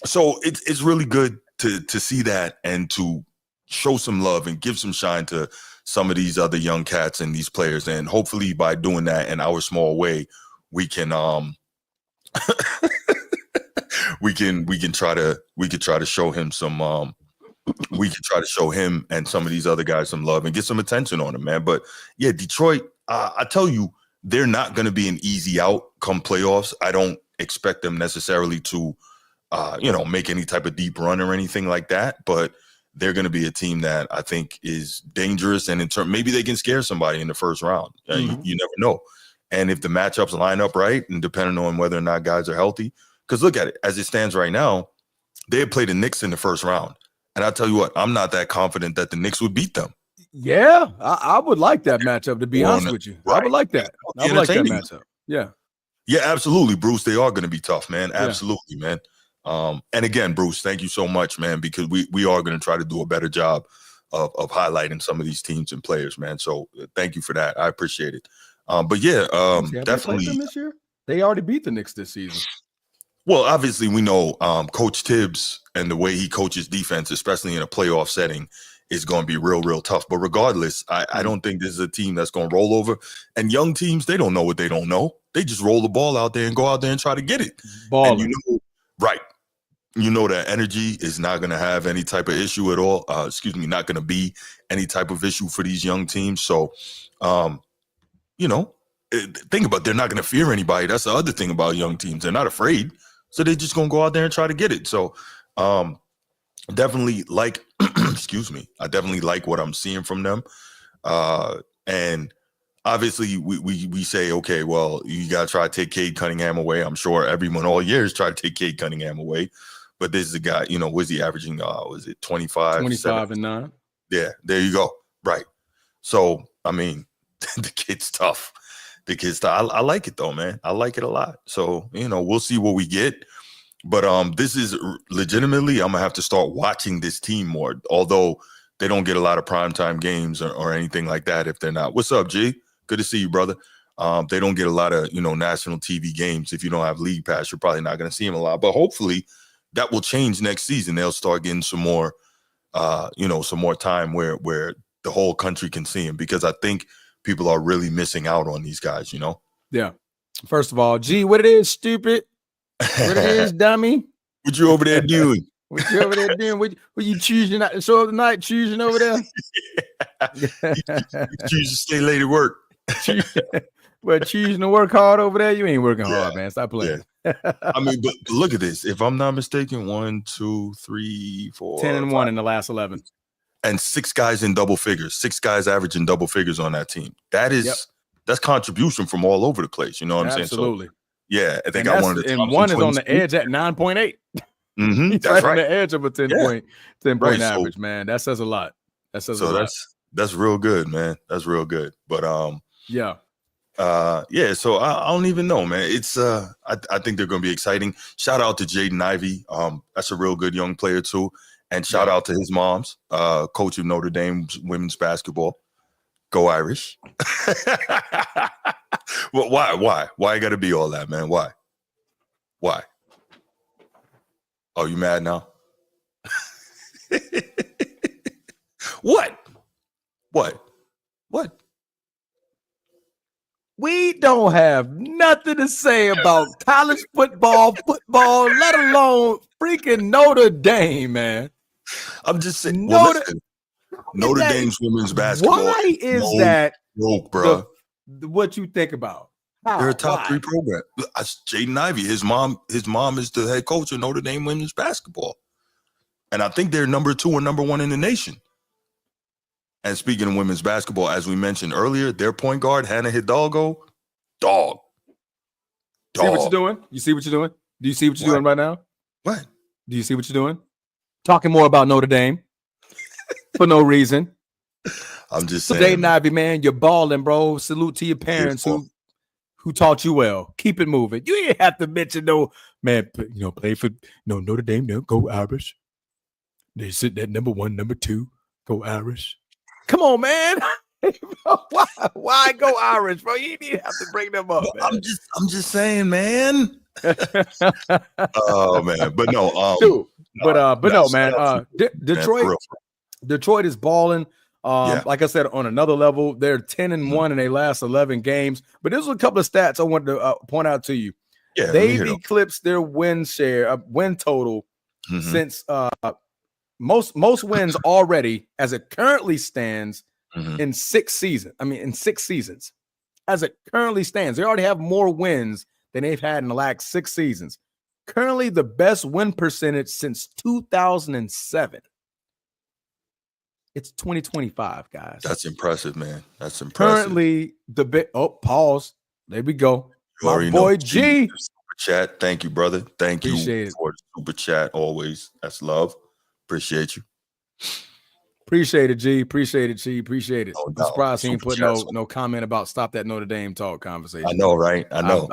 So it's really good to see that and to show some love and give some shine to some of these other young cats and these players. And hopefully by doing that in our small way, we can we can try to show him some we can try to show him and some of these other guys some love and get some attention on him, man. But yeah, Detroit, I tell you, they're not going to be an easy out come playoffs. I don't expect them necessarily to make any type of deep run or anything like that, but they're going to be a team that I think is dangerous, and maybe they can scare somebody in the first round. You never know. And if the matchups line up right, and depending on whether or not guys are healthy, because look at it, as it stands right now, they had played the Knicks in the first round. And I'll tell you what, I'm not that confident that the Knicks would beat them. Yeah, I would like that matchup, to be honest with you. Right. I would like that. I would like that matchup. Yeah. Yeah, absolutely, Bruce. They are going to be tough, man. Absolutely, man. And again, Bruce, thank you so much, man, because we are going to try to do a better job of highlighting some of these teams and players, man. So thank you for that. I appreciate it. But yeah, definitely. They this year? They already beat the Knicks this season. Well, obviously, we know Coach Tibbs and the way he coaches defense, especially in a playoff setting, is going to be real, real tough. But regardless, I don't think this is a team that's going to roll over. And young teams, they don't know what they don't know. They just roll the ball out there and go out there and try to get it. Balling. And right. That energy is not going to have any type of issue at all. Not going to be any type of issue for these young teams. So, think about it, they're not going to fear anybody. That's the other thing about young teams. They're not afraid. So they're just going to go out there and try to get it. So definitely like, I definitely like what I'm seeing from them. And obviously we say, okay, well, you got to try to take Cade Cunningham away. I'm sure everyone all year has tried to take Cade Cunningham away. But this is a guy, was he averaging, was it 25 and 9? Yeah, there you go. Right. So, I mean, the kid's tough. I like it though, man. I like it a lot. So, we'll see what we get. But this is legitimately, I'm going to have to start watching this team more, although they don't get a lot of primetime games or anything like that if they're not. What's up, G? Good to see you, brother. They don't get a lot of, national TV games. If you don't have League Pass, you're probably not going to see them a lot. But hopefully that will change next season. They'll start getting some more, some more time where the whole country can see them, because I think people are really missing out on these guys, Yeah. First of all, G, what it is, stupid? What it is, dummy? What you over there doing? What you over there doing? What you choosing at the show of the night? Choosing over there? You choose to stay late at work. But choosing to work hard over there, you ain't working hard, man. Stop playing. I mean, but look at this. If I'm not mistaken, 1, 2, 3, 4, 10 and 5, 1 in the last 11, and 6 guys in double figures. 6 guys averaging double figures on that team. That is that's contribution from all over the place. You know what I'm saying? Absolutely. So, yeah, I think I wanted to. And one is on the edge at 9.8. That's right right. On the edge of a 10 point average, man. That says a lot. That says a lot. That's real good, man. That's real good. But yeah. So I don't even know, man. It's I think they're going to be exciting. Shout out to Jaden Ivey. That's a real good young player too. And shout out to his moms, coach of Notre Dame women's basketball. Go Irish. Well, why? Why got to be all that, man? Why? Oh, you mad now? What? We don't have nothing to say about college football, let alone freaking Notre Dame, man. I'm just saying. Notre Dame's women's basketball. Why is that joke, bro? What you think about? How? They're a top 3 program. Jaden Ivey, his mom is the head coach of Notre Dame women's basketball, and I think they're number 2 or number 1 in the nation. And speaking of women's basketball, as we mentioned earlier, their point guard Hannah Hidalgo, dog. See what you're doing? You see what you're doing? Do you see what you're doing right now? What? Do you see what you're doing? Talking more about Notre Dame for no reason. I'm just saying. Jaden Ivey, man, you're balling, bro. Salute to your parents who taught you well. Keep it moving. You ain't have to mention play for Notre Dame. No, go Irish. They sit at number 1, number 2. Go Irish. Come on, man. Why go Irish, bro? You didn't have to bring them up. Man. I'm just saying, man. Oh man, but no, man. Detroit is balling. Like I said, on another level, they're 10-1 in their last 11 games. But there's a couple of stats I wanted to point out to you. Yeah, they've eclipsed their win total since most wins already, as it currently stands, in 6 seasons. In 6 seasons, as it currently stands, they already have more wins than they've had in the last 6 seasons. Currently, the best win percentage since 2007. It's 2025, guys. That's impressive, man. That's impressive. Currently, pause. There we go. My boy G. Super chat. Thank you, brother. Thank you for the super chat. Always. That's love. Appreciate you. Appreciate it, G. Appreciate it, G. Appreciate it. I'm surprised he ain't put no comment about stop that Notre Dame talk conversation. I know, right? I know.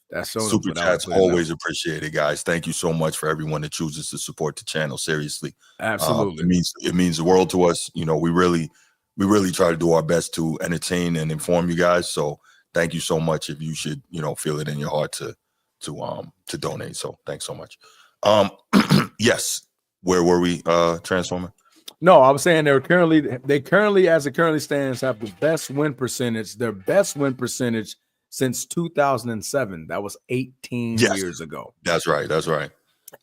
That's so super chats always appreciated, guys. Thank you so much for everyone that chooses to support the channel. Seriously, absolutely, it means the world to us. We really try to do our best to entertain and inform you guys. So thank you so much. If you should, feel it in your heart to donate. So thanks so much. Yes. Where were we, Transformer? No, I was saying they currently, as it currently stands, have the best win percentage. Their best win percentage since 2007. That was 18 years ago. That's right.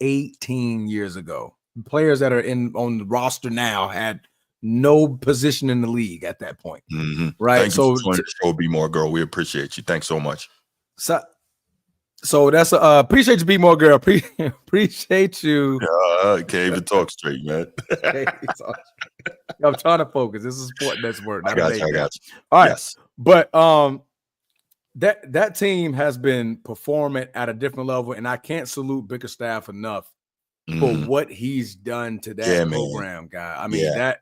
18 years ago. Players that are on the roster now had no position in the league at that point. Right. Thank you for joining the show, Be More Girl. We appreciate you. Thanks so much. So that's appreciate you, Be More Girl. Appreciate you. Can't even talk straight, man. I'm trying to focus. This is sport that's work. I got you. All right. Yes. But that team has been performing at a different level, and I can't salute Bickerstaff enough for what he's done to that program, guy. That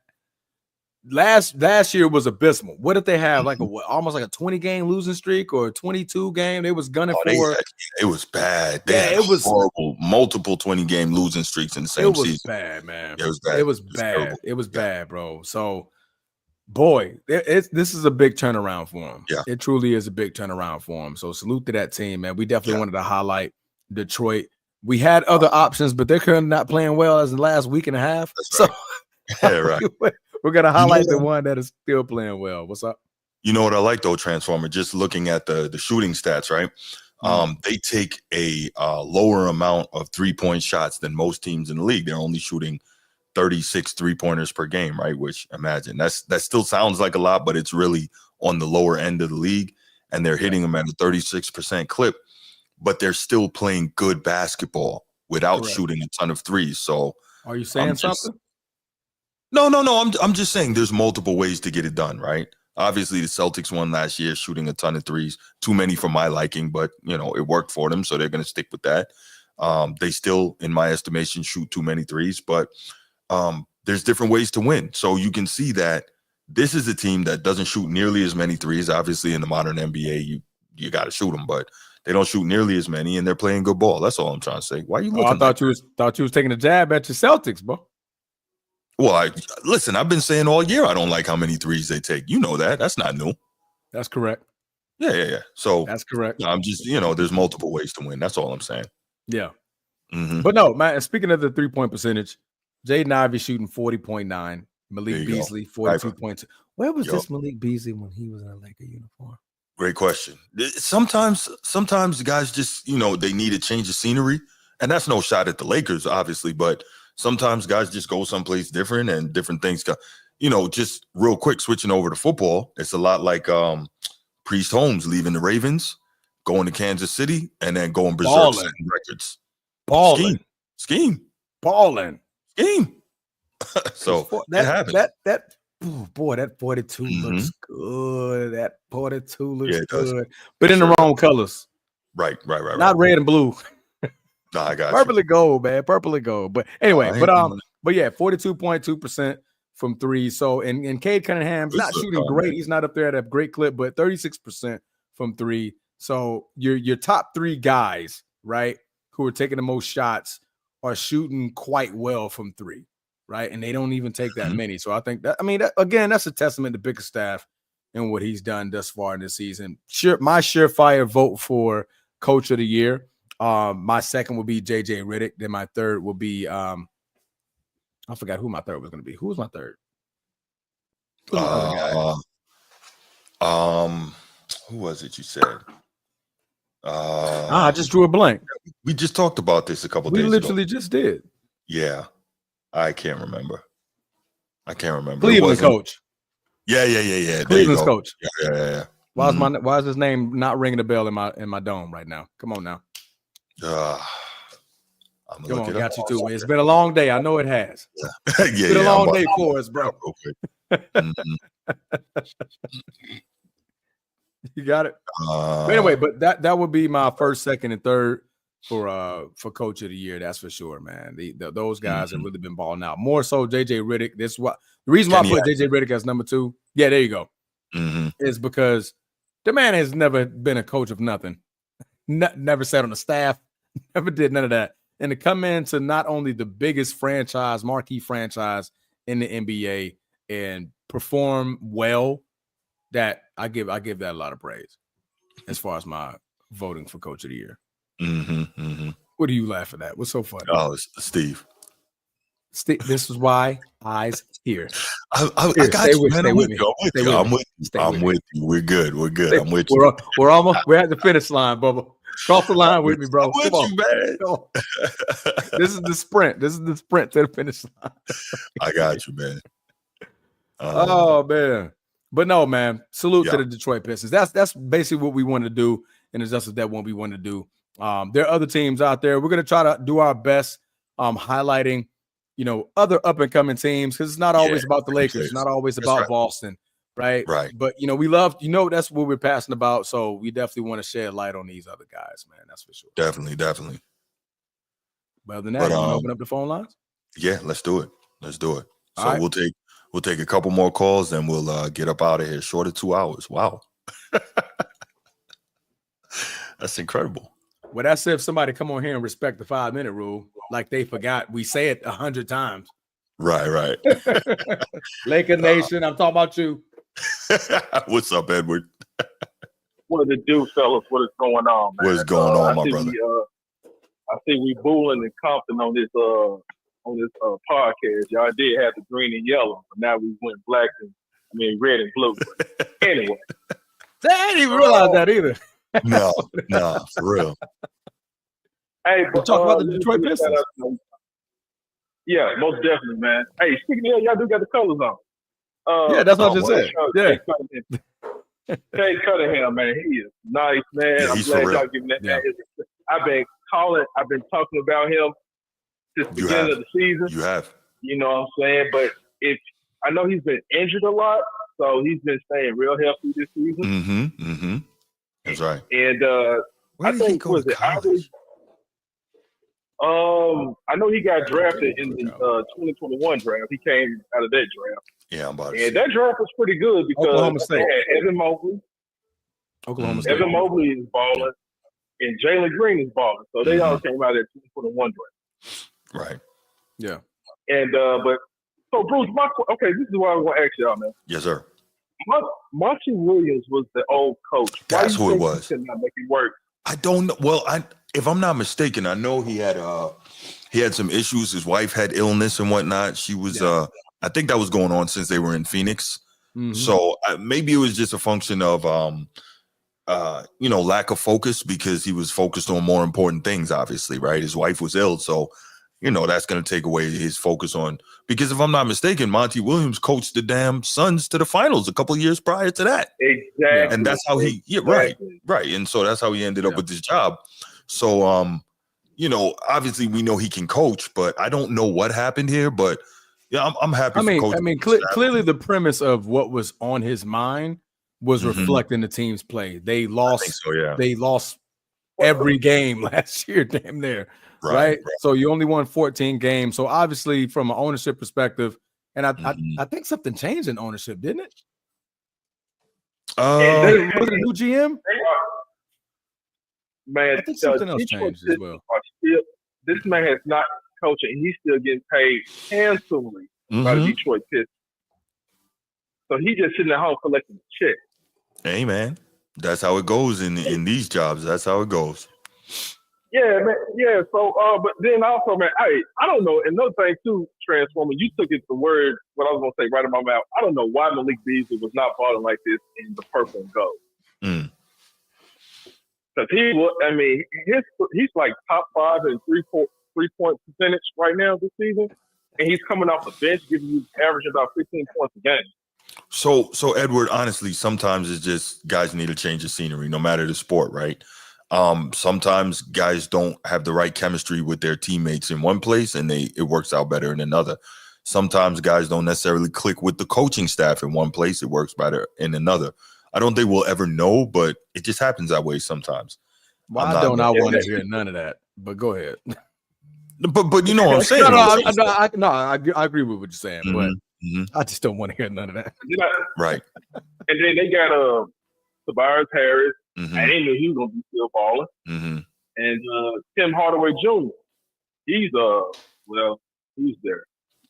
last year was abysmal. What did they have? Almost like a 20-game losing streak or a 22 game? They was gunning for. It was bad. It was horrible. Multiple 20-game losing streaks in the same season. It was bad, man. It was bad. It was bad. It was bad, bro. So, boy, this is a big turnaround for him. Yeah, it truly is a big turnaround for him. So, salute to that team, man. We definitely wanted to highlight Detroit. We had other options, but they're currently not playing well as the last week and a half. That's right. So, yeah, right. We're gonna highlight the one that is still playing well. What's up? You know what I like though, Transformer? Just looking at the shooting stats, right? They take a lower amount of 3-point shots than most teams in the league. They're only shooting 36 3-pointers per game, right? Which imagine that still sounds like a lot, but it's really on the lower end of the league, and they're hitting them at a 36% clip. But they're still playing good basketball without shooting a ton of threes. So, are you saying something? No. I'm just saying there's multiple ways to get it done, right? Obviously, the Celtics won last year shooting a ton of threes. Too many for my liking, but, it worked for them, so they're going to stick with that. They still, in my estimation, shoot too many threes, but there's different ways to win. So you can see that this is a team that doesn't shoot nearly as many threes. Obviously, in the modern NBA, you got to shoot them, but they don't shoot nearly as many, and they're playing good ball. That's all I'm trying to say. Why are you looking? I thought you was taking a jab at your Celtics, bro. Well, listen, I've been saying all year I don't like how many threes they take. You know that. That's not new. That's correct. Yeah. So that's correct. I'm just, there's multiple ways to win. That's all I'm saying. Yeah. Mm-hmm. But no, man, speaking of the 3-point percentage, Jaden Ivey shooting 40.9, Malik Beasley 42.2. Where was this Malik Beasley when he was in a Laker uniform? Great question. Sometimes guys just, they need a change of scenery. And that's no shot at the Lakers, obviously, but sometimes guys just go someplace different and different things. Just real quick, switching over to football, it's a lot like Priest Holmes leaving the Ravens, going to Kansas City, and then going berserk setting records. Scheme. Balling. Scheme. So that happened. That 42 looks good. That 42 looks good. But in the wrong colors. Right. Not red and blue. No, I got Purple and gold, man. Purple and gold. But anyway, but yeah, 42.2% from three. So and Cade Cunningham's not shooting great. He's not up there at a great clip, but 36% from three. So your top three guys, right, who are taking the most shots are shooting quite well from three, right? And they don't even take that many. So I think again, that's a testament to Bickerstaff and what he's done thus far in this season. My surefire vote for Coach of the Year. My second will be JJ Redick. Then my third will be I forgot who my third was going to be. Who was my third? Who's my other guy? Who was it you said? I just drew a blank. We just talked about this a couple days ago. We literally just did. Yeah. I can't remember. Cleveland coach. Yeah. Cleveland's coach. Yeah. Why is his name not ringing a bell in my dome right now? Come on now. Come on, got you too. It's been a long day. I know it has. Yeah. It's been a long day for us, bro. You got it. But anyway, but that would be my first, second, and third for Coach of the Year. That's for sure, man. Those guys have really been balling out. More so, JJ Redick. This is what the reason why I put JJ Redick as number 2. Yeah, there you go. Is because the man has never been a coach of nothing. Never sat on the staff. Never did none of that. And to come into not only the biggest franchise, marquee franchise in the NBA, and perform well, that I give that a lot of praise as far as my voting for Coach of the Year. What are you laughing at? What's so funny? Oh, it's Steve. This is why eyes here. I got you, man. I'm with you. We're good. I'm with you. We're at the finish line, Bubba. Cross the line with me, bro. I'm with you, man. This is the sprint. This is the sprint to the finish line. I got you, man. Oh man. But no, man. Salute to the Detroit Pistons. That's basically what we want to do, and it's just that what we want to do. There are other teams out there. We're gonna try to do our best highlighting, other up-and-coming teams, because it's not always about the Lakers. It's not always about Boston, right? Right. But, we love, that's what we're passionate about, so we definitely want to shed light on these other guys, man. That's for sure. Definitely. But other than that, you want to open up the phone lines? Yeah, let's do it. So right. we'll take a couple more calls, then we'll get up out of here. Short of 2 hours. Wow. That's incredible. Well, that's if somebody come on here and respect the 5-minute rule, like they forgot. We say it 100 times. Right. Laker Nation, I'm talking about you. What's up, Edward? What to do, fellas? What is going on, man? What's going on, my brother? I think we booling and Compton on this podcast. Y'all did have the green and yellow, but now we went red and blue. But anyway, I didn't even realize that either. No, for real. Hey, but talk about the Detroit Pistons. Yeah, most definitely, man. Hey, speaking of, y'all do got the colors on. Yeah, that's what I just said. Yeah. Cade Cunningham, man, he is nice, man. Yeah, I'm glad y'all giving that man. I've been talking about him since the beginning of the season. You have. You know what I'm saying? But I know he's been injured a lot, so he's been staying real healthy this season. That's right. And I think was it college? I know he got drafted in the 2021 draft. He came out of that draft. Yeah, I'm about to say. That draft was pretty good because Oklahoma State. They had Evan Mobley. Oklahoma State. Evan Mobley is balling, and Jalen Green is balling. So they all came out of that 2021 draft. Right. Yeah. And but So, Bruce, this is what I want to ask y'all, man. Yes, sir. Monty Williams was the old coach. That's who it was. He could not make it work? I don't know. Well, if I'm not mistaken, I know he had some issues. His wife had illness and whatnot. She was I think that was going on since they were in Phoenix. Mm-hmm. So maybe it was just a function of lack of focus, because he was focused on more important things, obviously, right? His wife was ill, so that's going to take away his focus on, because if I'm not mistaken, Monty Williams coached the damn Suns to the finals a couple of years prior to that. Exactly. And that's how right. And so that's how he ended up with this job. So, obviously we know he can coach, but I don't know what happened here, but I'm happy for Coach. Clearly the premise of what was on his mind was reflecting the team's play. They lost. They lost every game last year, damn near. Right. So you only won 14 games. So obviously, from an ownership perspective, and I think something changed in ownership, didn't it? Was it a new GM? Man, I think something else changed as well. This man has not coached, and he's still getting paid handsomely by the Detroit Pistons. So he just sitting at home collecting the check. Hey, man, that's how it goes in these jobs. That's how it goes. Yeah, man. Yeah. So, but then also, man, I don't know. Another thing too, Transformer, you took it the word what I was gonna say right in my mouth. I don't know why Malik Beasley was not balling like this in the purple and gold. Because he's like top 5 in three-point percentage right now this season, and he's coming off the bench, giving you average about 15 points a game. So Edward, honestly, sometimes it's just guys need to change the scenery, no matter the sport, right? Sometimes guys don't have the right chemistry with their teammates in one place, and it works out better in another. Sometimes guys don't necessarily click with the coaching staff in one place. It works better in another. I don't think we'll ever know, but it just happens that way sometimes. Well, I want to hear none of that, but go ahead. But you know what I'm saying? I agree with what you're saying, but I just don't want to hear none of that. Right. And then they got Tobias Harris. I didn't know he was gonna be still balling. And Tim Hardaway Jr. He's there.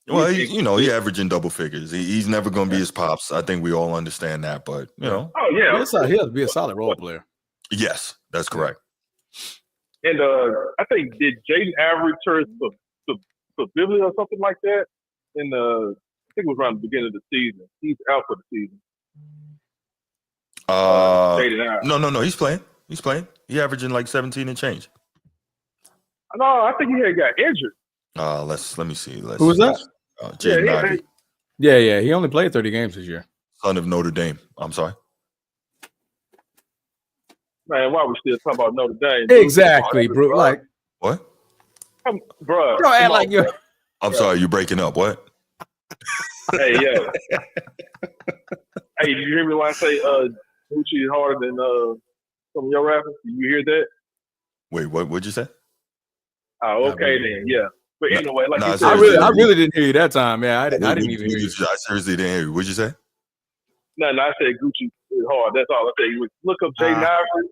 Well, he's averaging double figures. He's never going to be his pops. I think we all understand that, but Oh yeah, he'll be a solid role player. Yes, that's correct. And I think did Jaden Avery turn to Biblia or something like that? I think it was around the beginning of the season. He's out for the season. No. He's playing. He's averaging like 17 and change. No, I think he had got injured. Let me see. Who was that? Jaden Ivey. Yeah. He only played 30 games this year. Son of Notre Dame. I'm sorry. Man, why we still talking about Notre Dame? Exactly, bro. Like what? Bro, act like you. I'm sorry, you're breaking up. What? Hey, yo. Hey, did you hear me when I say Gucci is harder than some of your rappers? Did you hear that? Wait, what'd you say? Oh, okay then, yeah. But anyway, like you said, I really didn't hear you that time. Yeah, I didn't even hear you. I seriously didn't hear you. What'd you say? No, I said Gucci is hard. That's all I said. Look up Jay Ivory.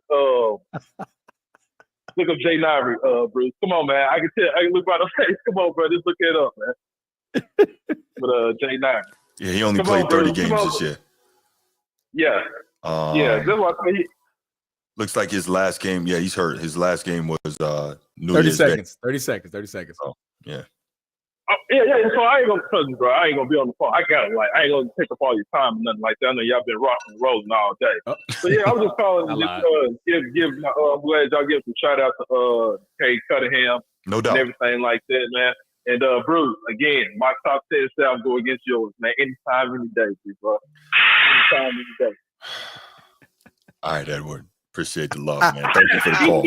Look up Jay Ivory, Bruce. Come on, man. I can look by the face. Come on, bro. Just look it up, man. But Jay Ivory. Yeah, he only played 30 games this year. Yeah. That's what I say. Looks like his last game. Yeah, he's hurt. His last game was New 30 Year's seconds. Day. 30 seconds. Oh, yeah. Yeah. So I ain't gonna tell you, bro. I ain't gonna be on the phone. I ain't gonna take up all your time and nothing like that. I know y'all been rocking and rolling all day. So yeah, I was just calling. I'm glad y'all give some shout out to Kay Cunningham. No doubt. And everything like that, man. And Bruce, again, my top 10 self go against yours, man. Anytime, any day, bro. Anytime, any day. All right, Edward. Appreciate the love, man. Thank you for the call.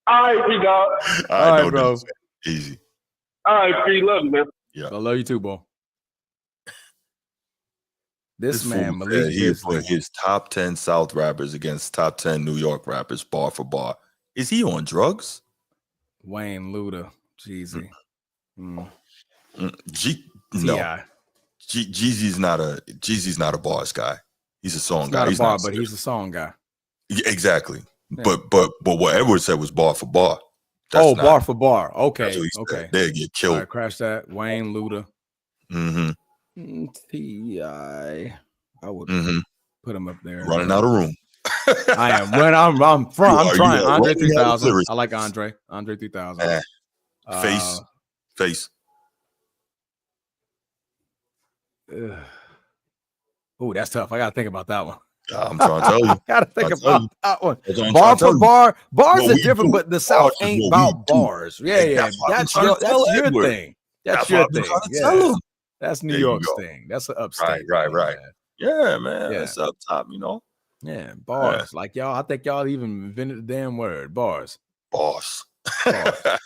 All right, we got. All right, bro. Easy. All right, free love, man. Yeah, I love you too, bro. This man, Malik, he put his top 10 South rappers against top 10 New York rappers, bar for bar. Is he on drugs? Wayne, Luda, Jeezy. No. Jeezy's not a bars guy. He's a song guy. He's not a bar, but he's a song guy. Yeah, exactly. Yeah. But what Edward said was bar for bar. Bar for bar. Okay. Okay. They get killed. All right, crash that. Wayne, Luda. T.I. I would put him up there. Running out of room. I am. I'm trying. Andre 3000. I like Andre. Andre 3000. Face. Oh, that's tough. I gotta think about that one. I'm trying to tell you. I gotta think about that one. Bar for bar. Bars are different, but the South ain't about bars. Yeah. That's your thing. That's your thing. Yeah. That's New York's thing. That's an upstate. Right. Yeah, man. That's up top, you know. Yeah, bars. Like y'all, I think y'all even invented the damn word. Bars. Boss. Yeah.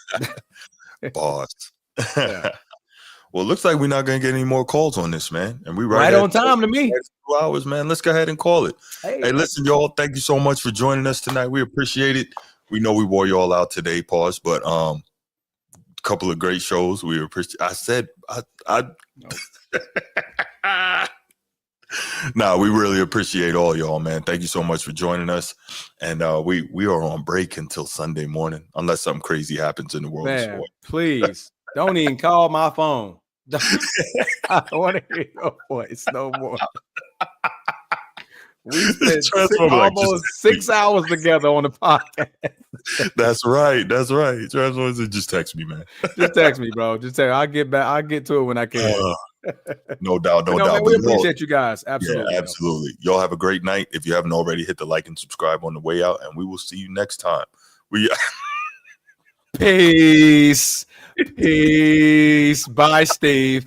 Well, it looks like we're not going to get any more calls on this, man. And we right on time to me. 2 hours, man. Let's go ahead and call it. Hey, listen, y'all. Thank you so much for joining us tonight. We appreciate it. We know we wore you all out today, pause, but a couple of great shows. We appreciate. We really appreciate all y'all, man. Thank you so much for joining us. And we are on break until Sunday morning, unless something crazy happens in the world. Man, please don't even call my phone. I don't want to hear your voice no more. We spent almost 6 hours together on the podcast. That's right. Transformers, just text me, man. Just text me, bro. Just text me. I'll get back. I'll get to it when I can. No doubt. Man, we appreciate you guys. Absolutely. Yeah, absolutely. Y'all have a great night. If you haven't already, hit the like and subscribe on the way out, and we will see you next time. Peace. Bye, Steve.